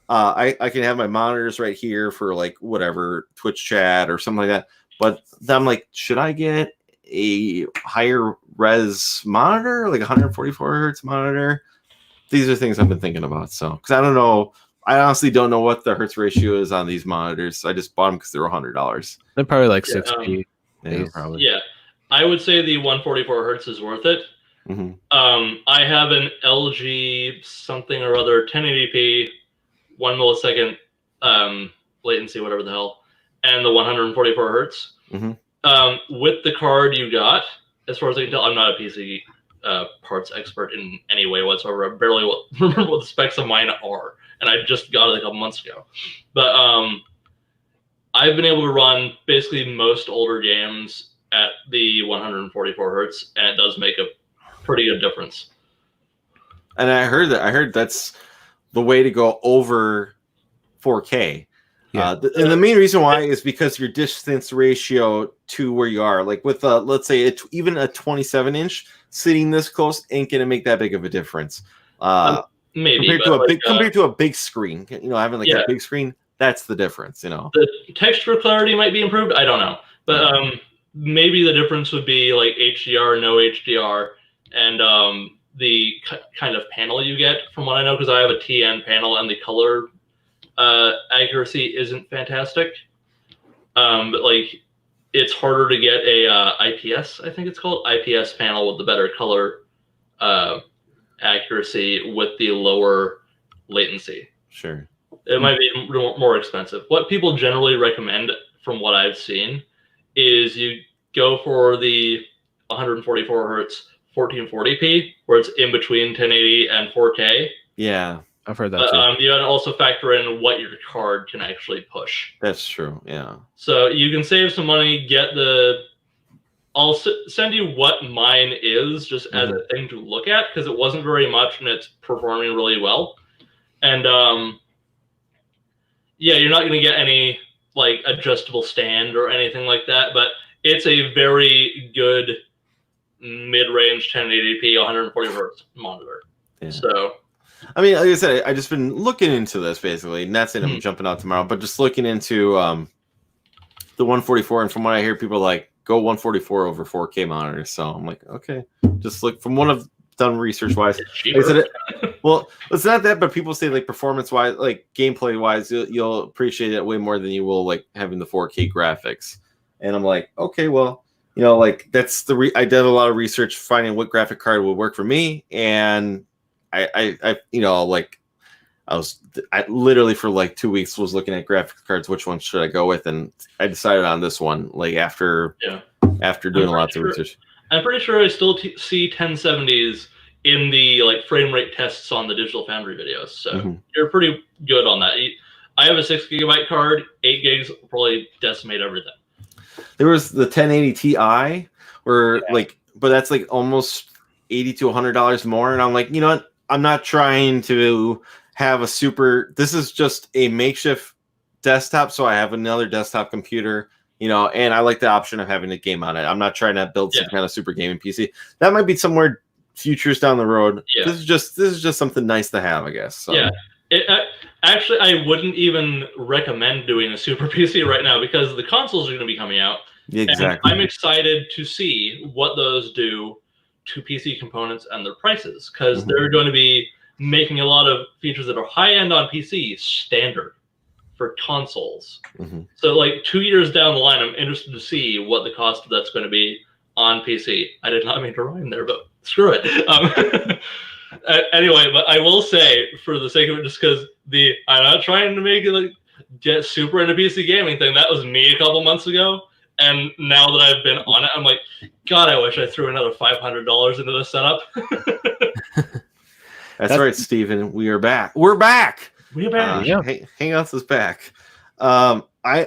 I can have my monitors right here for like whatever, Twitch chat or something like that. But then I'm like, should I get a higher res monitor, like 144 hertz monitor? These are things I've been thinking about. So, because I don't know, I honestly don't know what the hertz ratio is on these monitors. I just bought them because they were $100. They're probably like 6P. Probably. Yeah, I would say the 144 hertz is worth it. I have an LG something or other 1080p, 1 millisecond latency, whatever the hell, and the 144 hertz. With the card you got, as far as I can tell, I'm not a PC parts expert in any way whatsoever. I barely remember what the specs of mine are, and I just got it a couple months ago. But I've been able to run basically most older games at the 144 hertz, and it does make a pretty good difference. And I heard that's the way to go over 4K. And the main reason why is because your distance ratio to where you are, like with let's say even a 27-inch sitting this close ain't gonna make that big of a difference. Maybe compared to a big screen, having like a big screen, that's the difference. The texture clarity might be improved. I don't know, but maybe the difference would be like HDR, no HDR, and the kind of panel you get. From what I know, because I have a TN panel and the color accuracy isn't fantastic, but like it's harder to get a IPS, I think it's called IPS panel with the better color accuracy with the lower latency. Sure, it might be more expensive. What people generally recommend, from what I've seen, is you go for the 144 hertz 1440p, where it's in between 1080 and 4K. Yeah. I've heard that too. You got to also factor in what your card can actually push. That's true, yeah. So you can save some money, I'll send you what mine is, just as a thing to look at, because it wasn't very much, and it's performing really well. And you're not going to get any like adjustable stand or anything like that, but it's a very good mid-range 1080p 140 hertz monitor. Yeah. So I mean, like I said, I just been looking into this basically. Not saying I'm jumping out tomorrow, but just looking into the 144. And from what I hear, people like go 144 over 4K monitors. So I'm like, okay, just look from one of done research wise. It's cheaper. Well, it's not that, but people say like performance wise, like gameplay wise, you'll appreciate it way more than you will like having the 4K graphics. And I'm like, okay, well, like that's I did a lot of research finding what graphic card would work for me, and I like I literally for like 2 weeks was looking at graphics cards, which one should I go with, and I decided on this one like after doing lots of research. I'm pretty sure I still see 1070s in the like frame rate tests on the Digital Foundry videos, so you're pretty good on that. I have a 6 gigabyte card. 8 gigs will probably decimate everything. There was the 1080 Ti, where but that's like almost $80 to $100 more, and I'm like, you know what? I'm not trying to have a super. This is just a makeshift desktop, so I have another desktop computer, and I like the option of having a game on it. I'm not trying to build some kind of super gaming PC. That might be somewhere futures down the road. Yeah. This is just something nice to have, I guess. So. Yeah. Actually, I wouldn't even recommend doing a super PC right now because the consoles are going to be coming out. Exactly. And I'm excited to see what those do to PC components and their prices, because they're going to be making a lot of features that are high-end on PC standard for consoles. So like 2 years down the line, I'm interested to see what the cost of that's going to be on PC. I did not mean to rhyme there, but screw it. Anyway, but I will say, for the sake of it, just because I'm not trying to make it like get super into PC gaming thing. That was me a couple months ago. And now that I've been on it, I'm like, God, I wish I threw another $500 into this setup. That's right, Steven. We are back. We're back. We're back. Hangouts is back. I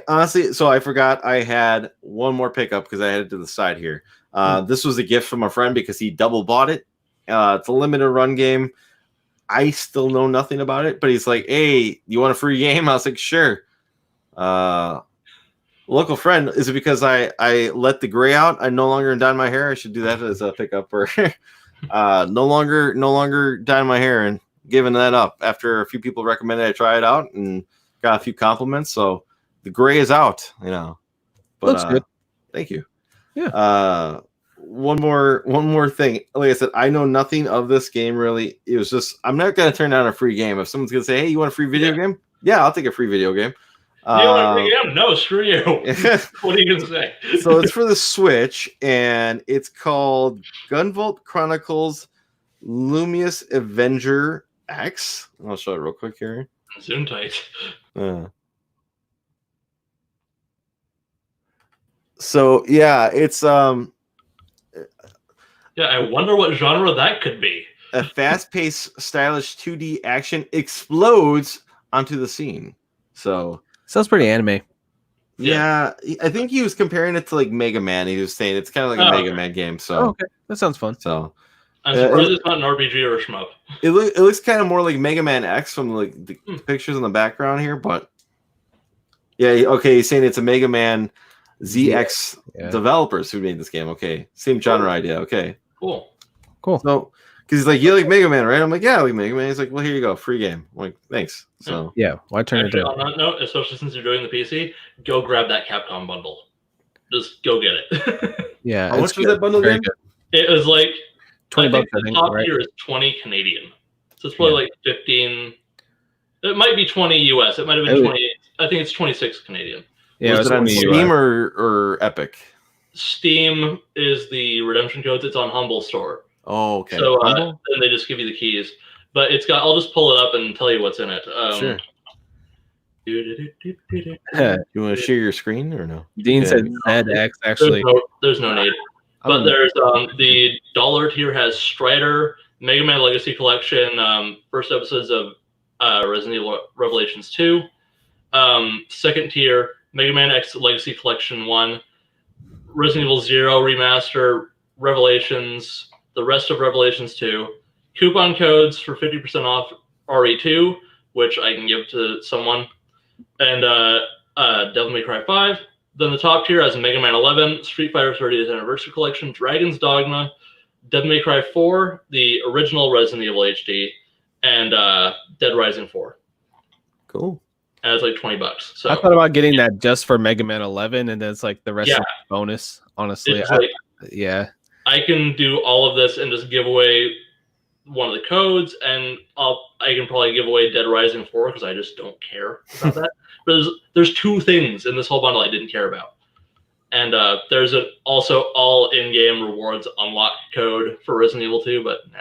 honestly, so I forgot I had one more pickup because I had it to the side here. This was a gift from a friend because he double bought it. It's a limited run game. I still know nothing about it, but he's like, hey, you want a free game? I was like, sure. Local friend, is it because I let the gray out? I no longer dye my hair. I should do that as a pickup. Or no longer dye my hair, and giving that up after a few people recommended I try it out and got a few compliments. So the gray is out, But, looks good. Thank you. Yeah. One more thing. Like I said, I know nothing of this game really. It was just, I'm not gonna turn down a free game. If someone's gonna say, hey, you want a free video game? Yeah, I'll take a free video game. You want a free game? No, screw you. What are you gonna say? So it's for the Switch, and it's called Gunvolt Chronicles Lumious Avenger X. I'll show it real quick here. Zoom tight. So yeah, it's yeah, I wonder what genre that could be. A fast-paced, stylish 2D action explodes onto the scene. So sounds pretty anime. Yeah, I think he was comparing it to like Mega Man. He was saying it's kind of like a Mega Man game. So okay, that sounds fun. So I'm surprised it's not an RPG or a shmup. It looks kind of more like Mega Man X from like the pictures in the background here, but yeah, okay, he's saying it's a Mega Man ZX developers who made this game. Okay, same genre idea. Okay, cool. So because he's like, you like Mega Man, right? I'm like, yeah, I like Mega Man. He's like, well, here you go, free game. I'm like, thanks. So yeah, why turn it down? On that note, especially since you're doing the PC, go grab that Capcom bundle. Just go get it. Yeah, how much was that bundle again? It was like $20. The top tier is 20 Canadian, so it's probably like 15. It might be 20 US. It might have been 20. I think it's 26 Canadian. Yeah, was it on Steam or Epic? Steam is the redemption codes. It's on Humble Store. Oh, okay. So then they just give you the keys. But it's got. I'll just pull it up and tell you what's in it. Sure. You want to share your screen or no? Dean said ZX actually. There's no need. But there's the dollar tier has Strider, Mega Man Legacy Collection, first episodes of Resident Evil Revelations 2. Second tier, Mega Man X Legacy Collection 1, Resident Evil 0 Remaster, Revelations, the rest of Revelations 2, coupon codes for 50% off RE2, which I can give to someone, and Devil May Cry 5. Then the top tier has Mega Man 11, Street Fighter 30th Anniversary Collection, Dragon's Dogma, Devil May Cry 4, the original Resident Evil HD, and Dead Rising 4. Cool. And it's like $20. So I thought about getting that just for Mega Man 11, and then it's like the rest of the bonus. Honestly, I can do all of this and just give away one of the codes, and I can probably give away Dead Rising 4 because I just don't care about that. But there's 2 things in this whole bundle I didn't care about. And there's also all in-game rewards unlock code for Resident Evil 2, but nah.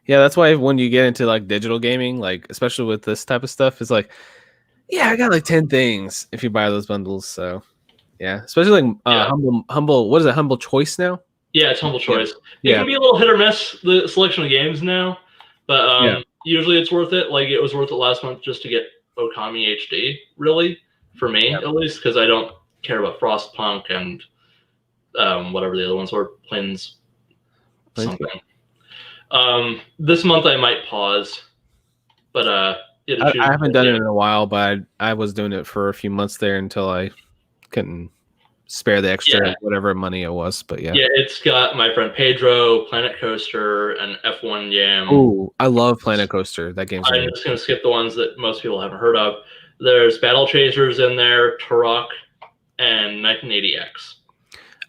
Yeah, that's why when you get into like digital gaming, like especially with this type of stuff, it's like, yeah, I got like 10 things if you buy those bundles. So yeah, especially like humble. What is it? Humble Choice now? Yeah, it's Humble Choice. Yeah. It can be a little hit or miss, the selection of games now, but usually it's worth it. Like it was worth it last month just to get Okami HD, really, for me at least, because I don't care about Frostpunk and whatever the other ones were, Plains something. This month I might pause, but I haven't done it in a while, but I was doing it for a few months there until I couldn't spare the extra whatever money it was. But yeah, it's got my friend Pedro, Planet Coaster, and F1 Yam. Oh, I love Planet Coaster. That game's I'm just gonna skip the ones that most people haven't heard of. There's Battle Chasers in there, Turok, and 1980X.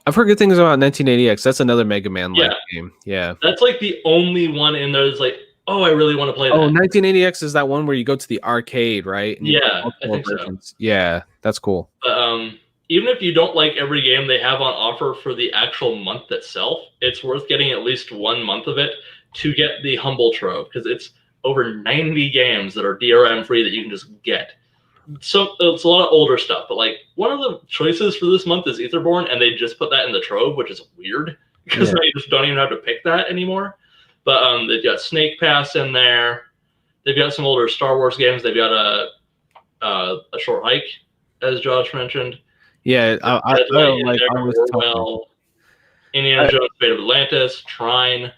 I've heard good things about 1980X. That's another Mega Man game. Yeah. That's like the only one in there that's like, oh, I really want to play that. Oh, 1980X is that one where you go to the arcade, right? And yeah, I think so. Yeah, that's cool. But even if you don't like every game they have on offer for the actual month itself, it's worth getting at least 1 month of it to get the Humble Trove, because it's over 90 games that are DRM free that you can just get. So it's a lot of older stuff, but like one of the choices for this month is Etherborn, and they just put that in the trove, which is weird because I just don't even have to pick that anymore. But they've got Snake Pass in there. They've got some older Star Wars games. They've got a Short Hike, as Josh mentioned. Yeah, I don't like Indiana Jones, Fate of Atlantis, Trine.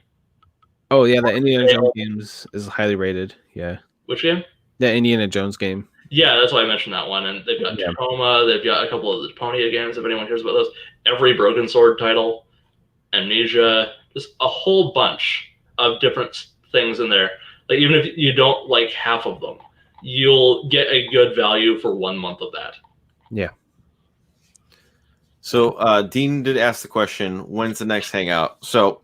Oh yeah, the Indiana Jones games is highly rated. Yeah. Which game? The Indiana Jones game. Yeah, that's why I mentioned that one. And they've got Tacoma. They've got a couple of the Deponia games, if anyone cares about those. Every Broken Sword title. Amnesia. Just a whole bunch of different things in there. Like, even if you don't like half of them, you'll get a good value for 1 month of that. Yeah. So Dean did ask the question, when's the next Hangout? So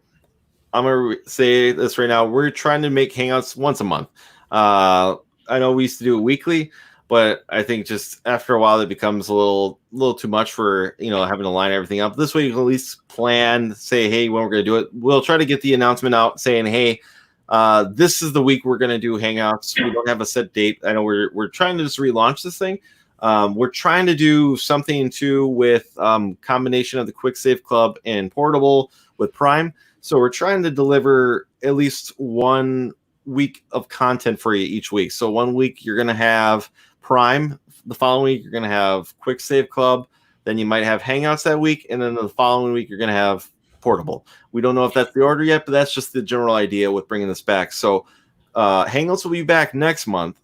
I'm going to say this right now. We're trying to make Hangouts once a month. I know we used to do it weekly, but I think just after a while it becomes a little too much for, having to line everything up. This way you can at least plan, say, hey, when we're going to do it. We'll try to get the announcement out saying, hey, this is the week we're going to do Hangouts. We don't have a set date. I know we're trying to just relaunch this thing. We're trying to do something too with combination of the Quick Save Club and Portable with Prime. So we're trying to deliver at least 1 week of content for you each week. So 1 week you're going to have Prime. The following week you're going to have Quick Save Club. Then you might have Hangouts that week, and then the following week you're going to have Portable. We don't know if that's the order yet, but that's just the general idea with bringing this back. So Hangouts will be back next month.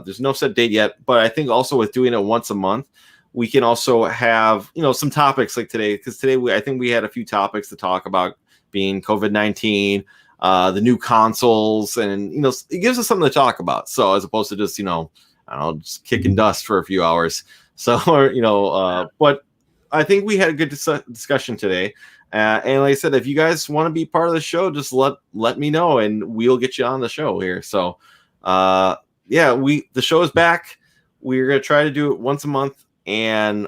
There's no set date yet, but I think also with doing it once a month, we can also have some topics like today, because today I think we had a few topics to talk about, being COVID-19, the new consoles, and it gives us something to talk about. So as opposed to just just kicking dust for a few hours. So but I think we had a good discussion today. And like I said, if you guys want to be part of the show, just let me know, and we'll get you on the show here. So the show is back. We're gonna try to do it once a month, and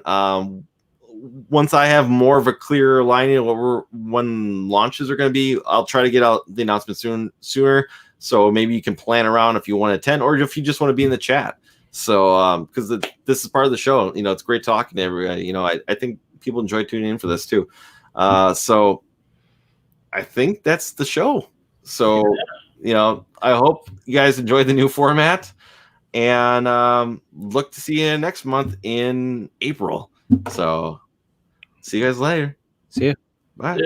once I have more of a clearer lining of when launches are going to be, I'll try to get out the announcement sooner. So maybe you can plan around if you want to attend, or if you just want to be in the chat. So because this is part of the show, it's great talking to everybody. I think people enjoy tuning in for this too. So I think that's the show. So I hope you guys enjoy the new format, and look to see you next month in April. So see you guys later. See you. Bye. Yeah.